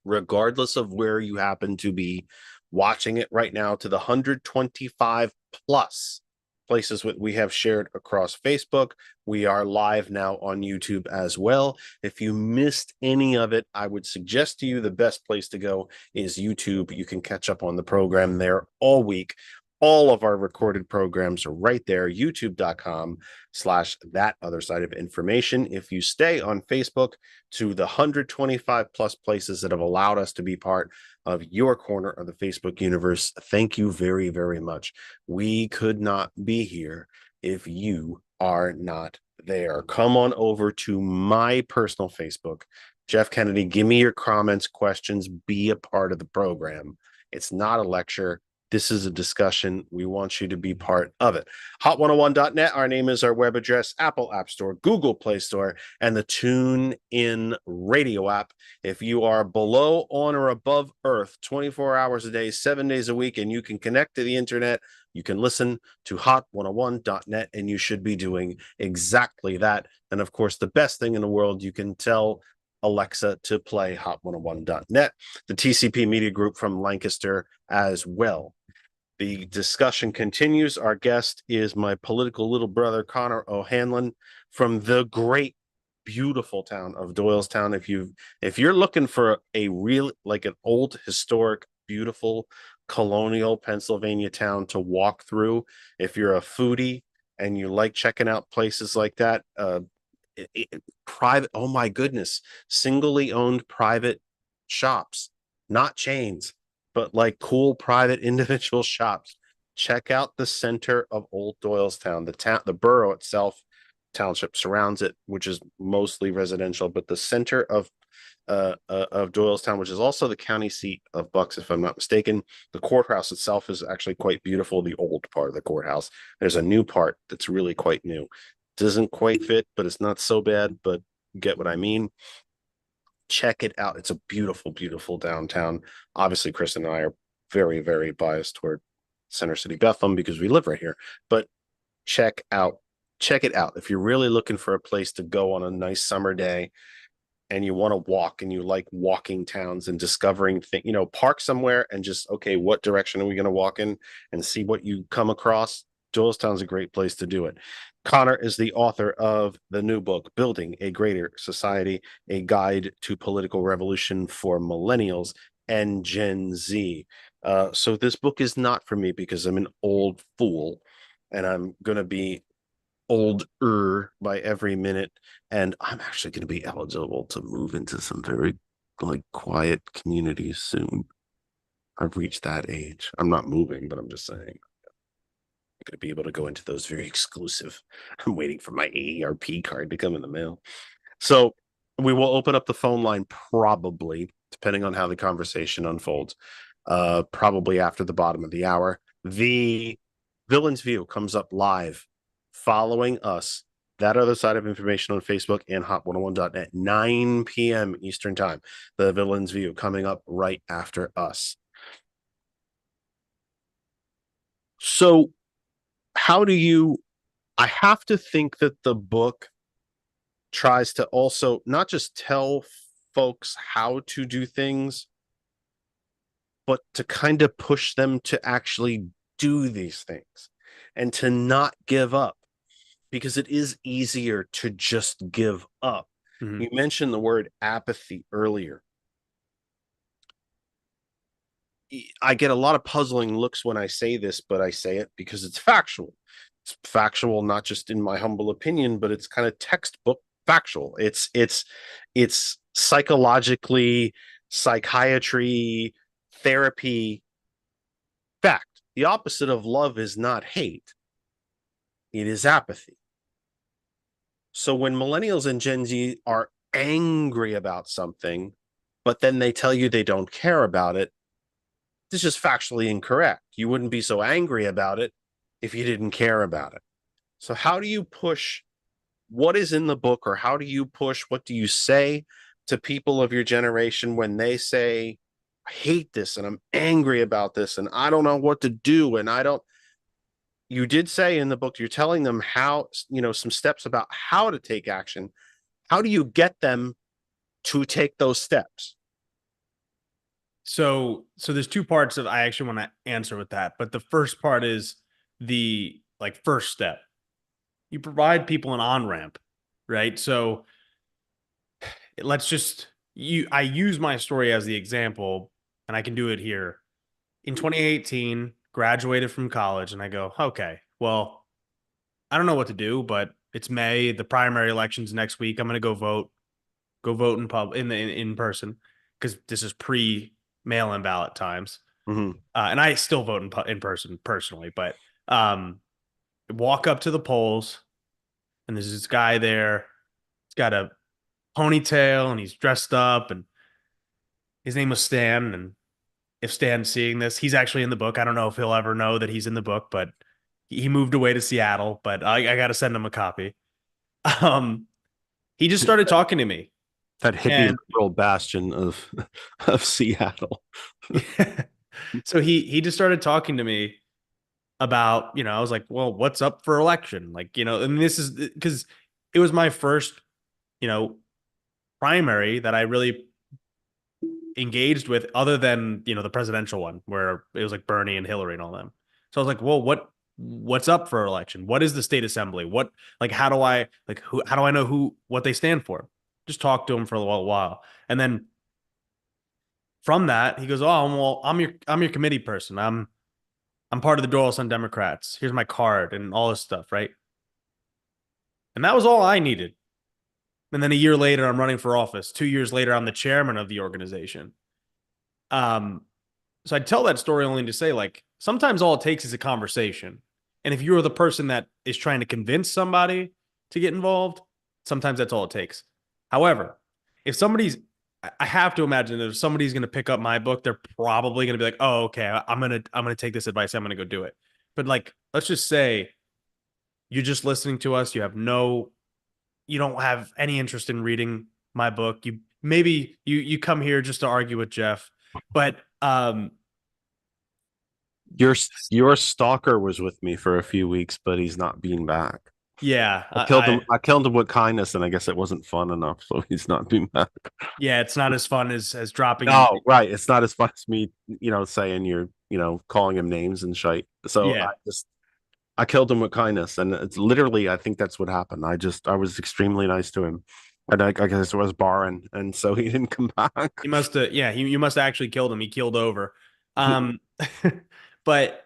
[SPEAKER 1] regardless of where you happen to be watching it right now, to the 125 plus places we have shared across Facebook. We are live now on YouTube as well. If you missed any of it, I would suggest to you the best place to go is YouTube. You can catch up on the program there all week. All of our recorded programs are right there, youtube.com/that other side of information. If you stay on Facebook, to the 125 plus places that have allowed us to be part of your corner of the Facebook universe, thank you very, very much. We could not be here if you are not there. Come on over to my personal Facebook, Jeff Kennedy. Give me your comments, questions, be a part of the program. It's not a lecture. This is a discussion. We want you to be part of it. Hot101.net, our name is our web address, Apple App Store, Google Play Store, and the TuneIn Radio app. If you are below, on, or above Earth 24 hours a day, 7 days a week, and you can connect to the internet, you can listen to hot101.net, and you should be doing exactly that. And of course, the best thing in the world, you can tell Alexa to play hot101.net, the TCP Media Group from Lancaster as well. The discussion continues. Our guest is my political little brother, Connor O'Hanlon, from the great, beautiful town of Doylestown. If you're looking for a real, like an old, historic, beautiful, colonial Pennsylvania town to walk through, if you're a foodie and you like checking out places like that, private, oh my goodness, singly owned private shops, not chains, but like cool private individual shops. Check out the center of Old Doylestown. The borough itself, township surrounds it, which is mostly residential, but the center of Doylestown, which is also the county seat of Bucks, if I'm not mistaken. The courthouse itself is actually quite beautiful. The old part of the courthouse. There's a new part that's really quite new. Doesn't quite fit, but it's not so bad, but get what I mean. Check it out. It's a beautiful, beautiful downtown. Obviously, Chris and I are very, very biased toward Center City Bethlehem because we live right here. But check it out. If you're really looking for a place to go on a nice summer day and you want to walk and you like walking towns and discovering things, park somewhere and just, okay, what direction are we going to walk in and see what you come across? Doylestown's a great place to do it. Connor is the author of the new book, Building a Greater Society, a Guide to Political Revolution for Millennials and Gen Z. So this book is not for me because I'm an old fool and I'm going to be older by every minute. And I'm actually going to be eligible to move into some very quiet communities soon. I've reached that age. I'm not moving, but I'm just saying. Going to be able to go into those very exclusive. I'm waiting for my AARP card to come in the mail. So we will open up the phone line probably, depending on how the conversation unfolds, probably after the bottom of the hour. The Villain's View comes up live following us. That other side of information on Facebook and hot101.net, 9 p.m. Eastern time. The Villain's View coming up right after us. So I have to think that the book tries to also not just tell folks how to do things, but to kind of push them to actually do these things and to not give up, because it is easier to just give up. Mm-hmm. You mentioned the word apathy earlier. I get a lot of puzzling looks when I say this, but I say it because it's factual. It's factual, not just in my humble opinion, but it's kind of textbook factual. It's psychologically, psychiatry, therapy fact. The opposite of love is not hate. It is apathy. So when millennials and Gen Z are angry about something, but then they tell you they don't care about it, this is just factually incorrect. You wouldn't be so angry about it if you didn't care about it. So how do you push what is in the book, or how do you push, what do you say to people of your generation when they say, I hate this and I'm angry about this and I don't know what to do and I don't, you did say in the book you're telling them how, some steps about how to take action. How do you get them to take those steps?
[SPEAKER 4] So there's two parts that I actually want to answer with that. But the first part is the like first step. You provide people an on-ramp, right? So let's just I use my story as the example, and I can do it here. In 2018, graduated from college, and I go, okay, well, I don't know what to do, but it's May, the primary election's next week. I'm gonna go vote in person, because this is pre mail-in ballot times.
[SPEAKER 1] Mm-hmm.
[SPEAKER 4] And I still vote in person personally, but walk up to the polls, and there's this guy there. He's got a ponytail and he's dressed up, and his name was Stan. And if Stan's seeing this, he's actually in the book. I don't know if he'll ever know that he's in the book, but he moved away to Seattle, but I got to send him a copy. Um, he just started talking to me.
[SPEAKER 1] That hippie
[SPEAKER 4] And
[SPEAKER 1] liberal bastion of Seattle.
[SPEAKER 4] so he just started talking to me about, I was like, well, what's up for election? Like, and this is because it was my first, primary that I really engaged with, other than, the presidential one where it was like Bernie and Hillary and all them. So I was like, well, what's up for election? What is the state assembly? What, like, how do I know what they stand for? Just talk to them for a while. And then from that, he goes, oh, well, I'm your committee person. I'm part of the Doralson Democrats. Here's my card and all this stuff, right? And that was all I needed. And then a year later, I'm running for office. 2 years later, I'm the chairman of the organization. So I tell that story only to say, like, sometimes all it takes is a conversation. And if you're the person that is trying to convince somebody to get involved, sometimes that's all it takes. However, I have to imagine that if somebody's going to pick up my book, they're probably going to be like, oh, okay, I'm going to take this advice. I'm going to go do it. But like, let's just say you're just listening to us. You don't have any interest in reading my book. You come here just to argue with Jeff, but
[SPEAKER 1] your stalker was with me for a few weeks, but he's not being back.
[SPEAKER 4] Yeah,
[SPEAKER 1] I killed him with kindness, and I guess it wasn't fun enough, so he's not being back.
[SPEAKER 4] Yeah, it's not as fun as dropping.
[SPEAKER 1] No, right. It's not as fun as me, saying you're, calling him names and shite. So
[SPEAKER 4] yeah.
[SPEAKER 1] I killed him with kindness, and it's literally, I think that's what happened. I was extremely nice to him, and I guess it was barring, and so he didn't come back.
[SPEAKER 4] He must have, yeah, you must have actually killed him. He keeled over. But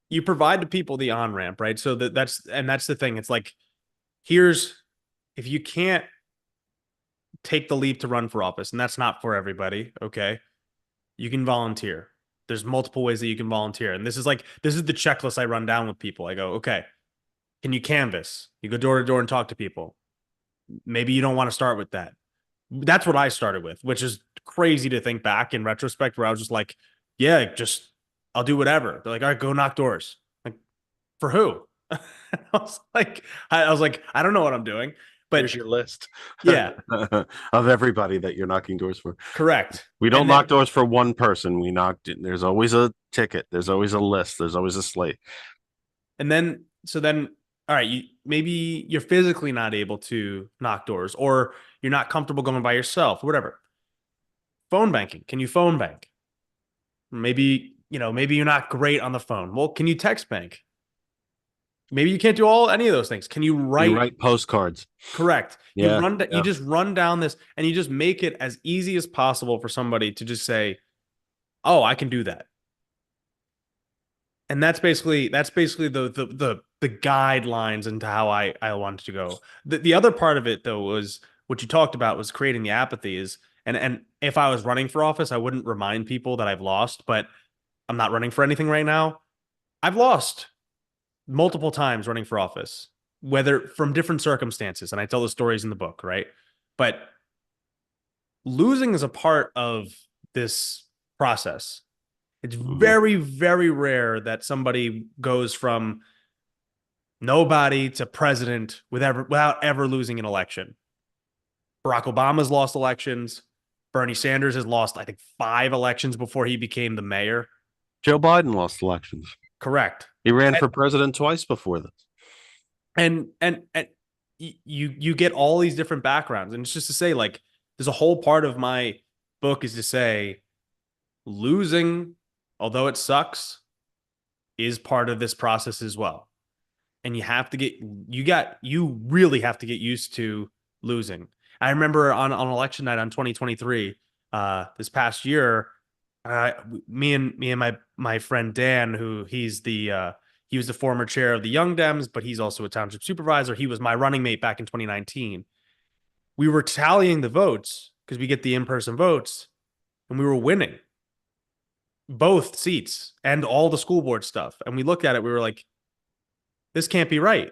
[SPEAKER 4] you provide the people the on ramp, right? So that's the thing. It's like, if you can't take the leap to run for office, and that's not for everybody, okay, you can volunteer. There's multiple ways that you can volunteer. And this is the checklist I run down with people. I go, okay, can you canvass? You go door to door and talk to people. Maybe you don't want to start with that. That's what I started with, which is crazy to think back in retrospect, where I was just like, yeah, I'll do whatever. They're like, all right, go knock doors. Like, for who? I was like, I don't know what I'm doing. But
[SPEAKER 1] here's your list.
[SPEAKER 4] Yeah.
[SPEAKER 1] Of everybody that you're knocking doors for.
[SPEAKER 4] Correct.
[SPEAKER 1] We don't knock doors for one person. There's always a ticket. There's always a list. There's always a slate.
[SPEAKER 4] And then, all right, maybe you're physically not able to knock doors, or you're not comfortable going by yourself, whatever. Phone banking. Can you phone bank? Maybe you're not great on the phone. Well, can you text bank? Maybe you can't do any of those things. Can you write
[SPEAKER 1] postcards?
[SPEAKER 4] Correct.
[SPEAKER 1] Yeah,
[SPEAKER 4] you just run down this, and you just make it as easy as possible for somebody to just say, oh, I can do that. And that's basically the guidelines into how I wanted to go. The other part of it, though, was what you talked about, was creating the apathy. And if I was running for office, I wouldn't remind people that I've lost, but I'm not running for anything right now. I've lost multiple times running for office, whether from different circumstances. And I tell the stories in the book, right? But losing is a part of this process. It's very, very rare that somebody goes from nobody to president without ever losing an election. Barack Obama's lost elections. Bernie Sanders has lost, I think, 5 elections before he became the mayor.
[SPEAKER 1] Joe Biden lost elections.
[SPEAKER 4] Correct.
[SPEAKER 1] He ran for president twice before this.
[SPEAKER 4] And you get all these different backgrounds, and it's just to say, like, there's a whole part of my book is to say losing, although it sucks, is part of this process as well. And you really have to get used to losing. I remember on election night on 2023, this past year, me and my friend Dan, who he was the former chair of the Young Dems, but he's also a township supervisor. He was my running mate back in 2019. We were tallying the votes because we get the in-person votes, and we were winning both seats and all the school board stuff. And we looked at it, we were like, this can't be right.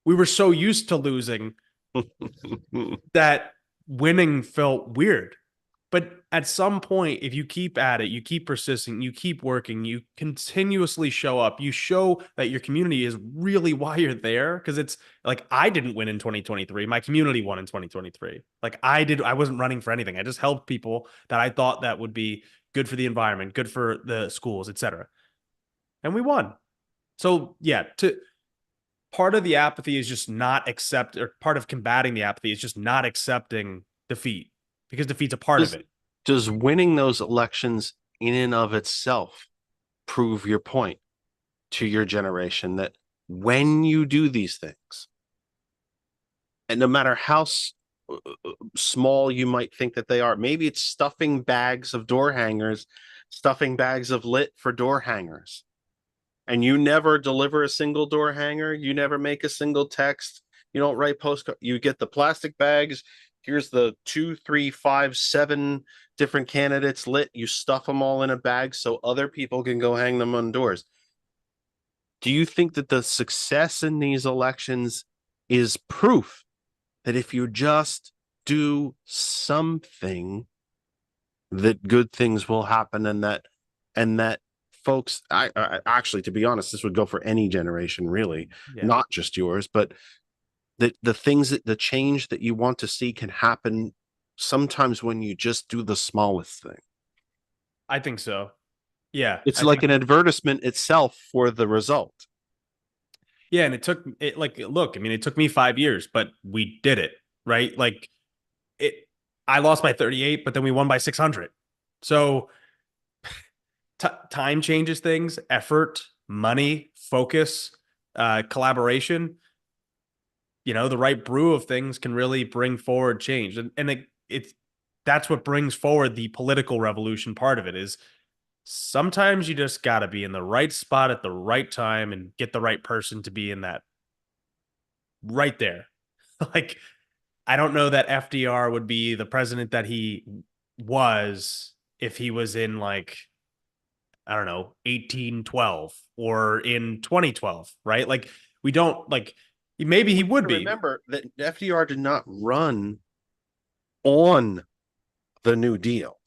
[SPEAKER 4] We were so used to losing that winning felt weird. But at some point, if you keep at it, you keep persisting, you keep working, you continuously show up, you show that your community is really why you're there. Because it's like, I didn't win in 2023. My community won in 2023. Like I wasn't running for anything. I just helped people that I thought that would be good for the environment, good for the schools, etc. And we won. So yeah, part of the apathy is just not accept, or part of combating the apathy is just not accepting defeat, because defeat's a part of it.
[SPEAKER 1] Does winning those elections in and of itself prove your point to your generation that when you do these things, and no matter how small you might think that they are, maybe it's stuffing bags of door hangers, stuffing bags of lit for door hangers, and you never deliver a single door hanger, you never make a single text, you don't write postcard, you get the plastic bags, here's the 2, 3, 5, 7 different candidates lit, you stuff them all in a bag so other people can go hang them on doors. Do you think that the success in these elections is proof that if you just do something, that good things will happen, and that folks, I actually, to be honest, this would go for any generation, really, not just yours, but that the things, that the change that you want to see can happen sometimes when you just do the smallest thing.
[SPEAKER 4] I think so. Yeah.
[SPEAKER 1] It's like an advertisement itself for the result.
[SPEAKER 4] Yeah. And it took it, like, look, I mean, it took me 5 years, but we did it, right? Like I lost by 38, but then we won by 600. So time changes things, effort, money, focus, collaboration. The right brew of things can really bring forward change. And that's what brings forward the political revolution part of it, is sometimes you just got to be in the right spot at the right time and get the right person to be in that right there. Like, I don't know that FDR would be the president that he was if he was in, like, I don't know, 1812 or in 2012, right? Like, we don't, like, maybe he would be.
[SPEAKER 1] Remember that FDR did not run on the New Deal.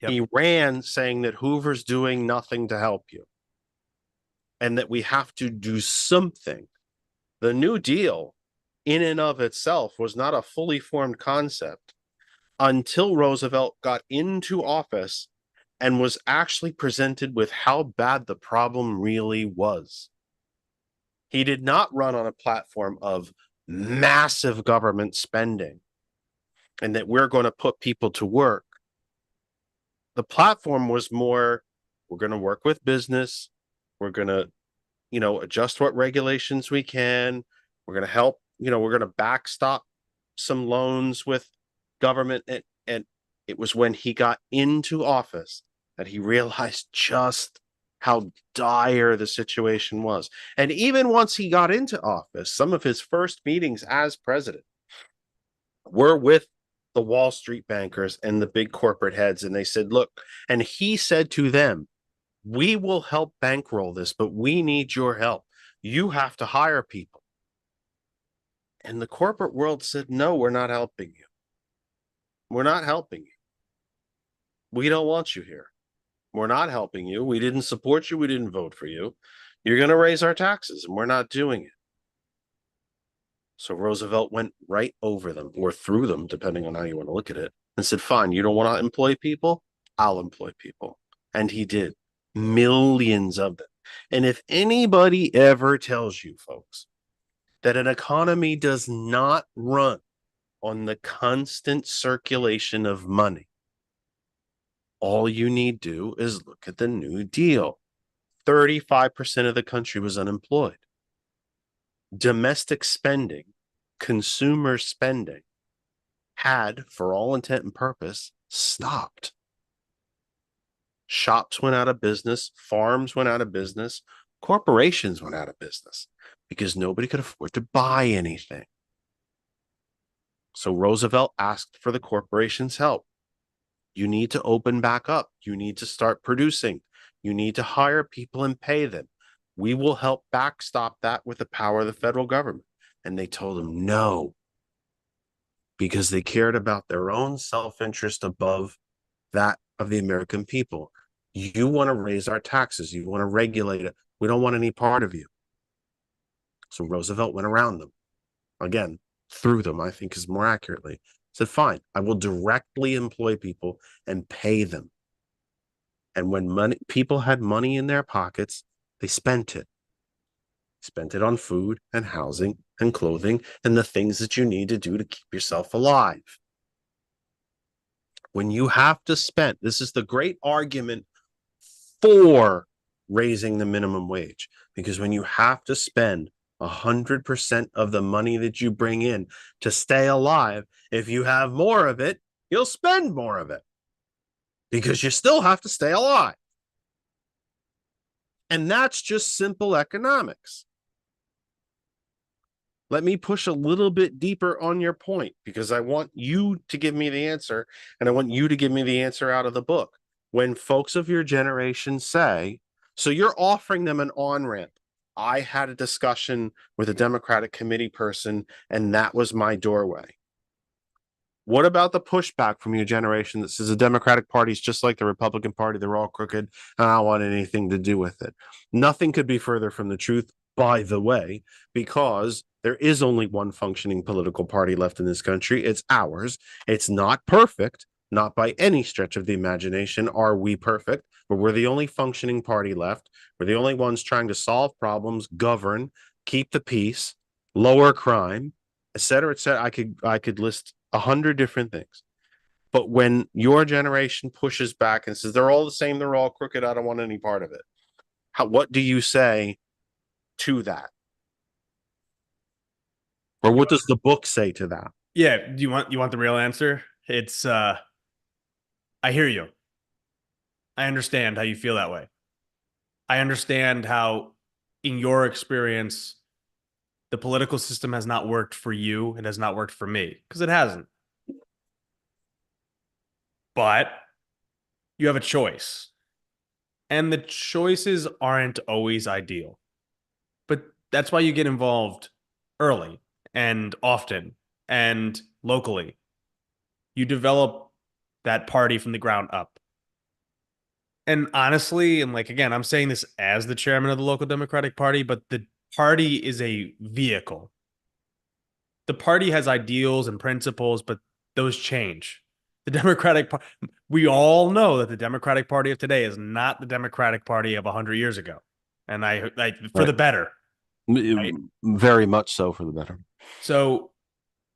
[SPEAKER 1] Yep. He ran saying that Hoover's doing nothing to help you and that we have to do something. The New Deal in and of itself was not a fully formed concept until Roosevelt got into office and was actually presented with how bad the problem really was. He did not run on a platform of massive government spending and that we're going to put people to work. The platform was more, we're going to work with business. We're going to, adjust what regulations we can. We're going to help, we're going to backstop some loans with government. And it was when he got into office that he realized just how dire the situation was. And even once he got into office, some of his first meetings as president were with the Wall Street bankers and the big corporate heads. And they said, look, and he said to them, we will help bankroll this, but we need your help. You have to hire people. And the corporate world said, no, we're not helping you. We're not helping you. We don't want you here. We're not helping you. We didn't support you. We didn't vote for you. You're going to raise our taxes, and we're not doing it. So Roosevelt went right over them or through them, depending on how you want to look at it, and said, fine, you don't want to employ people? I'll employ people. And he did. Millions of them. And if anybody ever tells you, folks, that an economy does not run on the constant circulation of money, all you need do is look at the New Deal. 35% of the country was unemployed. Domestic spending, consumer spending had, for all intent and purpose, stopped. Shops went out of business, farms went out of business, corporations went out of business because nobody could afford to buy anything. So Roosevelt asked for the corporations' help. You need to open back up. You need to start producing. You need to hire people and pay them. We will help backstop that with the power of the federal government. And they told him no, because they cared about their own self-interest above that of the American people. You want to raise our taxes. You want to regulate it. We don't want any part of you. So Roosevelt went around them. Again, through them, I think is more accurately. Said, fine, I will directly employ people and pay them. And when people had money in their pockets, they spent it. Spent it on food and housing and clothing and the things that you need to do to keep yourself alive. When you have to spend, this is the great argument for raising the minimum wage, because when you have to spend 100% of the money that you bring in to stay alive, if you have more of it, you'll spend more of it because you still have to stay alive. And that's just simple economics. Let me push a little bit deeper on your point, because I want you to give me the answer, and I want you to give me the answer out of the book. When folks of your generation say, so you're offering them an on-ramp. I had a discussion with a Democratic committee person, and that was my doorway. What about the pushback from your generation that says the Democratic Party is just like the Republican Party, they're all crooked, and I don't want anything to do with it? Nothing could be further from the truth, by the way, because there is only one functioning political party left in this country. It's ours. It's not perfect, not by any stretch of the imagination are we perfect, but we're the only functioning party left. We're the only ones trying to solve problems, govern, keep the peace, lower crime, et cetera, et cetera. I could list 100 different things. But when your generation pushes back and says they're all the same, they're all crooked, I don't want any part of it, what do you say to that? Or what does the book say to that?
[SPEAKER 4] Yeah, do you want the real answer? It's I hear you. I understand how you feel that way. I understand how, in your experience, the political system has not worked for you. It has not worked for me, because it hasn't. But you have a choice. And the choices aren't always ideal. But that's why you get involved early and often and locally. You develop that party from the ground up. And honestly, and like, again, I'm saying this as the chairman of the local Democratic Party, but the party is a vehicle. The party has ideals and principles, but those change. The Democratic Party, we all know that the Democratic Party of today is not the Democratic Party of 100 years ago. And I for the better. Right?
[SPEAKER 1] Very much so, for the better.
[SPEAKER 4] So,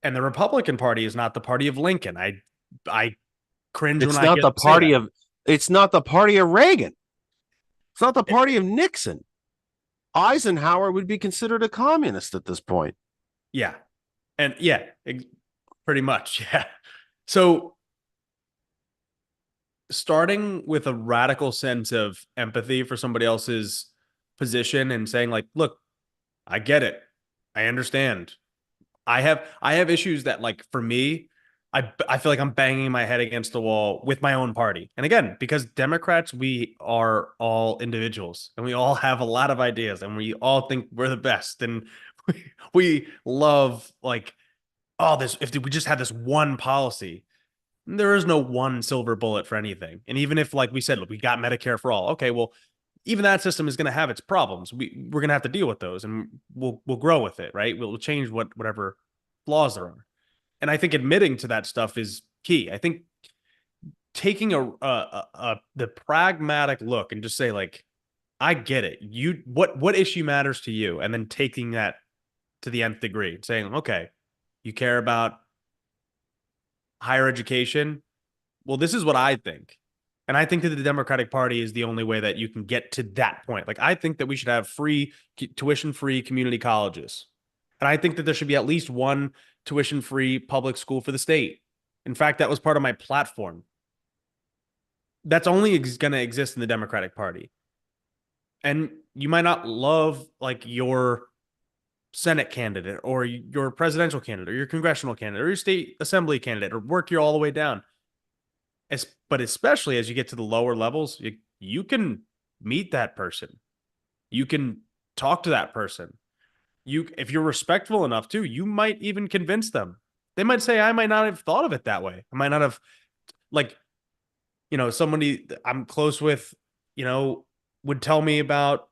[SPEAKER 4] and the Republican Party is not the party of Lincoln. I cringe
[SPEAKER 1] It's
[SPEAKER 4] when I
[SPEAKER 1] not
[SPEAKER 4] get
[SPEAKER 1] the
[SPEAKER 4] to say
[SPEAKER 1] party
[SPEAKER 4] that.
[SPEAKER 1] of it's not the party of Reagan. It's not the party of Nixon. Eisenhower would be considered a communist at this point.
[SPEAKER 4] Yeah. And yeah, pretty much. Yeah. So starting with a radical sense of empathy for somebody else's position and saying like, look, I get it. I understand. I have issues that, like, for me, I feel like I'm banging my head against the wall with my own party. And again, because Democrats, we are all individuals and we all have a lot of ideas and we all think we're the best. And we love, like, oh, this, if we just had this one policy, there is no one silver bullet for anything. And even if, like we said, look, we got Medicare for all. Okay, well, even that system is going to have its problems. We're going to have to deal with those, and we'll grow with it, right? We'll change whatever flaws there are. And I think admitting to that stuff is key. I think taking the pragmatic look and just say, like, I get it. What issue matters to you, and then taking that to the nth degree, saying, okay, you care about higher education. Well, this is what I think. And I think that the Democratic Party is the only way that you can get to that point. Like, I think that we should have free, tuition-free community colleges. And I think that there should be at least one tuition-free public school for the state. In fact, that was part of my platform. That's only going to exist in the Democratic Party. And you might not love, like, your Senate candidate or your presidential candidate or your congressional candidate or your state assembly candidate, or work you all the way down. But especially as you get to the lower levels, you can meet that person. You can talk to that person. If you're respectful enough too, you might even convince them. They might say, I might not have thought of it that way. I might not have, like, somebody I'm close with, would tell me about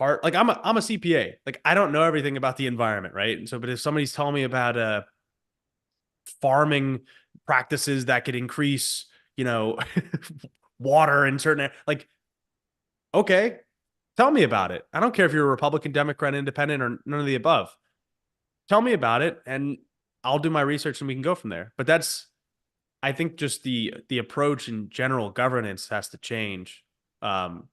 [SPEAKER 4] like, I'm a CPA. Like, I don't know everything about the environment, right? And so, but if somebody's telling me about farming practices that could increase, water in certain, like, okay, tell me about it. I don't care if you're a Republican, Democrat, Independent, or none of the above. Tell me about it, and I'll do my research, and we can go from there. But I think just the approach in general governance has to change. But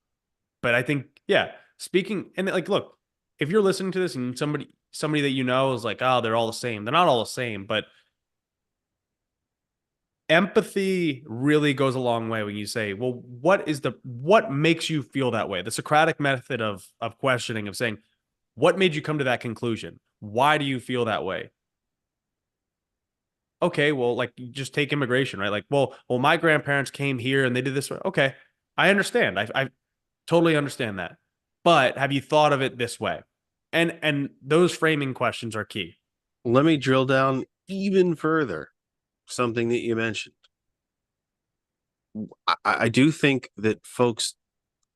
[SPEAKER 4] I think, yeah, speaking, and, like, look, if you're listening to this and somebody that is like, oh, they're all the same. They're not all the same, but empathy really goes a long way when you say, well, what makes you feel that way? The Socratic method of questioning, of saying, what made you come to that conclusion? Why do you feel that way? Okay, well, like, you just take immigration, right? Like, well, my grandparents came here and they did this. Okay, I understand. I totally understand that. But have you thought of it this way? And those framing questions are key.
[SPEAKER 1] Let me drill down even further. Something that you mentioned. I do think that folks,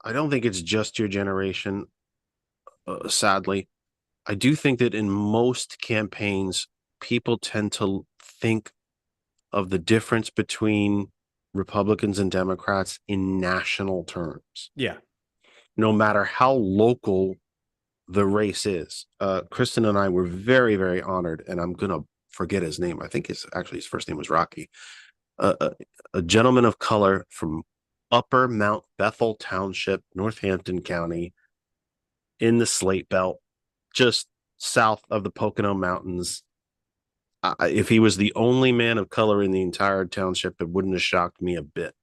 [SPEAKER 1] I don't think it's just your generation, sadly. I do think that in most campaigns, people tend to think of the difference between Republicans and Democrats in national terms.
[SPEAKER 4] Yeah.
[SPEAKER 1] No matter how local the race is. Kristen and I were very, very honored, and I'm going to forget his name. I think his first name was Rocky. A gentleman of color from Upper Mount Bethel Township, Northampton County, in the Slate Belt, just south of the Pocono Mountains. If he was the only man of color in the entire township, it wouldn't have shocked me a bit.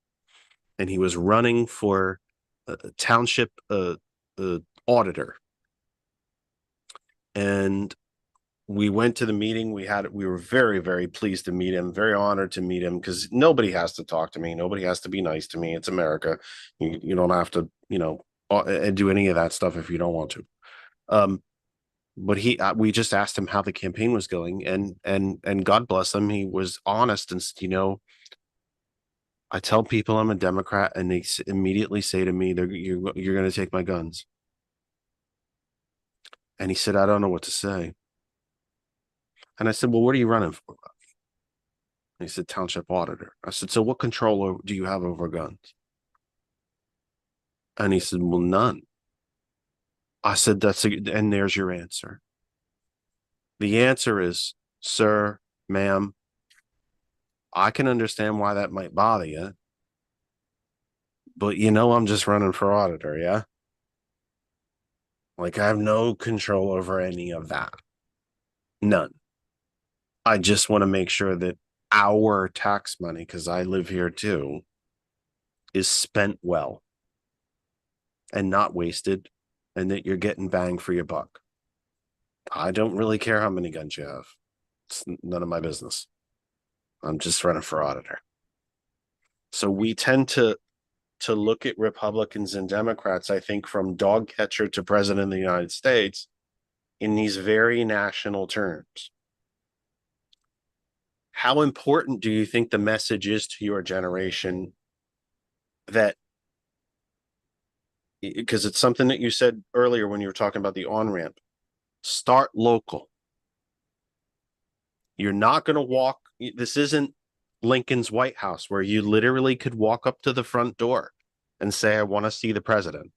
[SPEAKER 1] And he was running for a township auditor. And we went to the meeting. We were very, very pleased to meet him, very honored to meet him, because nobody has to talk to me. Nobody has to be nice to me. It's America. You don't have to, do any of that stuff if you don't want to. But we just asked him how the campaign was going, and God bless him, he was honest and said, I tell people I'm a Democrat, and they immediately say to me, you're going to take my guns. And he said, I don't know what to say. And I said, well, what are you running for? And he said, township auditor. I said, so what control do you have over guns? And he said, well, none. I said, and there's your answer. The answer is, sir, ma'am, I can understand why that might bother you, but I'm just running for auditor, yeah? Like, I have no control over any of that. None. I just want to make sure that our tax money, because I live here too, is spent well and not wasted, and that you're getting bang for your buck. I don't really care how many guns you have. It's none of my business. I'm just running for auditor. So we tend to look at Republicans and Democrats, I think, from dog catcher to president of the United States, in these very national terms. How important do you think the message is to your generation that because it's something that you said earlier when you were talking about the on-ramp. Start local. You're not going to walk. This isn't Lincoln's White House where you literally could walk up to the front door and say, I want to see the president.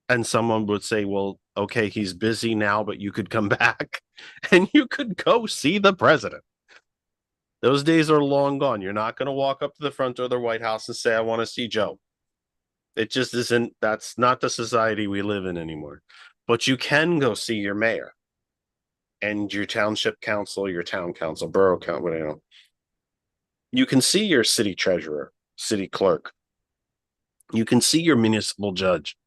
[SPEAKER 1] And someone would say, well, okay, he's busy now, but you could come back and you could go see the president. Those days are long gone. You're not going to walk up to the front door of the White House and say, I want to see Joe. It just isn't, that's not the society we live in anymore. But you can go see your mayor and your township council, your town council, borough council, whatever. You can see your city treasurer, city clerk. You can see your municipal judge.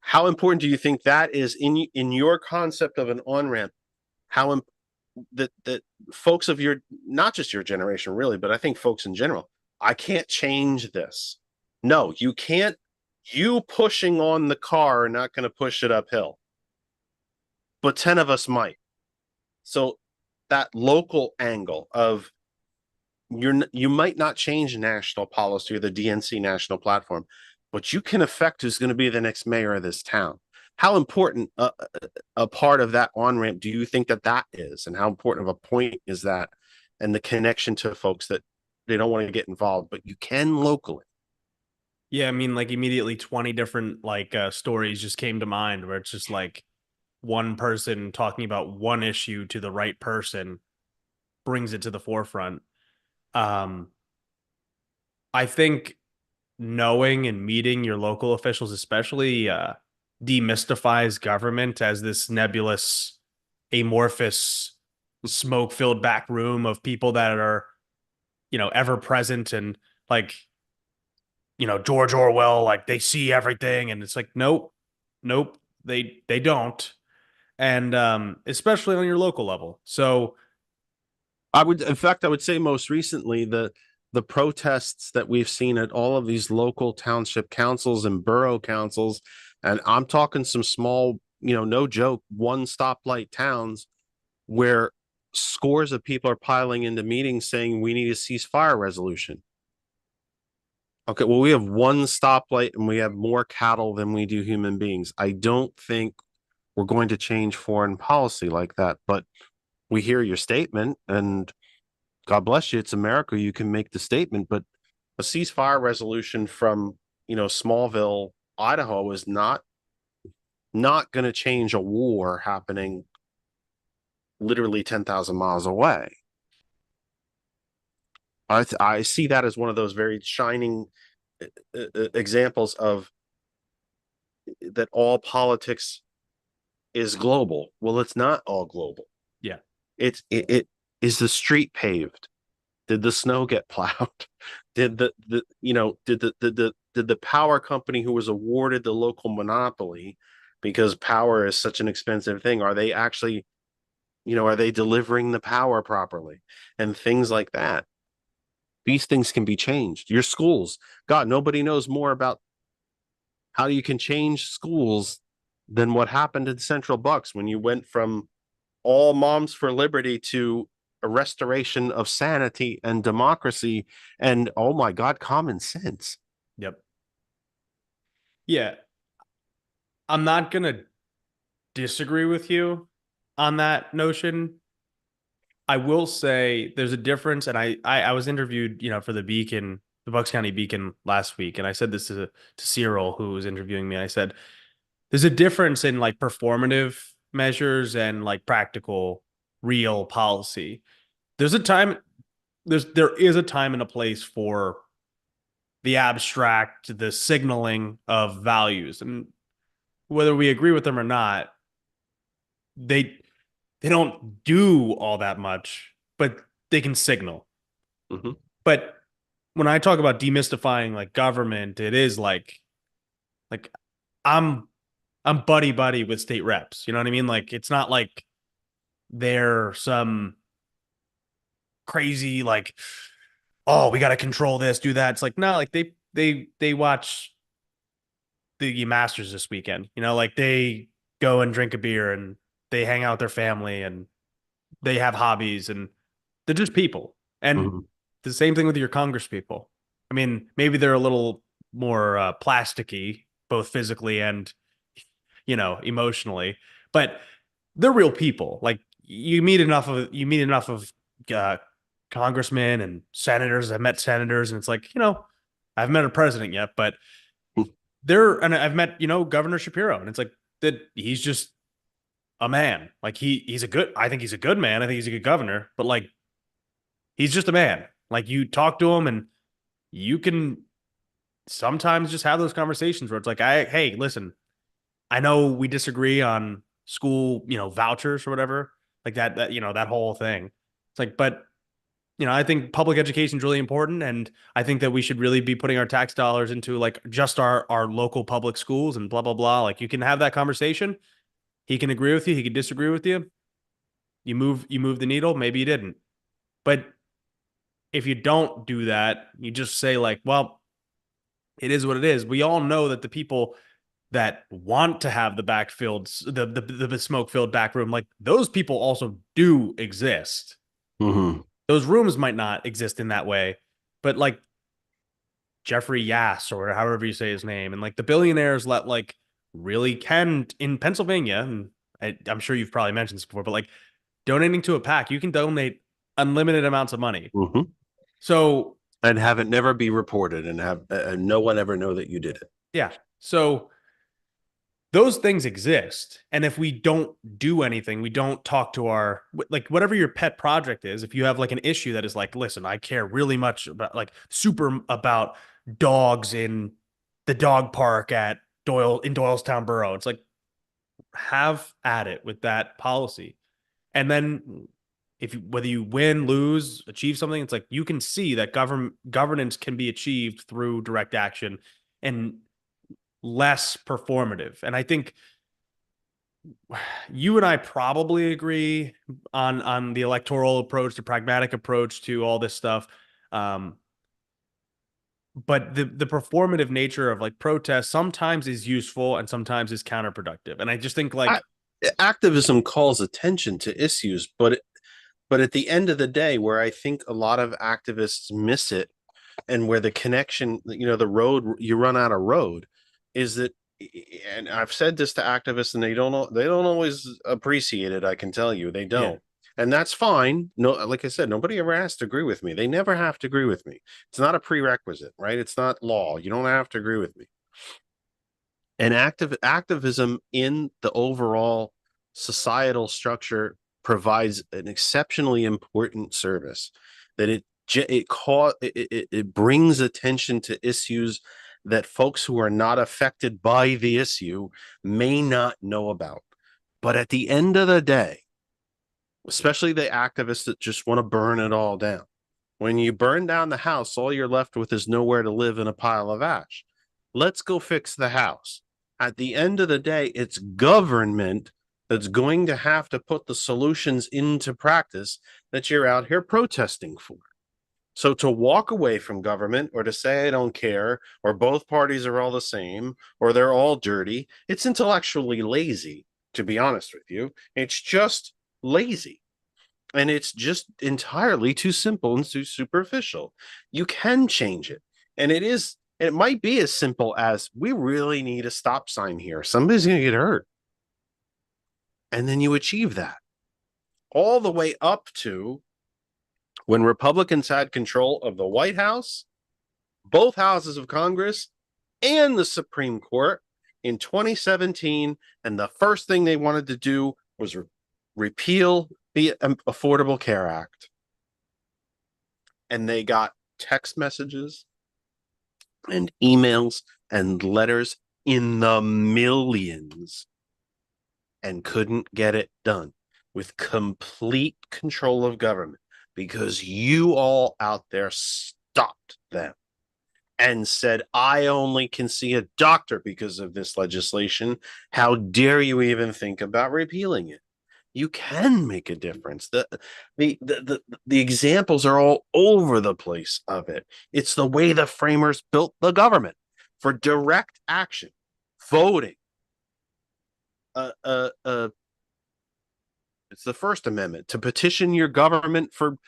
[SPEAKER 1] How important do you think that is in your concept of an on-ramp? How that folks of your, not just your generation really, but I think folks in general, I can't change this. No, you can't. You pushing on the car are not going to push it uphill, but 10 of us might. So that local angle of you might not change national policy or the DNC national platform, but you can affect who's going to be the next mayor of this town. How important a part of that on-ramp do you think that is, and how important of a point is that, and the connection to folks that they don't want to get involved, but you can locally?
[SPEAKER 4] Yeah, I mean, like immediately 20 different like stories just came to mind where it's just like one person talking about one issue to the right person brings it to the forefront. Um, I think knowing and meeting your local officials, especially, demystifies government as this nebulous, amorphous, smoke-filled back room of people that are, ever present and like, George Orwell, like they see everything, and it's like, nope, nope, they don't, and especially on your local level. So
[SPEAKER 1] In fact, I would say most recently the protests that we've seen at all of these local township councils and borough councils, and I'm talking some small, no joke, one stoplight towns where scores of people are piling into meetings saying we need a ceasefire resolution. Okay, well, we have one stoplight and we have more cattle than we do human beings. I don't think we're going to change foreign policy like that, but we hear your statement and God bless you. It's America. You can make the statement, but a ceasefire resolution from, Smallville, Idaho is not going to change a war happening literally 10,000 miles away. I see that as one of those very shining examples of that all politics is global. Well, it's not all global.
[SPEAKER 4] yeah,
[SPEAKER 1] It is the street paved? Did the snow get plowed? Did did the power company who was awarded the local monopoly, because power is such an expensive thing, are they actually, are they delivering the power properly? And things like that. These things can be changed. Your schools, God, nobody knows more about how you can change schools than what happened in Central Bucks when you went from all moms for liberty to a restoration of sanity and democracy and, oh my God, common sense.
[SPEAKER 4] yep, yeah. I'm not gonna disagree with you on that notion. I will say there's a difference, and I was interviewed, for the Beacon, the Bucks County Beacon last week, and I said this to Cyril, who was interviewing me. I said there's a difference in like performative measures and like practical, real policy. There's a time, there is a time and a place for the abstract, the signaling of values, and whether we agree with them or not, they they don't do all that much, but they can signal.
[SPEAKER 1] Mm-hmm.
[SPEAKER 4] But when I talk about demystifying like government, it is like I'm I'm buddy buddy with state reps. You know what I mean? Like it's not like they're some crazy like, oh, we got to control this, do that. It's like no, like they watch the Masters this weekend. Like they go and drink a beer and they hang out with their family and they have hobbies and they're just people. And
[SPEAKER 1] Mm-hmm.
[SPEAKER 4] the same thing with your Congress people. I mean, maybe they're a little plasticky, both physically and, emotionally. But they're real people. Like you meet enough of uh, congressmen and senators. I've met senators, and it's like, I've met a president yet, but and I've met, Governor Shapiro, and it's like that he's just a man. Like I think he's a good man. I think he's a good governor, but like he's just a man. Like you talk to him and you can sometimes just have those conversations where it's like, hey, listen, I know we disagree on school, vouchers or whatever, like that, that whole thing. It's like, but I think public education is really important, and I think that we should really be putting our tax dollars into like just our local public schools and blah blah blah. Like you can have that conversation. He can agree with you. He can disagree with you. You move the needle. Maybe you didn't, but if you don't do that, you just say like, well, it is what it is. We all know that the people that want to have the backfilled, the smoke filled back room, like those people also do exist.
[SPEAKER 1] Mm-hmm.
[SPEAKER 4] Those rooms might not exist in that way, but like Jeffrey Yass or however you say his name, and like the billionaires that like really can in Pennsylvania, and I'm sure you've probably mentioned this before, but like donating to a PAC, you can donate unlimited amounts of money.
[SPEAKER 1] Mm-hmm.
[SPEAKER 4] So
[SPEAKER 1] and have it never be reported, and have no one ever know that you did it.
[SPEAKER 4] Yeah. So those things exist. And if we don't do anything, we don't talk to like whatever your pet project is, if you have like an issue that is like, listen, I care really much about like super about dogs in the dog park in Doylestown Borough. It's like, have at it with that policy. And then whether you win, lose, achieve something, it's like you can see that governance can be achieved through direct action and less performative. And I think you and I probably agree on the electoral approach, the pragmatic approach to all this stuff. But the performative nature of like protest sometimes is useful and sometimes is counterproductive. And I just think like
[SPEAKER 1] activism calls attention to issues, but at the end of the day, where I think a lot of activists miss it, and where the connection, the road, you run out of road, is that, and I've said this to activists, and they don't always appreciate it. I can tell you, they don't. Yeah. And that's fine. No, like I said, nobody ever has to agree with me. They never have to agree with me. It's not a prerequisite, right? It's not law. You don't have to agree with me. And activism in the overall societal structure provides an exceptionally important service, that it brings attention to issues that folks who are not affected by the issue may not know about. But at the end of the day, especially the activists that just want to burn it all down, when you burn down the house, all you're left with is nowhere to live in a pile of ash. Let's go fix the house. At the end of the day, it's government that's going to have to put the solutions into practice that you're out here protesting for. So to walk away from government, or to say I don't care, or both parties are all the same, or they're all dirty, it's intellectually lazy, to be honest with you. It's just lazy. And it's just entirely too simple and too superficial. You can change it. And it might be as simple as, we really need a stop sign here. Somebody's going to get hurt. And then you achieve that. All the way up to when Republicans had control of the White House, both houses of Congress, and the Supreme Court in 2017. And the first thing they wanted to do was repeal the Affordable Care Act. And they got text messages and emails and letters in the millions and couldn't get it done, with complete control of government, because you all out there stopped them and said, I only can see a doctor because of this legislation. How dare you even think about repealing it? You can make a difference. The examples are all over the place of it. It's the way the framers built the government, for direct action, voting. It's the First Amendment, to petition your government for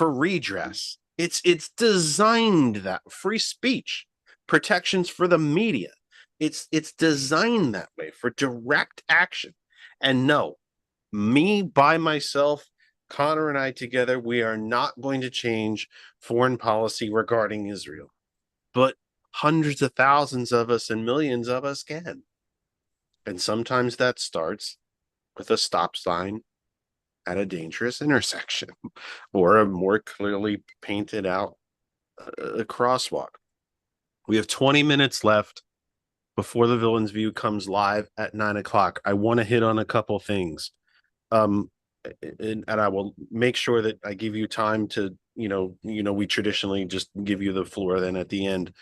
[SPEAKER 1] redress. It's designed that free speech, protections for the media. It's designed that way for direct action. And no, me by myself, Connor and I together, we are not going to change foreign policy regarding Israel. But hundreds of thousands of us and millions of us can. And sometimes that starts with a stop sign at a dangerous intersection or a more clearly painted out crosswalk. We have 20 minutes left before the Villain's View comes live at 9 o'clock. I want to hit on a couple things. And I will make sure that I give you time to, we traditionally just give you the floor then at the end.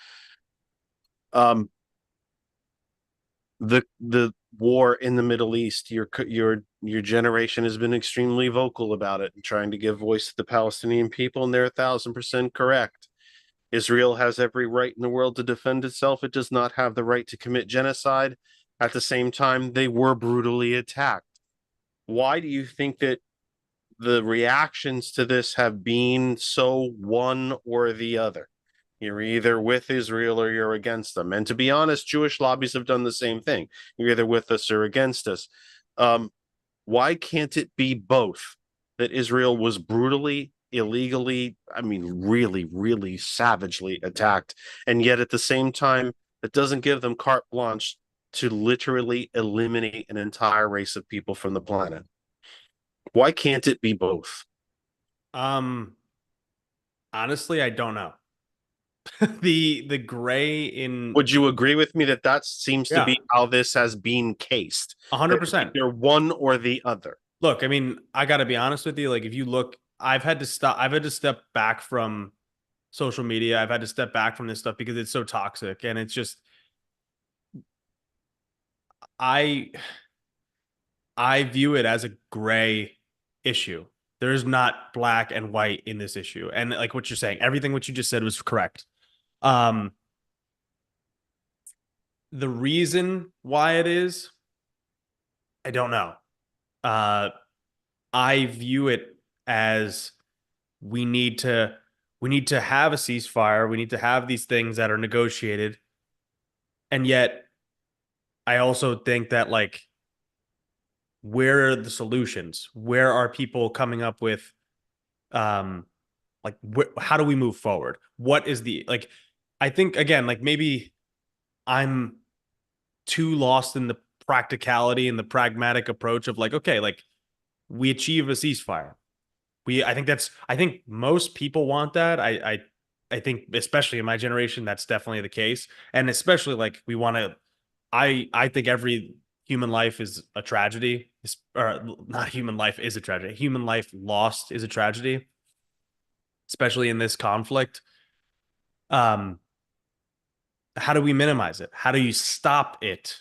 [SPEAKER 1] The war in the Middle East, your generation has been extremely vocal about it and trying to give voice to the Palestinian people, and they're 1,000% correct. Israel has every right in the world to defend itself. It does not have the right to commit genocide. At the same time, they were brutally attacked. Why do you think that the reactions to this have been so one or the other? You're either with Israel or you're against them. And to be honest, Jewish lobbies have done the same thing. You're either with us or against us. Why can't it be both? That Israel was brutally, illegally, really, really savagely attacked. And yet at the same time, it doesn't give them carte blanche to literally eliminate an entire race of people from the planet. Why can't it be both?
[SPEAKER 4] Honestly, I don't know. The gray in
[SPEAKER 1] Would you agree with me that seems to
[SPEAKER 4] Yeah.
[SPEAKER 1] be how this has been cased?
[SPEAKER 4] 100%.
[SPEAKER 1] They're one or the other.
[SPEAKER 4] Look, I mean, I got to be honest with you. Like, if you look, I've had to step back from social media. I've had to step back from this stuff because it's so toxic, and it's just, I view it as a gray issue. There's not black and white in this issue. And like what you're saying, everything what you just said was correct. The reason why it is, I don't know. I view it as we need to have a ceasefire. We need to have these things that are negotiated. And yet I also think that, like, where are the solutions? Where are people coming up with how do we move forward? What is the, like, I think again, like, maybe I'm too lost in the practicality and the pragmatic approach of, like, okay, like, we achieve a ceasefire. I think most people want that. I think, especially in my generation, that's definitely the case. And especially, like, we want to, I think every human life is a tragedy, or not human life is a tragedy. Human life lost is a tragedy, especially in this conflict. How do we minimize it? How do you stop it?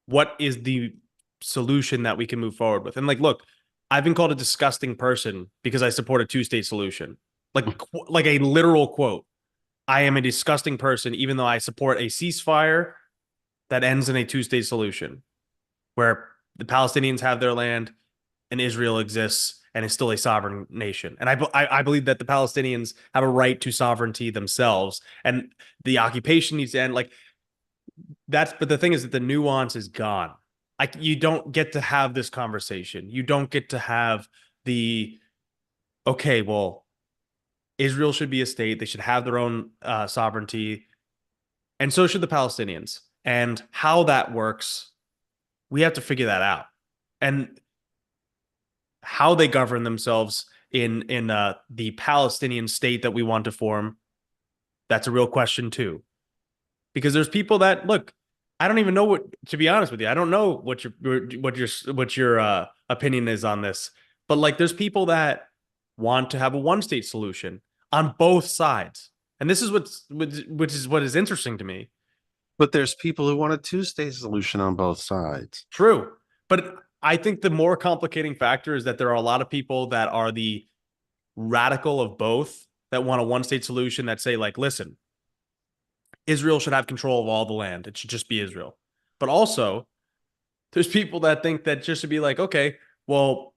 [SPEAKER 4] What is the solution that we can move forward with? And, like, look, I've been called a disgusting person because I support a two-state solution. Like a literal quote. I am a disgusting person, even though I support a ceasefire that ends in a two-state solution where the Palestinians have their land and Israel exists and is still a sovereign nation. And I believe that the Palestinians have a right to sovereignty themselves, and the occupation needs to end. Like, but the thing is that the nuance is gone. You don't get to have this conversation. You don't get to have okay, well, Israel should be a state. They should have their own sovereignty. And so should the Palestinians. And how that works, we have to figure that out. And how they govern themselves in the Palestinian state that we want to form, that's a real question too. Because there's people that, look, I don't even know to be honest with you, I don't know what your opinion is on this. But, like, there's people that want to have a one-state solution on both sides. And this is what is interesting to me.
[SPEAKER 1] But there's people who want a two-state solution on both sides.
[SPEAKER 4] True. But I think the more complicating factor is that there are a lot of people that are the radical of both, that want a one-state solution, that say, like, listen, Israel should have control of all the land. It should just be Israel. But also, there's people that think that just to be like, okay, well,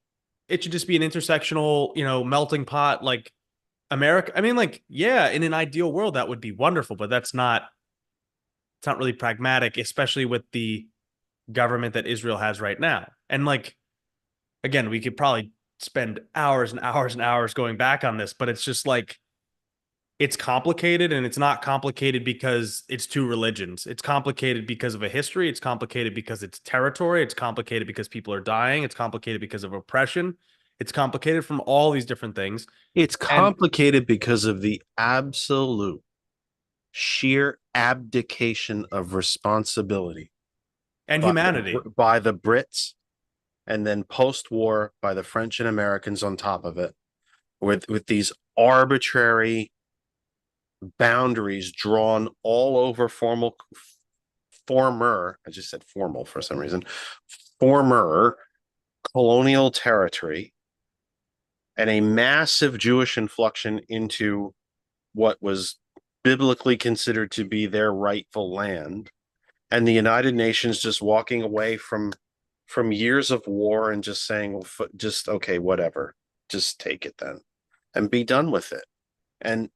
[SPEAKER 4] it should just be an intersectional, melting pot, like, America, I mean, like, yeah, in an ideal world, that would be wonderful, but it's not really pragmatic, especially with the government that Israel has right now. And like, again, we could probably spend hours and hours and hours going back on this, but it's just like, it's complicated, and it's not complicated because it's two religions. It's complicated because of a history. It's complicated because it's territory. It's complicated because people are dying. It's complicated because of oppression. It's complicated from all these different things.
[SPEAKER 1] It's
[SPEAKER 4] And
[SPEAKER 1] complicated because of the absolute sheer abdication of responsibility by
[SPEAKER 4] humanity.
[SPEAKER 1] by the Brits, and then post-war by the French and Americans on top of it, with these arbitrary boundaries drawn all over former, I just said formal for some reason, former colonial territory, and a massive Jewish influxion into what was biblically considered to be their rightful land, and the United Nations just walking away from years of war and just saying, well, just okay, whatever, just take it then and be done with it. And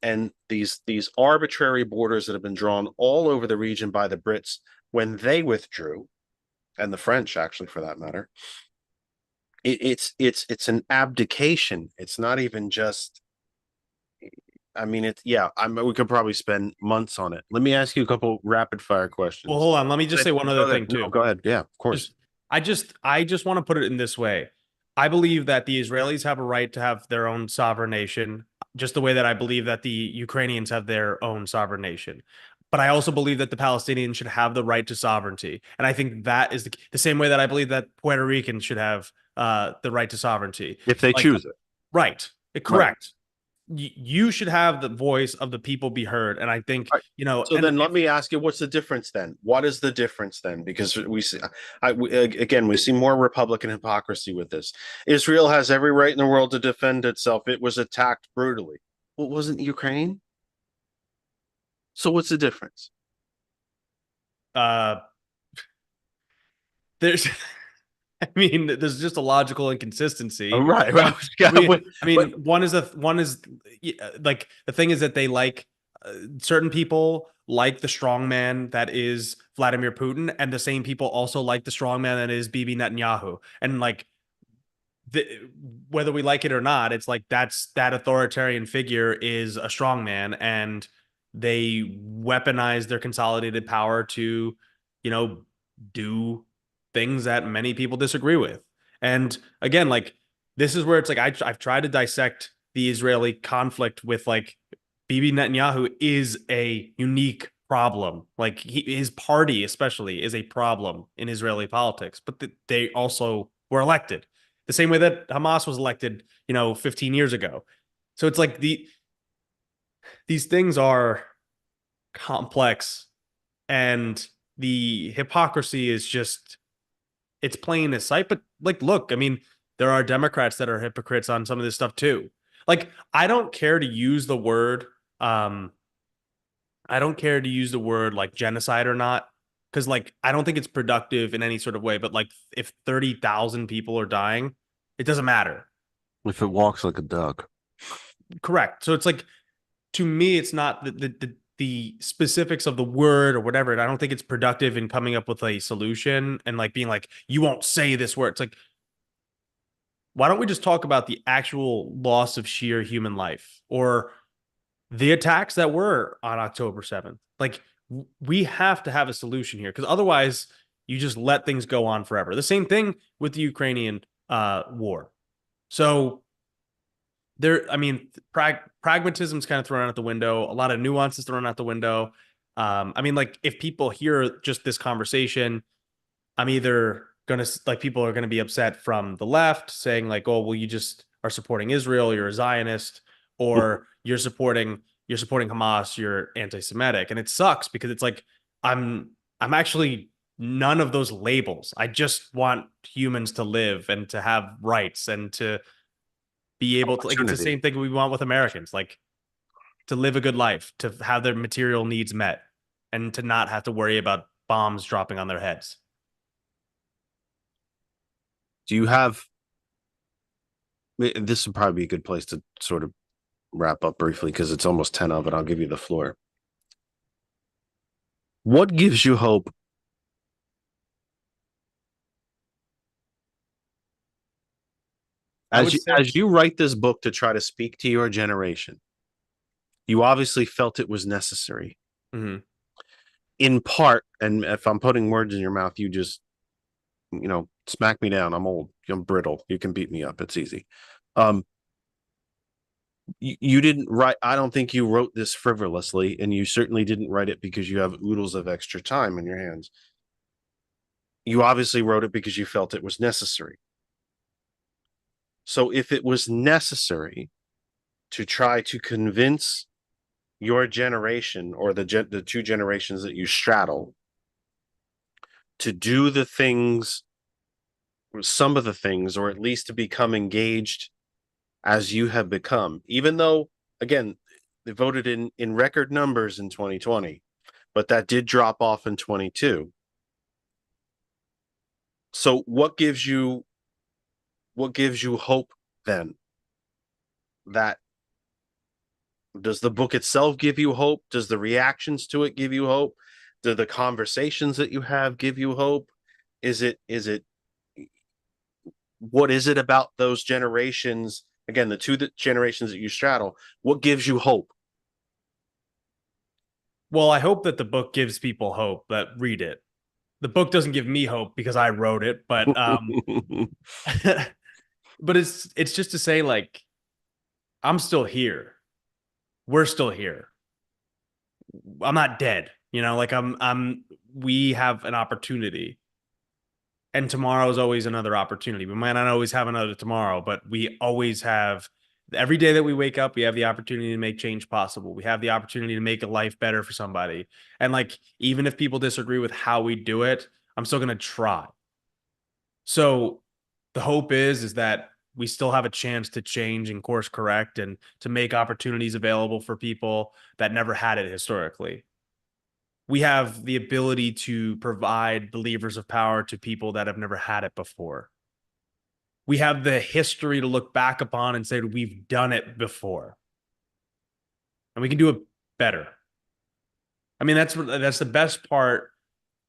[SPEAKER 1] these arbitrary borders that have been drawn all over the region by the Brits when they withdrew, and the French actually for that matter, it's an abdication. It's not even just, I mean, it's, yeah, we could probably spend months on it. Let me ask you a couple rapid fire questions.
[SPEAKER 4] Well, hold on. Let me just say one other
[SPEAKER 1] Go ahead.
[SPEAKER 4] thing too.
[SPEAKER 1] No, go ahead. Yeah, of course.
[SPEAKER 4] Just, I just want to put it in this way. I believe that the Israelis have a right to have their own sovereign nation, just the way that I believe that the Ukrainians have their own sovereign nation. But I also believe that the Palestinians should have the right to sovereignty. And I think that is the same way that I believe that Puerto Ricans should have the right to sovereignty.
[SPEAKER 1] If they
[SPEAKER 4] Like,
[SPEAKER 1] choose it.
[SPEAKER 4] right. Correct. You should have the voice of the people be heard. And I think,
[SPEAKER 1] Right. So
[SPEAKER 4] and
[SPEAKER 1] then let me ask you, what's the difference then? What is the difference then? Because we see, again, we see more Republican hypocrisy with this. Israel has every right in the world to defend itself. It was attacked brutally. Well, wasn't Ukraine? So what's the difference?
[SPEAKER 4] uh there's I mean, there's just a logical inconsistency.
[SPEAKER 1] Right.
[SPEAKER 4] One,
[SPEAKER 1] Yeah,
[SPEAKER 4] I mean, one is like, the thing is that they like, certain people like the strongman that is Vladimir Putin, and the same people also like the strongman that is Bibi Netanyahu. And like, the, whether we like it or not, it's like that authoritarian figure is a strongman, and they weaponize their consolidated power to, you know, do things that many people disagree with. And again, like, this is where it's like, I've tried to dissect the Israeli conflict with, like, Bibi Netanyahu is a unique problem. Like, his party especially is a problem in Israeli politics, but they also were elected the same way that Hamas was elected, 15 years ago. So it's like these things are complex, and the hypocrisy is just, it's plain as sight. But like, look, I mean, there are Democrats that are hypocrites on some of this stuff too. Like, I don't care to use the word, like genocide or not, because like, I don't think it's productive in any sort of way. But like, if 30,000 people are dying, it doesn't matter.
[SPEAKER 1] if it walks like a duck.
[SPEAKER 4] Correct. So it's like, to me, it's not the specifics of the word or whatever. And I don't think it's productive in coming up with a solution and like being like, you won't say this word. It's like, why don't we just talk about the actual loss of sheer human life, or the attacks that were on October 7th? Like, we have to have a solution here, because otherwise you just let things go on forever. The same thing with the Ukrainian war. So I mean, pragmatism is kind of thrown out the window. A lot of nuances thrown out the window. I mean, like, if people hear just this conversation, I'm either gonna, like, people are gonna be upset from the left, saying like, "Oh, well, you just are supporting Israel, you're a Zionist," or you're supporting Hamas, you're anti-Semitic, and it sucks because it's like, I'm actually none of those labels. I just want humans to live and to have rights and to be able to, like, it's the same thing we want with Americans, like, to live a good life, to have their material needs met, and to not have to worry about bombs dropping on their heads.
[SPEAKER 1] Do you have, this would probably be a good place to sort of wrap up briefly because it's almost 10 of it. I'll give you the floor. What gives you hope?
[SPEAKER 4] I would say,
[SPEAKER 1] As you write this book to try to speak to your generation, you obviously felt it was necessary.
[SPEAKER 4] Mhm.
[SPEAKER 1] In part, and if I'm putting words in your mouth, you just, smack me down. I'm old. I'm brittle. You can beat me up. It's easy. You didn't write, I don't think you wrote this frivolously, and you certainly didn't write it because you have oodles of extra time in your hands. You obviously wrote it because you felt it was necessary. So if it was necessary to try to convince your generation or the two generations that you straddle to do the things, some of the things, or at least to become engaged as you have become, even though, again, they voted in record numbers in 2020, but that did drop off in 22. So what gives you hope then? That does the book itself give you hope? Does the reactions to it give you hope? Do the conversations that you have give you hope? Is it what is it about those generations? Again, the two generations that you straddle, what gives you hope?
[SPEAKER 4] well, I hope that the book gives people hope that read it. The book doesn't give me hope because I wrote it, but but it's just to say, like, I'm still here. We're still here. I'm not dead. Like we have an opportunity. And tomorrow is always another opportunity. We might not always have another tomorrow, but we always have, every day that we wake up, we have the opportunity to make change possible. We have the opportunity to make a life better for somebody. And like, even if people disagree with how we do it, I'm still going to try. So the hope is that we still have a chance to change and course correct and to make opportunities available for people that never had it historically. We have the ability to provide the levers of power to people that have never had it before. We have the history to look back upon and say we've done it before, and we can do it better. I mean, that's the best part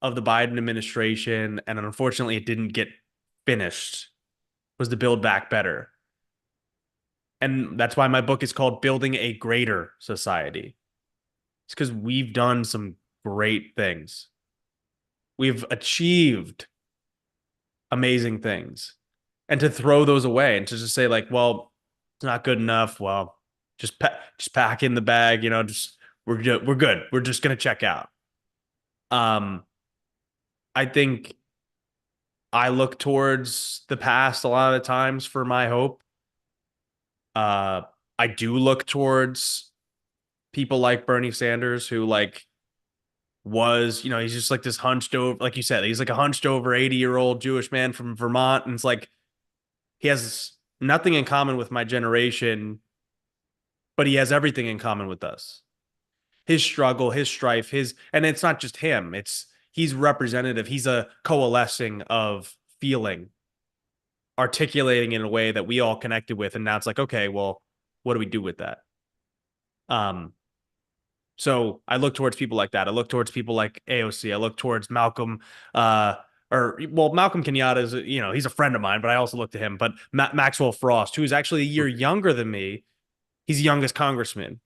[SPEAKER 4] of the Biden administration, and unfortunately, it didn't get finished. Was to build back better, and that's why my book is called "Building a Greater Society." It's because we've done some great things. We've achieved amazing things, and to throw those away and to just say like, well, it's not good enough. Well, just pack in the bag. Just we're good. We're just gonna check out. Um, I think I look towards the past a lot of the times for my hope. Uh, I do look towards people like Bernie Sanders, who like was, he's just like this hunched over, like you said, he's like a hunched over 80-year-old Jewish man from Vermont, and it's like he has nothing in common with my generation, but he has everything in common with us. His struggle, his strife, and it's not just him. He's representative. He's a coalescing of feeling, articulating in a way that we all connected with. And now it's like, okay, well, what do we do with that? Um, so I look towards people like that. I look towards people like AOC. I look towards Malcolm, Malcolm Kenyatta is, he's a friend of mine, but I also look to him. But Maxwell Frost, who's actually a year younger than me, he's the youngest congressman.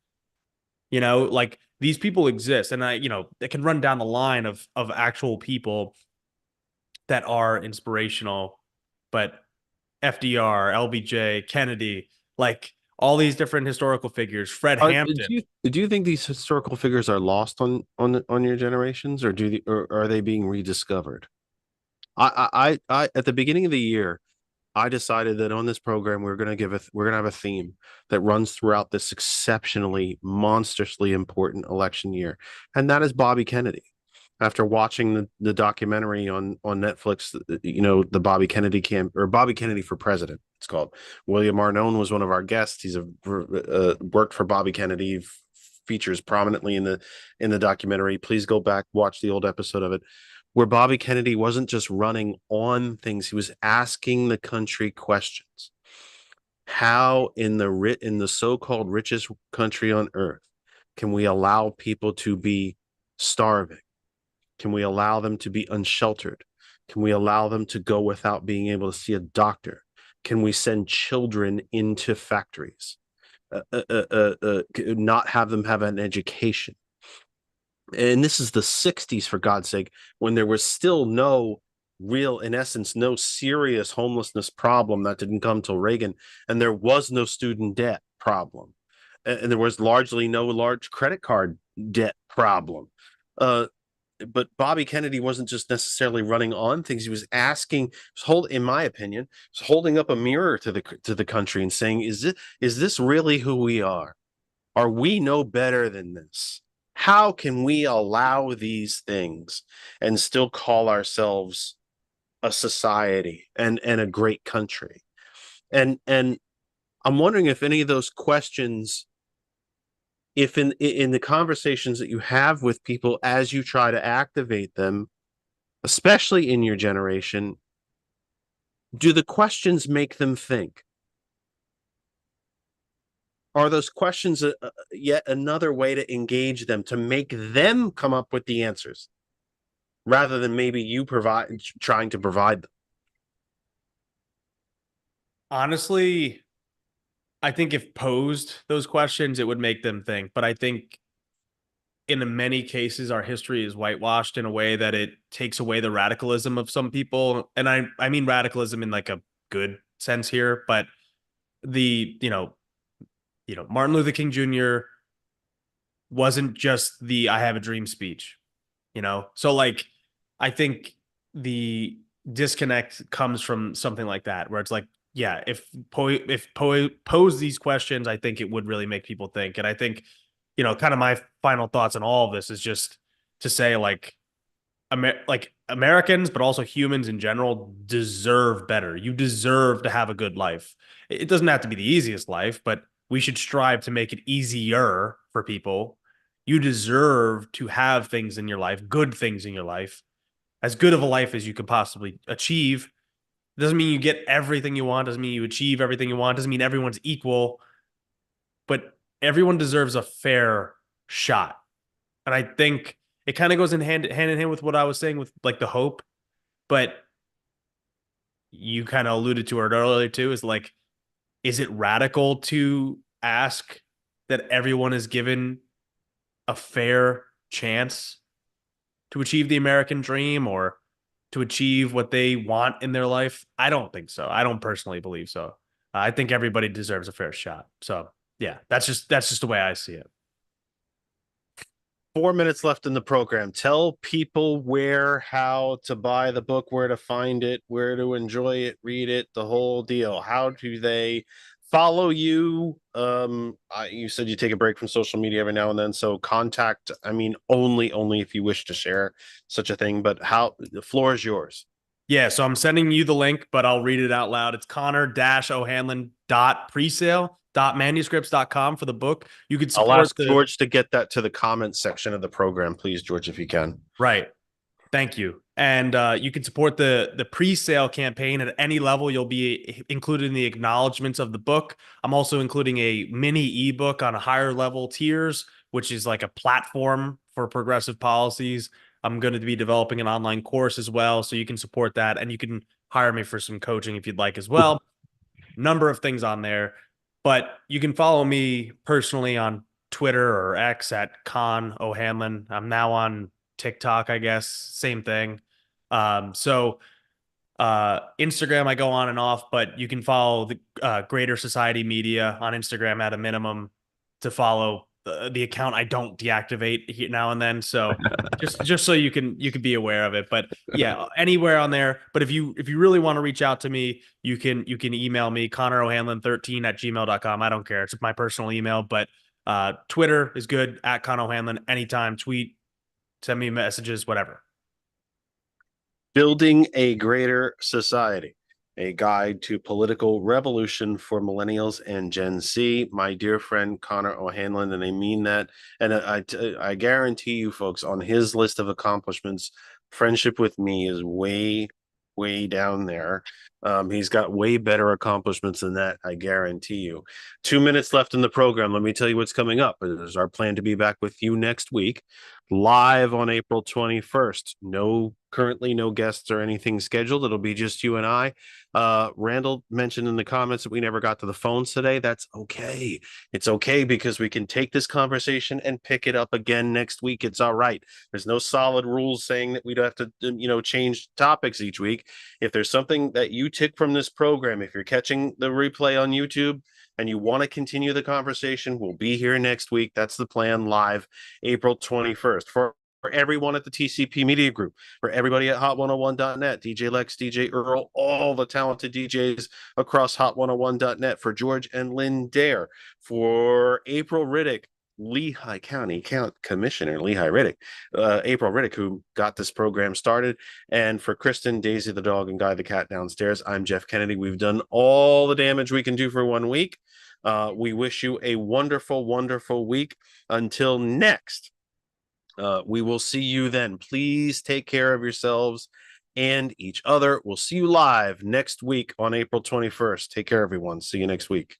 [SPEAKER 4] Like these people exist, and it can run down the line of actual people that are inspirational. But FDR, LBJ, Kennedy, like all these different historical figures, Fred Hampton.
[SPEAKER 1] Do you think these historical figures are lost on your generations, or are they being rediscovered? I at the beginning of the year, I decided that on this program we're going to have a theme that runs throughout this exceptionally monstrously important election year, and that is Bobby Kennedy. After watching the documentary on Netflix, the Bobby Kennedy Bobby Kennedy for President, it's called. William Arnone was one of our guests. He's worked for Bobby Kennedy, features prominently in the documentary. Please go back, watch the old episode of it, where Bobby Kennedy wasn't just running on things, he was asking the country questions. How in the so-called richest country on earth can we allow people to be starving? Can we allow them to be unsheltered? Can we allow them to go without being able to see a doctor? Can we send children into factories? Not have them have an education? And this is the 60s, for God's sake, when there was still no real, in essence, no serious homelessness problem that didn't come till Reagan, and there was no student debt problem, and there was largely no large credit card debt problem. But Bobby Kennedy wasn't just necessarily running on things; he was asking, in my opinion, was holding up a mirror to the country and saying, is this really who we are? Are we no better than this? How can we allow these things and still call ourselves a society and a great country? And I'm wondering if any of those questions, if in the conversations that you have with people as you try to activate them, especially in your generation, do the questions make them think? Are those questions yet another way to engage them, to make them come up with the answers rather than maybe you trying to provide them?
[SPEAKER 4] Honestly, I think if posed those questions, it would make them think. But I think in many cases, our history is whitewashed in a way that it takes away the radicalism of some people. And I mean radicalism in like a good sense here, but the, Martin Luther King Jr. wasn't just the I have a dream speech, So like I think the disconnect comes from something like that, where it's like, yeah, if pose these questions, I think it would really make people think. And I think, kind of my final thoughts on all of this is just to say like Americans, but also humans in general deserve better. You deserve to have a good life. It doesn't have to be the easiest life, but we should strive to make it easier for people. You deserve to have things in your life, good things in your life, as good of a life as you could possibly achieve. Doesn't mean you get everything you want, doesn't mean you achieve everything you want, doesn't mean everyone's equal, but everyone deserves a fair shot. And I think it kind of goes hand in hand with what I was saying with like the hope, but you kind of alluded to it earlier too, is it radical to ask that everyone is given a fair chance to achieve the American dream or to achieve what they want in their life? I don't think so. I don't personally believe so. I think everybody deserves a fair shot. So yeah, that's just the way I see it.
[SPEAKER 1] 4 minutes left in the program. Tell people where, how to buy the book, where to find it, where to enjoy it, read it, the whole deal. How do they follow you? You said you take a break from social media every now and then, so contact. I mean, only if you wish to share such a thing. But how? The floor is yours.
[SPEAKER 4] Yeah, so I'm sending you the link, but I'll read it out loud. It's connor-ohanlon.presale.manuscripts.com for the book. You could
[SPEAKER 1] I'll
[SPEAKER 4] support
[SPEAKER 1] ask George to get that to the comments section of the program, please, George, if you can.
[SPEAKER 4] right. Thank you. And you can support the pre-sale campaign at any level. You'll be included in the acknowledgments of the book. I'm also including a mini ebook on higher level tiers, which is like a platform for progressive policies. I'm going to be developing an online course as well, so you can support that, and you can hire me for some coaching if you'd like as well. Number of things on there, but you can follow me personally on Twitter or X at Con O'Hanlon. I'm now on TikTok, I guess, same thing. So Instagram, I go on and off, but you can follow the Greater Society Media on Instagram at a minimum to follow the account. I don't deactivate now and then, so just so you can be aware of it. But yeah, anywhere on there. But if you really want to reach out to me, you can email me connorohanlon13@gmail.com. I don't care. It's my personal email, but Twitter is good at Con O'Hanlon. Anytime, tweet, send me messages, whatever.
[SPEAKER 1] Building a Greater Society, a guide to political revolution for millennials and Gen Z. My dear friend Connor O'Hanlon, and I mean that. And I guarantee you, folks, on his list of accomplishments, friendship with me is way, way down there. He's got way better accomplishments than that, I guarantee you. 2 minutes left in the program. Let me tell you what's coming up. It is our plan to be back with you next week, live on April 21st. Currently no guests or anything scheduled. It'll be just you and I. Randall mentioned in the comments that we never got to the phones today. That's okay. It's okay because we can take this conversation and pick it up again next week. It's all right. There's no solid rules saying that we'd have to, change topics each week. If there's something that you took from this program, if you're catching the replay on YouTube and you want to continue the conversation, we'll be here next week. That's the plan, live April 21st. For everyone at the TCP Media Group, for everybody at hot101.net, DJ Lex, DJ Earl, all the talented DJs across hot101.net, for George and Lynn Dare, for April Riddick, Lehigh County Commissioner Lehigh Riddick, April Riddick, who got this program started, and for Kristen, Daisy the dog, and Guy the cat downstairs. I'm Jeff Kennedy. We've done all the damage we can do for 1 week. We wish you a wonderful, wonderful week. Until next, we will see you then. Please take care of yourselves and each other. We'll see you live next week on April 21st. Take care, everyone. See you next week.